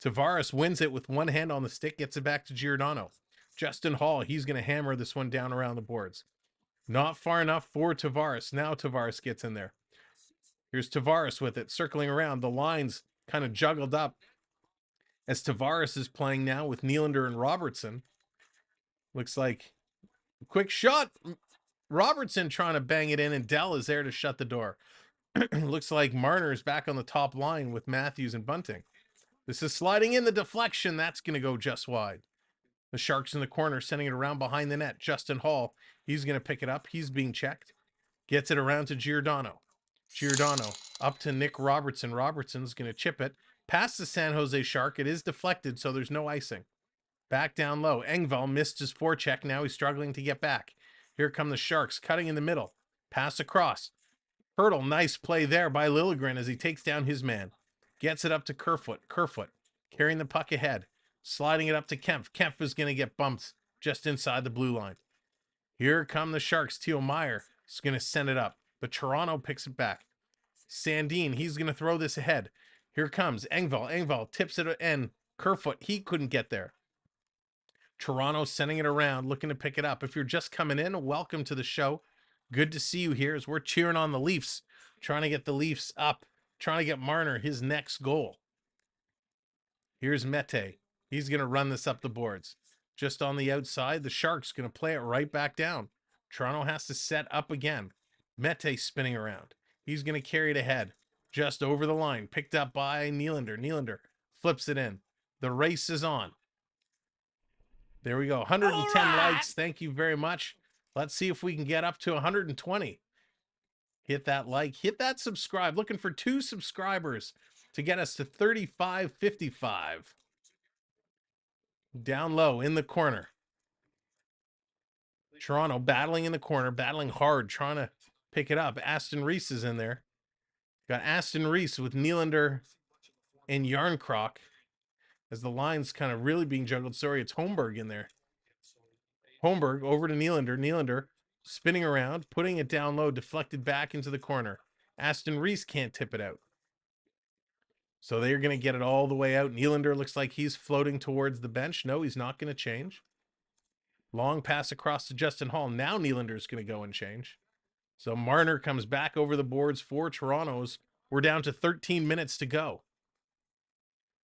Tavares wins it with one hand on the stick, gets it back to Giordano. Justin Hall, he's going to hammer this one down around the boards. Not far enough for Tavares. Now Tavares gets in there. Here's Tavares with it, circling around. The lines kind of juggled up as Tavares is playing now with Nylander and Robertson. Looks like a quick shot. Robertson trying to bang it in, and Dell is there to shut the door. Looks like Marner is back on the top line with Matthews and Bunting. This is sliding in the deflection. That's going to go just wide. The Sharks in the corner, sending it around behind the net. Justin Hall, he's going to pick it up. He's being checked. Gets it around to Giordano. Giordano up to Nick Robertson. Robertson's going to chip it past the San Jose Shark. It is deflected, so there's no icing. Back down low. Engvall missed his forecheck. Now he's struggling to get back. Here come the Sharks, cutting in the middle. Pass across. Hurdle, nice play there by Liljegren as he takes down his man. Gets it up to Kerfoot. Kerfoot carrying the puck ahead. Sliding it up to Kempf. Kempf is going to get bumped just inside the blue line. Here come the Sharks. Theo Meyer is going to send it up, but Toronto picks it back. Sandin, he's going to throw this ahead. Here comes Engvall. Engvall tips it, and Kerfoot, he couldn't get there. Toronto sending it around, looking to pick it up. If you're just coming in, welcome to the show. Good to see you here as we're cheering on the Leafs, trying to get the Leafs up, trying to get Marner his next goal. Here's Mete. He's going to run this up the boards. Just on the outside, the Sharks going to play it right back down. Toronto has to set up again. Mete spinning around. He's going to carry it ahead. Just over the line. Picked up by Nylander. Nylander flips it in. The race is on. There we go. 110 likes. Thank you very much. Let's see if we can get up to 120. Hit that like. Hit that subscribe. Looking for 2 subscribers to get us to 3555. Down low in the corner. Toronto battling in the corner, battling hard, trying to pick it up. Aston Reese is in there. Got Aston Reese with Nylander and Yarncroc as the line's kind of really being juggled. Sorry, it's Holmberg in there. Holmberg over to Nylander. Nylander spinning around, putting it down low, deflected back into the corner. Aston Reese can't tip it out. So they're going to get it all the way out. Nylander looks like he's floating towards the bench. No, he's not going to change. Long pass across to Justin Hall. Now Nylander's going to go and change. So Marner comes back over the boards for Toronto's. We're down to 13 minutes to go.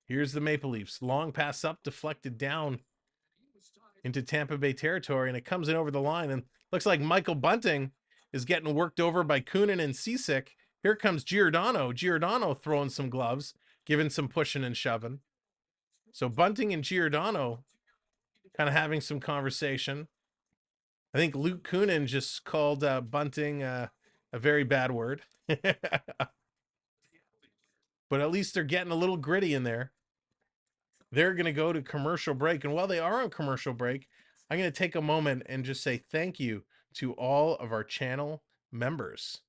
Here's the Maple Leafs. Long pass up, deflected down into Tampa Bay territory, and it comes in over the line, and looks like Michael Bunting is getting worked over by Kunin and Cisick. Here comes Giordano. Giordano throwing some gloves, giving some pushing and shoving. So Bunting and Giordano kind of having some conversation. I think Luke Kunin just called Bunting a very bad word. But at least they're getting a little gritty in there. They're going to go to commercial break. And while they are on commercial break, I'm going to take a moment and just say thank you to all of our channel members.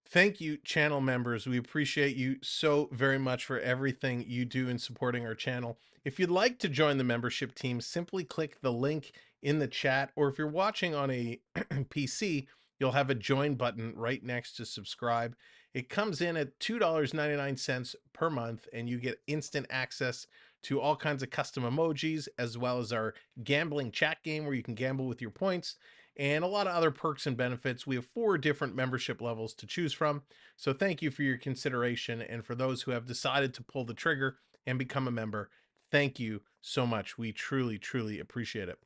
Thank you, channel members. We appreciate you so very much for everything you do in supporting our channel. If you'd like to join the membership team, simply click the link in the chat, or if you're watching on a PC, you'll have a join button right next to subscribe. It comes in at $2.99 per month, and you get instant access to all kinds of custom emojis, as well as our gambling chat game where you can gamble with your points, and a lot of other perks and benefits. We have 4 different membership levels to choose from. So thank you for your consideration. And for those who have decided to pull the trigger, and become a member. Thank you so much. We truly, truly appreciate it.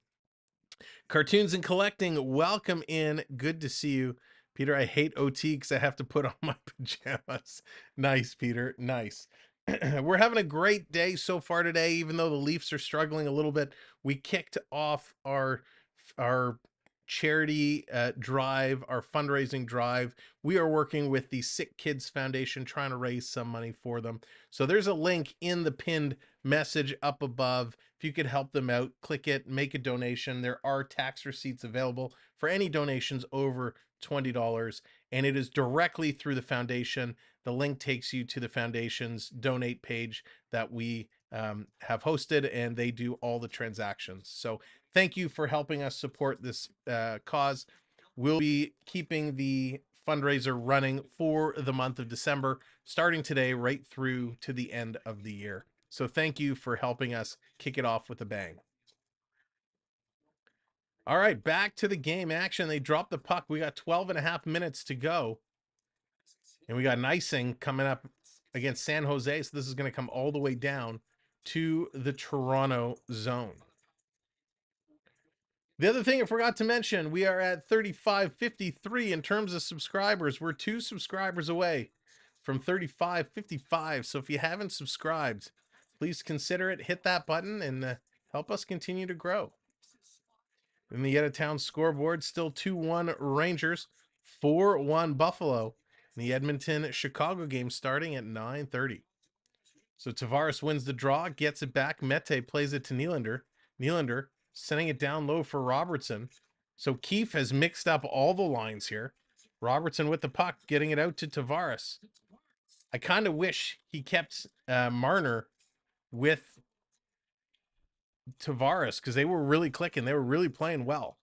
Cartoons and Collecting, welcome in. Good to see you. Peter, I hate OT because I have to put on my pajamas. Nice, Peter. Nice. We're having a great day so far today, even though the Leafs are struggling a little bit. We kicked off our charity drive, our fundraising drive. We are working with the Sick Kids Foundation, trying to raise some money for them. So there's a link in the pinned message up above. If you could help them out, click it, make a donation. There are tax receipts available for any donations over $20, and it is directly through the foundation. The link takes you to the foundation's donate page that we have hosted, and they do all the transactions. So thank you for helping us support this cause. We'll be keeping the fundraiser running for the month of December, starting today right through to the end of the year. So thank you for helping us kick it off with a bang. All right, back to the game action. They dropped the puck. We got 12.5 minutes to go. And we got an icing coming up against San Jose. So this is going to come all the way down to the Toronto zone. The other thing I forgot to mention, we are at 3553 in terms of subscribers. We're 2 subscribers away from 3555. So if you haven't subscribed, please consider it. Hit that button and help us continue to grow. In the out-of-town scoreboard, still 2-1 Rangers, 4-1 Buffalo. In the Edmonton-Chicago game starting at 9:30. So Tavares wins the draw, gets it back. Mete plays it to Nylander. Nylander sending it down low for Robertson. So Keefe has mixed up all the lines here. Robertson with the puck, getting it out to Tavares. I kind of wish he kept Marner with Tavares because they were really clicking. They were really playing well.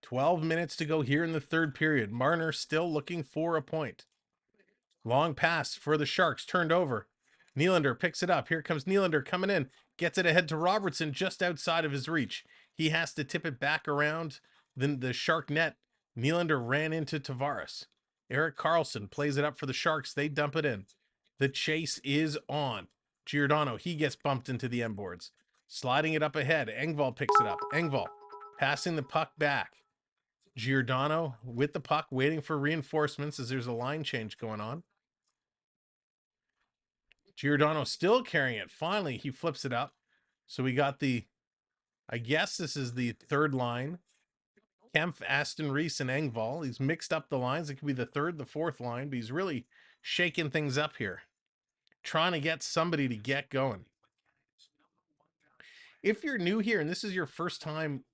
12 minutes to go here in the third period. Marner still looking for a point. Long pass for the Sharks, turned over. Nylander picks it up. Here comes Nylander coming in. Gets it ahead to Robertson just outside of his reach. He has to tip it back around the Shark net. Nylander ran into Tavares. Erik Karlsson plays it up for the Sharks. They dump it in. The chase is on. Giordano, he gets bumped into the end boards. Sliding it up ahead. Engvall picks it up. Engvall passing the puck back. Giordano with the puck, waiting for reinforcements as there's a line change going on. Giordano still carrying it. Finally, he flips it up. So we got I guess this is the third line. Kempf, Aston Reese, and Engvall. He's mixed up the lines. It could be the third, the fourth line, but he's really shaking things up here. Trying to get somebody to get going. If you're new here and this is your first time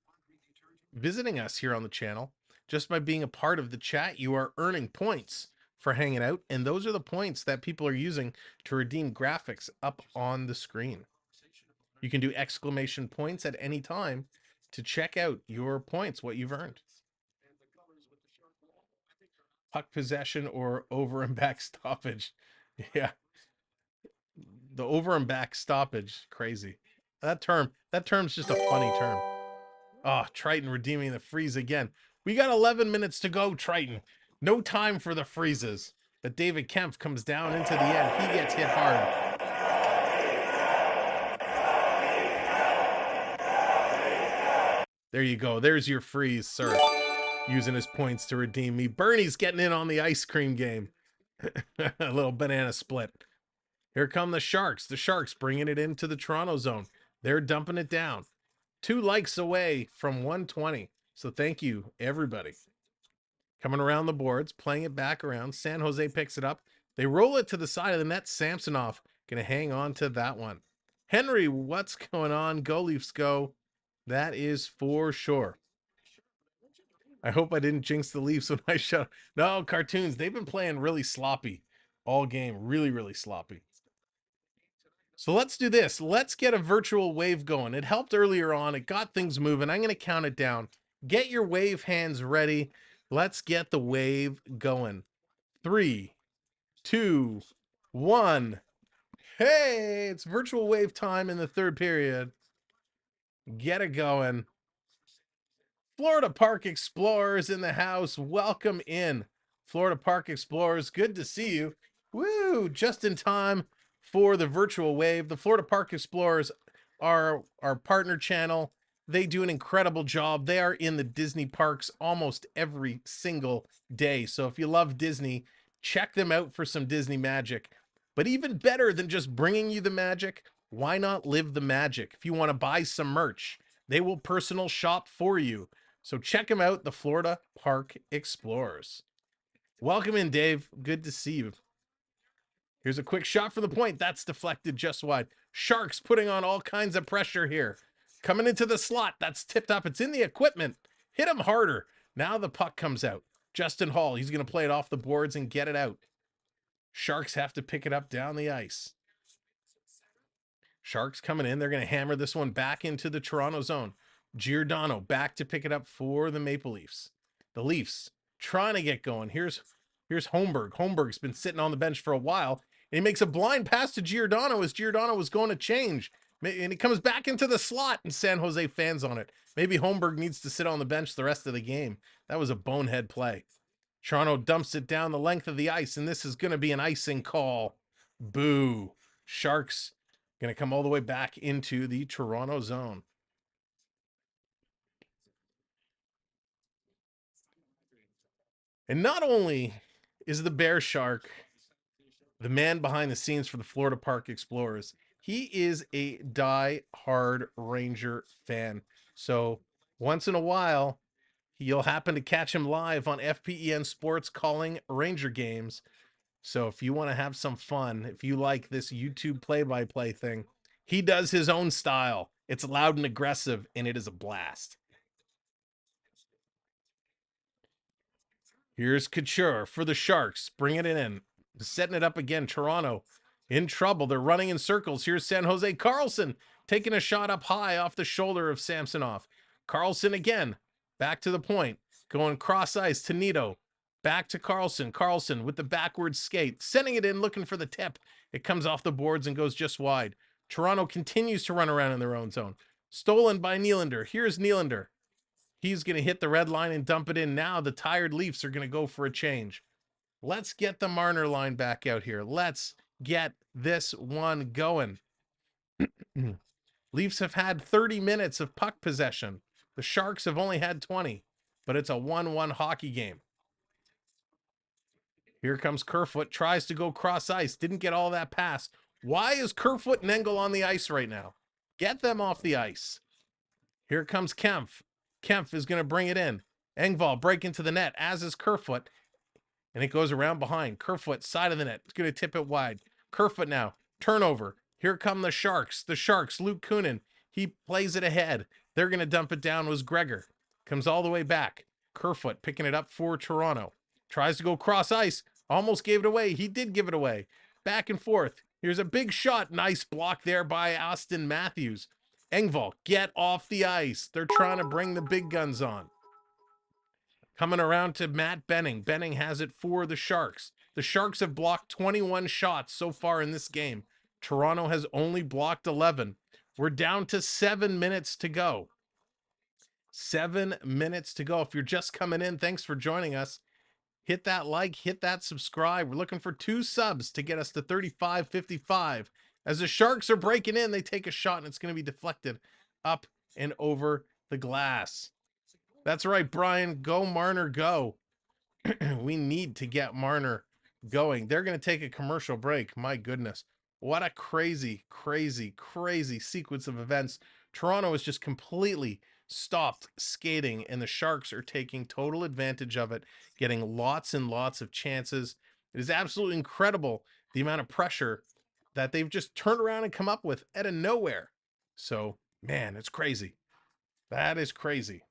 visiting us here on the channel, just by being a part of the chat, you are earning points for hanging out, and those are the points that people are using to redeem graphics up on the screen. You can do exclamation points at any time to check out your points, what you've earned. Puck possession or over and back stoppage. Yeah. The over and back stoppage, crazy. That term's just a funny term. Oh, Triton redeeming the freeze again. We got 11 minutes to go, Triton. No time for the freezes. But David Kempf comes down into the end. He gets hit hard. There you go. There's your freeze, sir. Using his points to redeem me. Bernie's getting in on the ice cream game. A little banana split. Here come the Sharks. The Sharks bringing it into the Toronto zone. They're dumping it down. 2 likes away from 120. So thank you, everybody. Coming around the boards, playing it back around. San Jose picks it up. They roll it to the side of the net. Samsonov going to hang on to that one. Henry, what's going on? Go Leafs, go. That is for sure. I hope I didn't jinx the Leafs when I shut. No, cartoons. They've been playing really sloppy all game. Really, really sloppy. So let's do this. Let's get a virtual wave going. It helped earlier on. It got things moving. I'm going to count it down. Get your wave hands ready. Let's get the wave going. 3, 2, 1. Hey, it's virtual wave time in the third period. Get it going. Florida Park Explorers in the house. Welcome in. Florida Park Explorers, good to see you. Woo, just in time for the virtual wave. The Florida Park Explorers are our partner channel. They do an incredible job. They are in the Disney parks almost every single day. So if you love Disney, check them out for some Disney magic. But even better than just bringing you the magic, why not live the magic? If you want to buy some merch, they will personal shop for you. So check them out, the Florida Park Explorers. Welcome in, Dave. Good to see you. Here's a quick shot for the point. That's deflected just wide. Sharks putting on all kinds of pressure here. Coming into the slot. That's tipped up. It's in the equipment. Hit him harder. Now the puck comes out. Justin Hall, he's going to play it off the boards and get it out. Sharks have to pick it up down the ice. Sharks coming in. They're going to hammer this one back into the Toronto zone. Giordano back to pick it up for the Maple Leafs. The Leafs trying to get going. Here's Holmberg. Holmberg's been sitting on the bench for a while. And he makes a blind pass to Giordano as Giordano was going to change. And he comes back into the slot and San Jose fans on it. Maybe Holmberg needs to sit on the bench the rest of the game. That was a bonehead play. Toronto dumps it down the length of the ice, and this is going to be an icing call. Boo. Sharks going to come all the way back into the Toronto zone. And not only is the Bear Shark the man behind the scenes for the Florida Park Explorers, he is a die-hard Ranger fan. So once in a while, you'll happen to catch him live on FPEN Sports calling Ranger games. So if you want to have some fun, if you like this YouTube play-by-play thing, he does his own style. It's loud and aggressive, and it is a blast. Here's Couture for the Sharks, bringing it in. Setting it up again. Toronto in trouble. They're running in circles. Here's San Jose. Carlson taking a shot up high off the shoulder of Samsonov. Carlson again. Back to the point. Going cross ice to Nito. Back to Carlson. Carlson with the backward skate. Sending it in, looking for the tip. It comes off the boards and goes just wide. Toronto continues to run around in their own zone. Stolen by Nylander. Here's Nylander. He's going to hit the red line and dump it in. Now the tired Leafs are going to go for a change. Let's get the Marner line back out here. Let's get this one going. Leafs have had 30 minutes of puck possession. The Sharks have only had 20, but it's a 1-1 hockey game. Here comes Kerfoot, tries to go cross ice, didn't get all that pass. Why is Kerfoot and Engel on the ice right now? Get them off the ice. Here comes Kempf. Kempf is going to bring it in. Engvall break into the net, as is Kerfoot. And it goes around behind. Kerfoot, side of the net. It's going to tip it wide. Kerfoot now. Turnover. Here come the Sharks. The Sharks, Luke Kunin. He plays it ahead. They're going to dump it down. Was Gregor. Comes all the way back. Kerfoot picking it up for Toronto. Tries to go cross ice. Almost gave it away. He did give it away. Back and forth. Here's a big shot. Nice block there by Austin Matthews. Engvall, get off the ice. They're trying to bring the big guns on. Coming around to Matt Benning. Benning has it for the Sharks. The Sharks have blocked 21 shots so far in this game. Toronto has only blocked 11. We're down to 7 minutes to go. 7 minutes to go. If you're just coming in, thanks for joining us. Hit that like, hit that subscribe. We're looking for 2 subs to get us to 35-55. As the Sharks are breaking in, they take a shot and it's going to be deflected up and over the glass. That's right, Brian. Go, Marner, go. We need to get Marner going. They're going to take a commercial break. My goodness. What a crazy, crazy, crazy sequence of events. Toronto has just completely stopped skating, and the Sharks are taking total advantage of it, getting lots and lots of chances. It is absolutely incredible the amount of pressure that they've just turned around and come up with out of nowhere. So, man, it's crazy. That is crazy.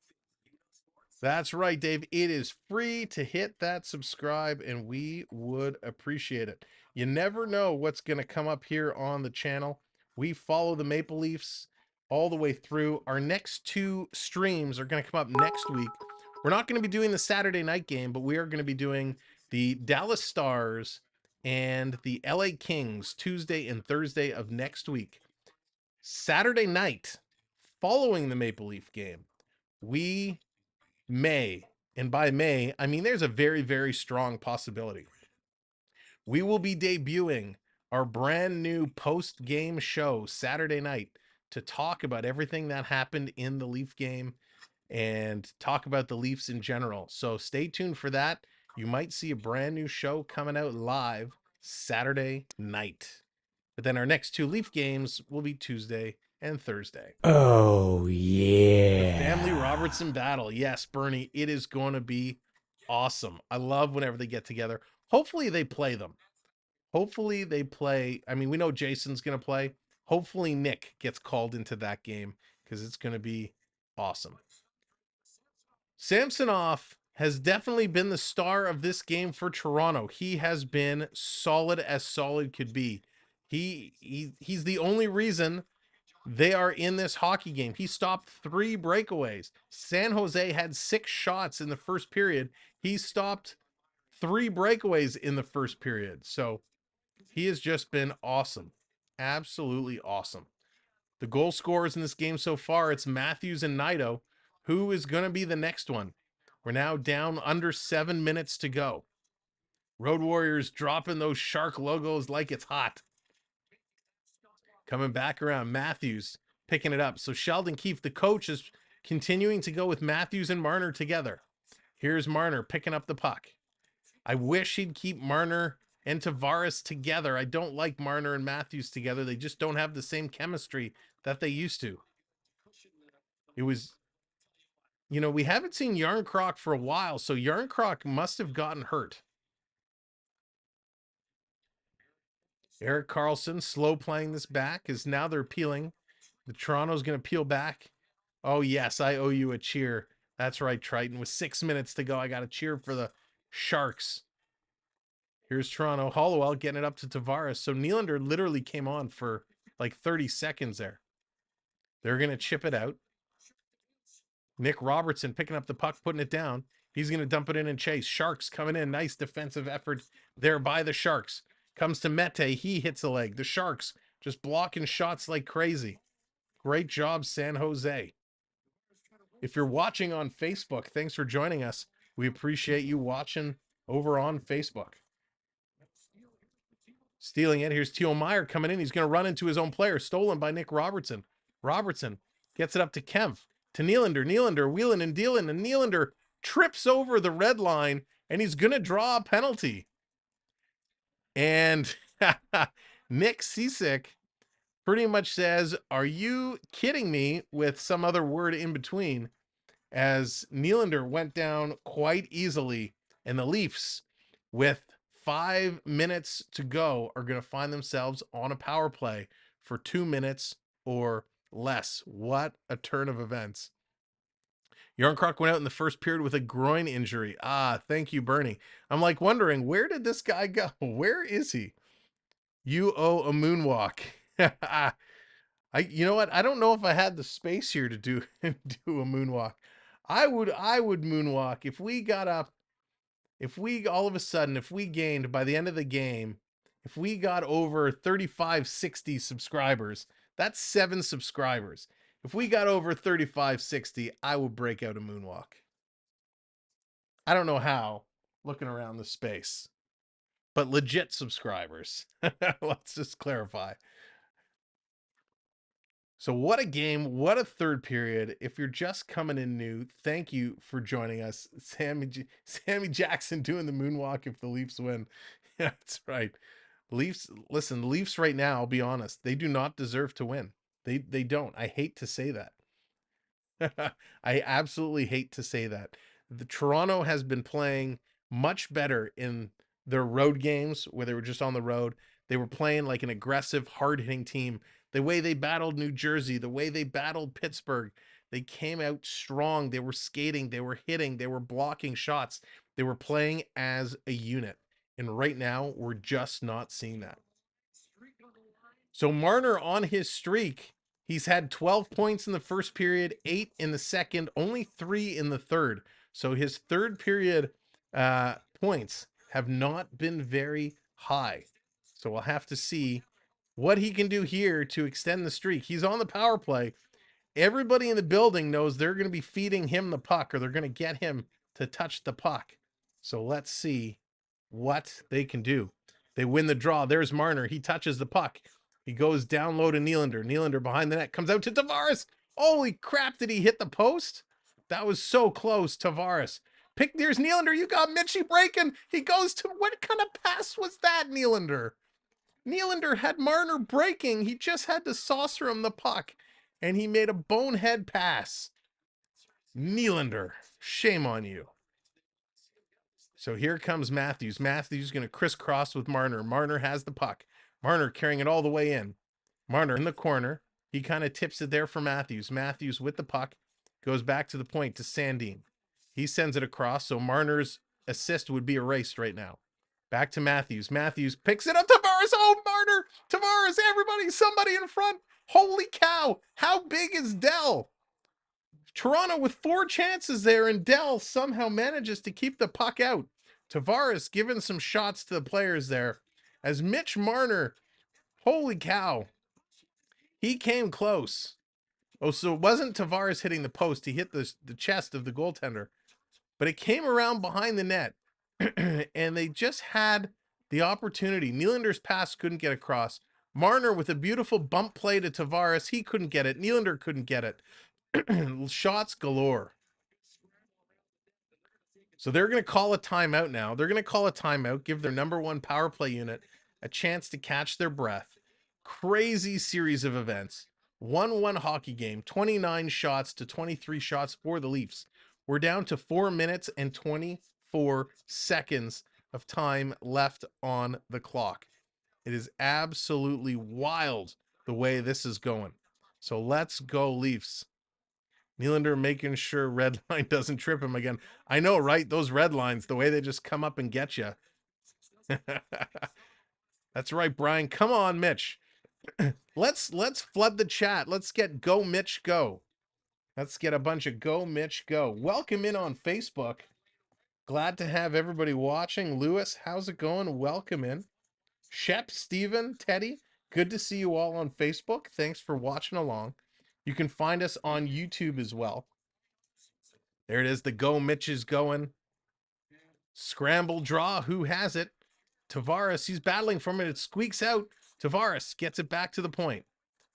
That's right, Dave. It is free to hit that subscribe, and we would appreciate it. You never know what's going to come up here on the channel. We follow the Maple Leafs all the way through. Our next 2 streams are going to come up next week. We're not going to be doing the Saturday night game, but we are going to be doing the Dallas Stars and the LA Kings Tuesday and Thursday of next week. Saturday night, following the Maple Leaf game, we may, and by may, I mean there's a very, very strong possibility, we will be debuting our brand new post-game show Saturday night to talk about everything that happened in the Leaf game and talk about the Leafs in general. So stay tuned for that. You might see a brand new show coming out live Saturday night. But then our next 2 Leaf games will be Tuesday and Thursday. Oh, The yeah. Family Robertson battle. Yes, Bernie, it is going to be awesome. I love whenever they get together. Hopefully they play them. Hopefully they play. I mean, we know Jason's going to play. Hopefully Nick gets called into that game because it's going to be awesome. Samsonov has definitely been the star of this game for Toronto. He has been solid as solid could be. He's the only reason they are in this hockey game. He stopped 3 breakaways. San Jose had 6 shots in the first period. He stopped 3 breakaways in the first period. So he has just been awesome. Absolutely awesome. The goal scorers in this game so far, it's Matthews and Naito. Who is going to be the next one? We're now down under 7 minutes to go. Road Warriors dropping those shark logos like it's hot. Coming back around, Matthews picking it up. So Sheldon Keefe, the coach, is continuing to go with Matthews and Marner together. Here's Marner picking up the puck. I wish he'd keep Marner and Tavares together. I don't like Marner and Matthews together. They just don't have the same chemistry that they used to. It was, you know, we haven't seen Yarncroc for a while, so Yarncroc must have gotten hurt. Erik Karlsson slow playing this back as now they're peeling. The Toronto's going to peel back. Oh, yes, I owe you a cheer. That's right, Triton. With 6 minutes to go, I got a cheer for the Sharks. Here's Toronto. Hollowell getting it up to Tavares. So Nylander literally came on for like 30 seconds there. They're going to chip it out. Nick Robertson picking up the puck, putting it down. He's going to dump it in and chase. Sharks coming in. Nice defensive effort there by the Sharks. Comes to Mete. He hits a leg. The Sharks just blocking shots like crazy. Great job, San Jose. If you're watching on Facebook, thanks for joining us. We appreciate you watching over on Facebook. Stealing it. Here's Teal Meyer coming in. He's going to run into his own player. Stolen by Nick Robertson. Robertson gets it up to Kempf. To Nylander. Nylander wheeling and dealing. And Nylander trips over the red line. And he's going to draw a penalty. And Nick Cisick pretty much says, "Are you kidding me?" with some other word in between, as Nylander went down quite easily. And the Leafs, with 5 minutes to go, are going to find themselves on a power play for 2 minutes or less. What a turn of events. Yarncroc went out in the first period with a groin injury. Ah, thank you, Bernie. I'm like wondering, where did this guy go? Where is he? You owe a moonwalk. You know what? I don't know if I had the space here to do a moonwalk. I would moonwalk if we got up. If we all of a sudden, if we gained by the end of the game, if we got over 3560 subscribers, that's 7 subscribers. If we got over 3560, I would break out a moonwalk. I don't know how, looking around the space, but legit subscribers. Let's just clarify. So what a game, what a third period. If you're just coming in new, thank you for joining us. Sammy Jackson doing the moonwalk if the Leafs win. Yeah, that's right. Leafs, listen, Leafs right now, I'll be honest, they do not deserve to win. They don't. I hate to say that. I absolutely hate to say that. The Toronto has been playing much better in their road games where they were just on the road. They were playing like an aggressive, hard-hitting team. The way they battled New Jersey, the way they battled Pittsburgh, they came out strong. They were skating, they were hitting, they were blocking shots. They were playing as a unit. And right now, we're just not seeing that. So Marner on his streak, he's had 12 points in the first period, 8 in the second, only 3 in the third. So his third period points have not been very high. So we'll have to see what he can do here to extend the streak. He's on the power play. Everybody in the building knows they're going to be feeding him the puck, or they're going to get him to touch the puck. So let's see what they can do. They win the draw. There's Marner. He touches the puck. He goes down low to Nylander. Nylander behind the net. Comes out to Tavares. Holy crap, did he hit the post? That was so close, Tavares. There's Nylander. You got Mitchy breaking. He goes to, what kind of pass was that, Nylander? Nylander had Marner breaking. He just had to saucer him the puck. And he made a bonehead pass. Nylander, shame on you. So here comes Matthews. Matthews going to crisscross with Marner. Marner has the puck. Marner carrying it all the way in. Marner in the corner. He kind of tips it there for Matthews. Matthews with the puck. Goes back to the point to Sandin. He sends it across, so Marner's assist would be erased right now. Back to Matthews. Matthews picks it up. Tavares. Oh, Marner. Tavares. Everybody. Somebody in front. Holy cow. How big is Dell? Toronto with 4 chances there, and Dell somehow manages to keep the puck out. Tavares giving some shots to the players there. As Mitch Marner, holy cow. He came close. Oh, so it wasn't Tavares hitting the post. He hit the chest of the goaltender. But it came around behind the net. And they just had the opportunity. Nylander's pass couldn't get across. Marner with a beautiful bump play to Tavares. He couldn't get it. Nylander couldn't get it. Shots galore. So they're going to call a timeout now. They're going to call a timeout, give their number 1 power play unit a chance to catch their breath. Crazy series of events. 1-1 hockey game, 29 shots to 23 shots for the Leafs. We're down to 4 minutes and 24 seconds of time left on the clock. It is absolutely wild the way this is going. So let's go, Leafs. Nylander making sure red line doesn't trip him again. I know, right? Those red lines, the way they just come up and get you. That's right, Brian. Come on, Mitch. Let's flood the chat. Let's get Go Mitch Go. Let's get a bunch of Go Mitch Go. Welcome in on Facebook. Glad to have everybody watching. Lewis, how's it going? Welcome in. Shep, Steven, Teddy, good to see you all on Facebook. Thanks for watching along. You can find us on YouTube as well. There it is. The Go Mitch is going. Scramble draw. Who has it? Tavares. He's battling from it. It squeaks out. Tavares gets it back to the point.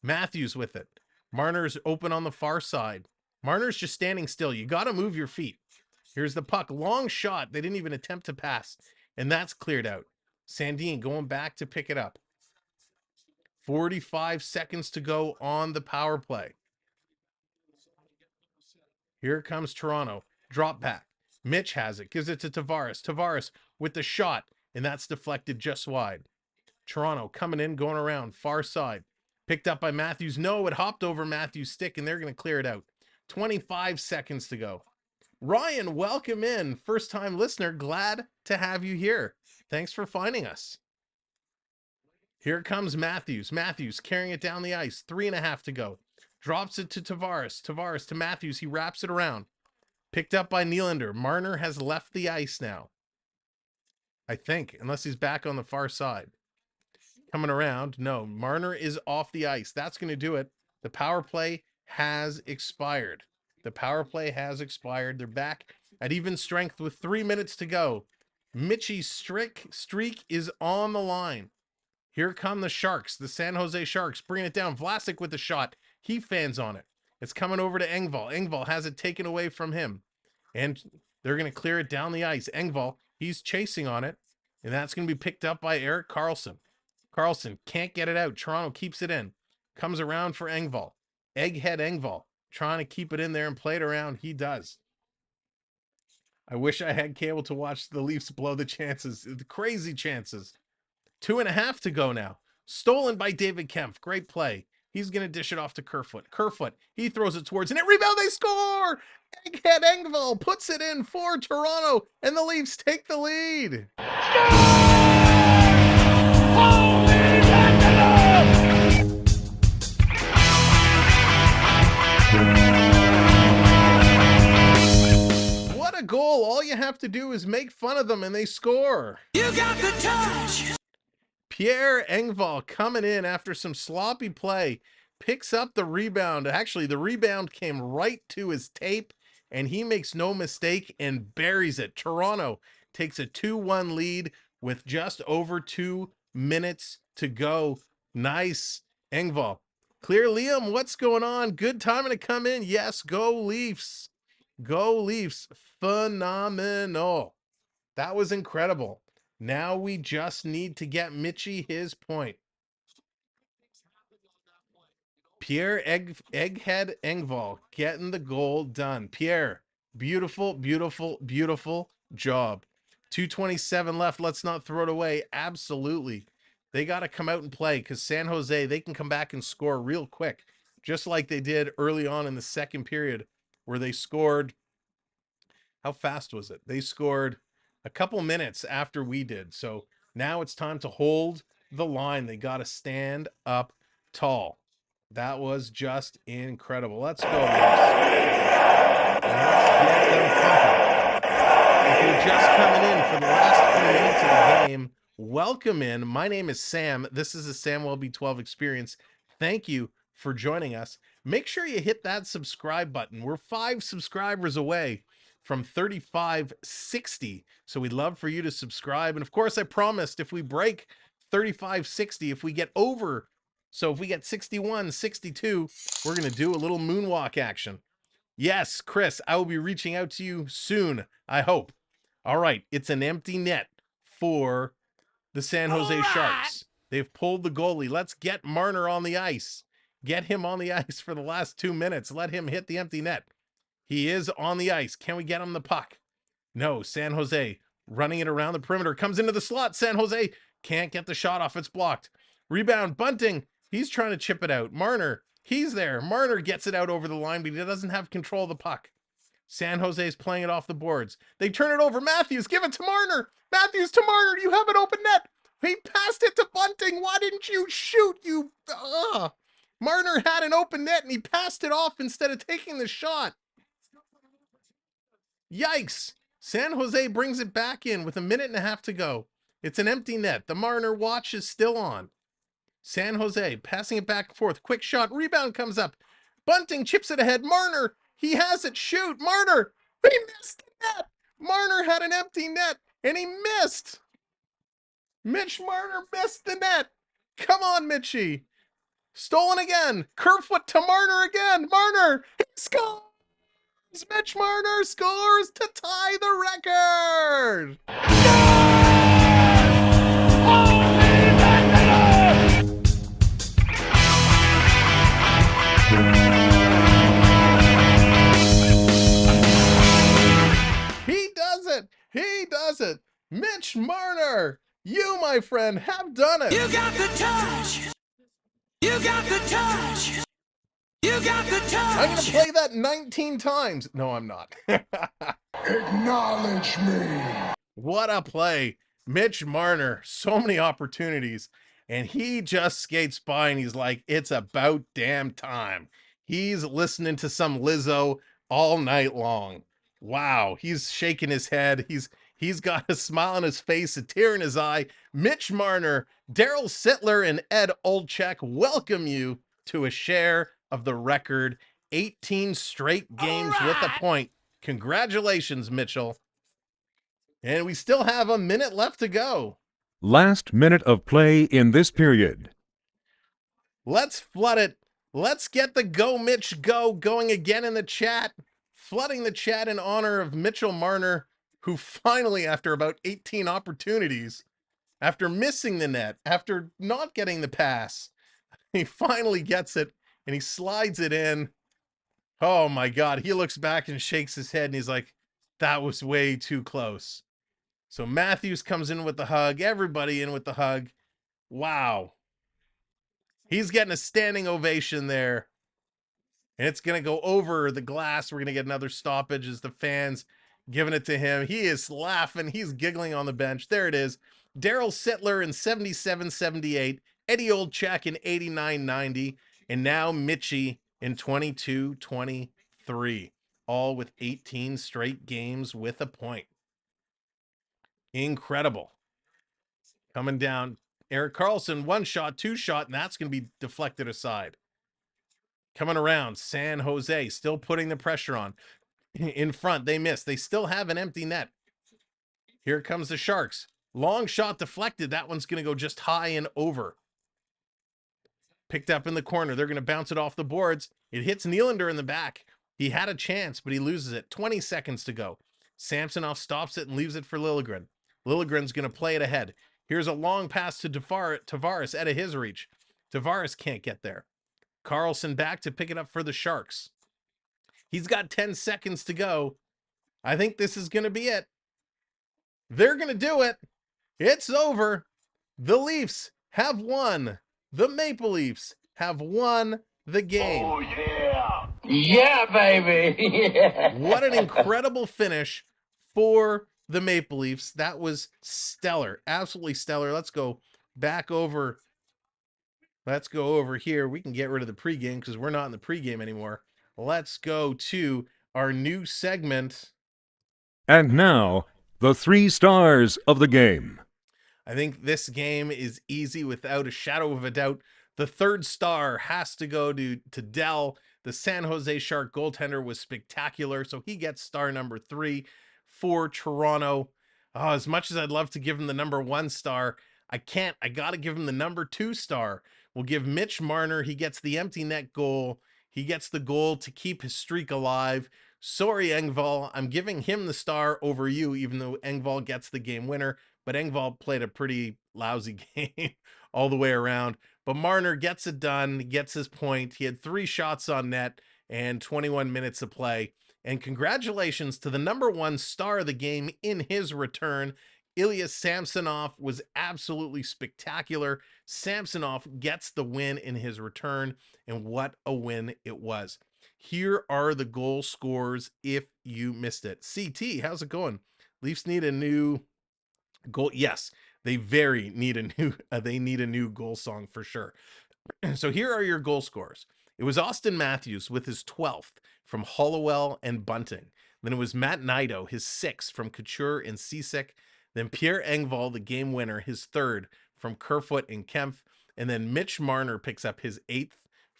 Matthews with it. Marner's open on the far side. Marner's just standing still. You got to move your feet. Here's the puck. Long shot. They didn't even attempt to pass. And that's cleared out. Sandin going back to pick it up. 45 seconds to go on the power play. Here comes Toronto. Drop back. Mitch has it. Gives it to Tavares. Tavares with the shot. And that's deflected just wide. Toronto coming in, going around. Far side. Picked up by Matthews. No, it hopped over Matthews' stick, and they're going to clear it out. 25 seconds to go. Ryan, welcome in. First-time listener. Glad to have you here. Thanks for finding us. Here comes Matthews. Matthews carrying it down the ice. 3.5 to go. Drops it to Tavares. Tavares to Matthews. He wraps it around. Picked up by Nylander. Marner has left the ice now. I think, unless he's back on the far side. Coming around. No, Marner is off the ice. That's going to do it. The power play has expired. The power play has expired. They're back at even strength with 3 minutes to go. Mitchy's streak is on the line. Here come the Sharks, the San Jose Sharks, bringing it down. Vlasic with the shot. He fans on it. It's coming over to Engvall. Engvall has it taken away from him. And they're going to clear it down the ice. Engvall, he's chasing on it. And that's going to be picked up by Erik Karlsson. Karlsson can't get it out. Toronto keeps it in. Comes around for Engvall. Egghead Engvall. Trying to keep it in there and play it around. He does. I wish I had cable to watch the Leafs blow the chances. The crazy chances. 2.5 to go now. Stolen by David Kempf. Great play. He's going to dish it off to Kerfoot. Kerfoot, he throws it towards, and it rebound. They score! Egghead Engvall puts it in for Toronto, and the Leafs take the lead. What a goal. All you have to do is make fun of them, and they score. You got the touch. Pierre Engvall coming in after some sloppy play, picks up the rebound. Actually, the rebound came right to his tape, and he makes no mistake and buries it. Toronto takes a 2-1 lead. with just over 2 minutes to go. Nice, Engvall. Clear, Liam. What's going on? Good timing to come in. Yes, go Leafs. Go Leafs. Phenomenal. That was incredible. Now we just need to get Mitchie his point. Pierre Egghead Engvall getting the goal done. Pierre, beautiful, beautiful, beautiful job. 2:27 left. Let's not throw it away. Absolutely. They got to come out and play because San Jose, they can come back and score real quick, just like they did early on in the second period where they scored. How fast was it? They scored a couple minutes after we did. So now it's time to hold the line. They got to stand up tall. That was just incredible. Let's go, Leafs. Let's get them pumping. If you're just coming in for the last few minutes of the game, welcome in. My name is Sam. This is the Samwelb12 Experience. Thank you for joining us. Make sure you hit that subscribe button. We're 5 subscribers away from 3560. So we'd love for you to subscribe. And of course, I promised if we break 3560, if we get over, so if we get 61, 62, we're going to do a little moonwalk action. Yes, Chris, I will be reaching out to you soon, I hope. All right, it's an empty net for the San Jose Sharks. They've pulled the goalie. Let's get Marner on the ice. Get him on the ice for the last 2 minutes. Let him hit the empty net. He is on the ice. Can we get him the puck? No, San Jose running it around the perimeter. Comes into the slot. San Jose can't get the shot off. It's blocked. Rebound, Bunting. He's trying to chip it out. Marner, he's there. Marner gets it out over the line, but he doesn't have control of the puck. San Jose's playing it off the boards. They turn it over. Matthews, give it to Marner. Matthews to Marner. You have an open net. He passed it to Bunting. Why didn't you shoot, you... Marner had an open net, and he passed it off instead of taking the shot. Yikes. San Jose brings it back in with 1.5 minutes to go. It's an empty net. The Marner watch is still on. San Jose passing it back and forth. Quick shot. Rebound comes up. Bunting chips it ahead. Marner, he has it. Shoot. Marner, he missed the net. Marner had an empty net, and he missed. Mitch Marner missed the net. Come on, Mitchie. Stolen again. Kerfoot to Marner again. Marner, he scores. Mitch Marner scores to tie the record. He does it. He does it. Mitch Marner, you, my friend, have done it. You got the touch. You got the touch. You got the touch. I'm going to play that 19 times. No, I'm not. Acknowledge me. What a play. Mitch Marner, so many opportunities, and he just skates by and he's like, it's about damn time. He's listening to some Lizzo all night long. Wow, he's shaking his head. He's got a smile on his face, a tear in his eye. Mitch Marner, Daryl Sittler, and Ed Olczyk welcome you to a share of the record. 18 straight games with a point. Congratulations, Mitchell. And we still have 1 minute left to go. Last minute of play in this period. Let's flood it. Let's get the Go Mitch Go going again in the chat. Flooding the chat in honor of Mitchell Marner, who finally, after about 18 opportunities, after missing the net, after not getting the pass, he finally gets it and he slides it in. Oh my God. He looks back and shakes his head and he's like, that was way too close. So Matthews comes in with the hug. Everybody in with the hug. Wow. He's getting a standing ovation there. And it's going to go over the glass. We're going to get another stoppage as the fans giving it to him. He is laughing. He's giggling on the bench. There it is. Daryl Sittler in 77-78. Eddie Olczyk in 89-90. And now Mitchie in 22-23. All with 18 straight games with a point. Incredible. Coming down. Erik Karlsson, 1 shot, 2 shot, and that's going to be deflected aside. Coming around, San Jose still putting the pressure on. In front, they miss. They still have an empty net. Here comes the Sharks. Long shot deflected. That one's going to go just high and over. Picked up in the corner. They're going to bounce it off the boards. It hits Nylander in the back. He had a chance, but he loses it. 20 seconds to go. Samsonov stops it and leaves it for Liljegren. Liljegren's going to play it ahead. Here's a long pass to Tavares out of his reach. Tavares can't get there. Carlson back to pick it up for the Sharks. He's got 10 seconds to go. I think this is going to be it. They're going to do it. It's over. The Leafs have won. The Maple Leafs have won the game. Oh, yeah. Yeah, baby. Yeah. What an incredible finish for the Maple Leafs. That was stellar. Absolutely stellar. Let's go back over. Let's go over here. We can get rid of the pregame because we're not in the pregame anymore. Let's go to our new segment. And now, the 3 stars of the game. I think this game is easy without a shadow of a doubt. The 3rd star has to go to Dell. The San Jose Shark goaltender was spectacular, so he gets star number 3 for Toronto. Oh, as much as I'd love to give him the number 1 star, I can't. I got to give him the number 2 star. We'll give Mitch Marner. He gets the empty net goal. He gets the goal to keep his streak alive. Sorry, Engvall. I'm giving him the star over you, even though Engvall gets the game winner. But Engvall played a pretty lousy game all the way around. But Marner gets it done, gets his point. He had 3 shots on net and 21 minutes of play. And congratulations to the number 1 star of the game in his return. Ilya Samsonov was absolutely spectacular. Samsonov gets the win in his return, and what a win it was. Here are the goal scores if you missed it. CT, how's it going? Leafs need a new goal. Yes, they need a new goal song for sure. So here are your goal scores. It was Austin Matthews with his 12th from Hollowell and Bunting. Then it was Matt Nido, his 6th from Couture and Cisick. Then Pierre Engvall, the game winner, his 3rd from Kerfoot and Kempf. And then Mitch Marner picks up his 8th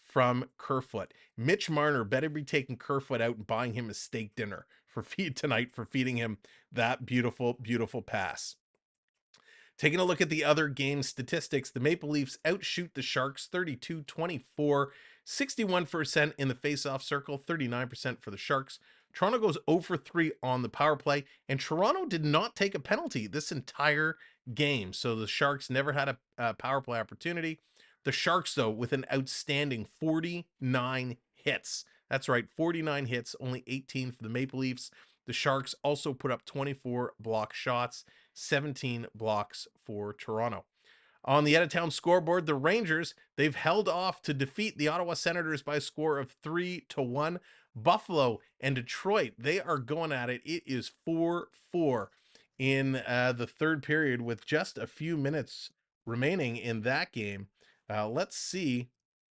from Kerfoot. Mitch Marner better be taking Kerfoot out and buying him a steak dinner for feed tonight for feeding him that beautiful, beautiful pass. Taking a look at the other game statistics, the Maple Leafs outshoot the Sharks 32-24, 61% in the faceoff circle, 39% for the Sharks. Toronto goes 0 for 3 on the power play, and Toronto did not take a penalty this entire game. So the Sharks never had a power play opportunity. The Sharks, though, with an outstanding 49 hits. That's right, 49 hits, only 18 for the Maple Leafs. The Sharks also put up 24 block shots, 17 blocks for Toronto. On the out-of-town scoreboard, the Rangers, they've held off to defeat the Ottawa Senators by a score of 3-1. Buffalo and Detroit, they are going at it. It is 4-4 in the 3rd period with just a few minutes remaining in that game. Let's see.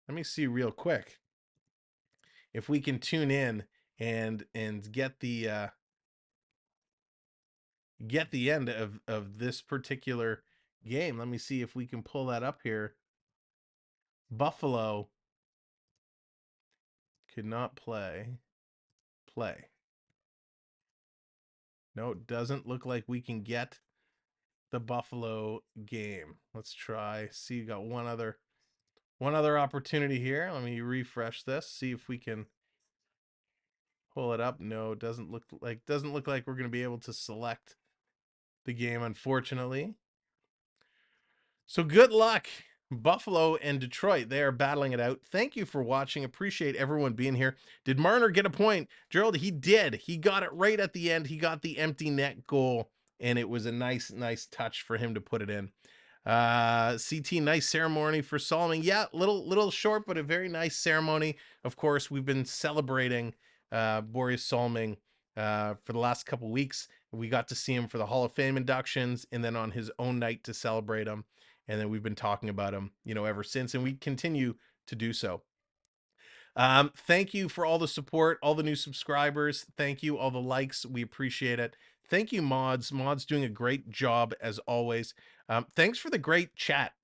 Let me see real quick if we can tune in and get the end of this particular game. Let me see if we can pull that up here. Buffalo could not play. No, it doesn't look like we can get the Buffalo game. Let's try. See, you got one other opportunity here. Let me refresh this. See if we can pull it up. No, it doesn't look like we're going to be able to select the game, unfortunately. So good luck, Buffalo and Detroit. They are battling it out. Thank you for watching. Appreciate everyone being here. Did Marner get a point? Gerald, he did. He got it right at the end. He got the empty net goal, and it was a nice touch for him to put it in. CT, nice ceremony for Salming. Yeah, little short, but a very nice ceremony. Of course, we've been celebrating Borje Salming for the last couple weeks. We got to see him for the Hall of Fame inductions, and then on his own night to celebrate him. And then we've been talking about him, ever since, and we continue to do so. Thank you for all the support, all the new subscribers. Thank you, all the likes. We appreciate it. Thank you, mods. Mods doing a great job as always. Thanks for the great chat.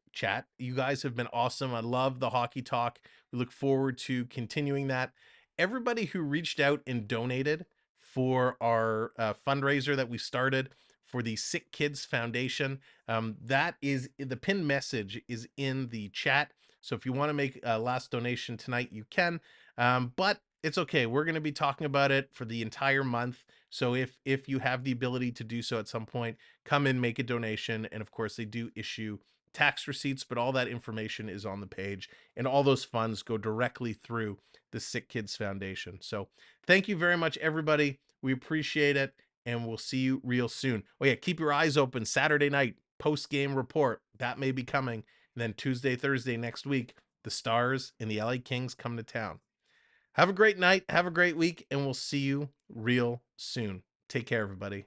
You guys have been awesome. I love the hockey talk. We look forward to continuing that. Everybody who reached out and donated for our fundraiser that we started for the Sick Kids Foundation. That is the pinned message is in the chat. So if you want to make a last donation tonight, you can. But it's okay. We're going to be talking about it for the entire month. So if you have the ability to do so at some point, come in, make a donation. And of course, they do issue tax receipts, but all that information is on the page, and all those funds go directly through the Sick Kids Foundation. So thank you very much, everybody. We appreciate it, and we'll see you real soon. Oh yeah, keep your eyes open. Saturday night, post-game report. That may be coming. And then Tuesday, Thursday next week, the Stars and the LA Kings come to town. Have a great night. Have a great week, and we'll see you real soon. Take care, everybody.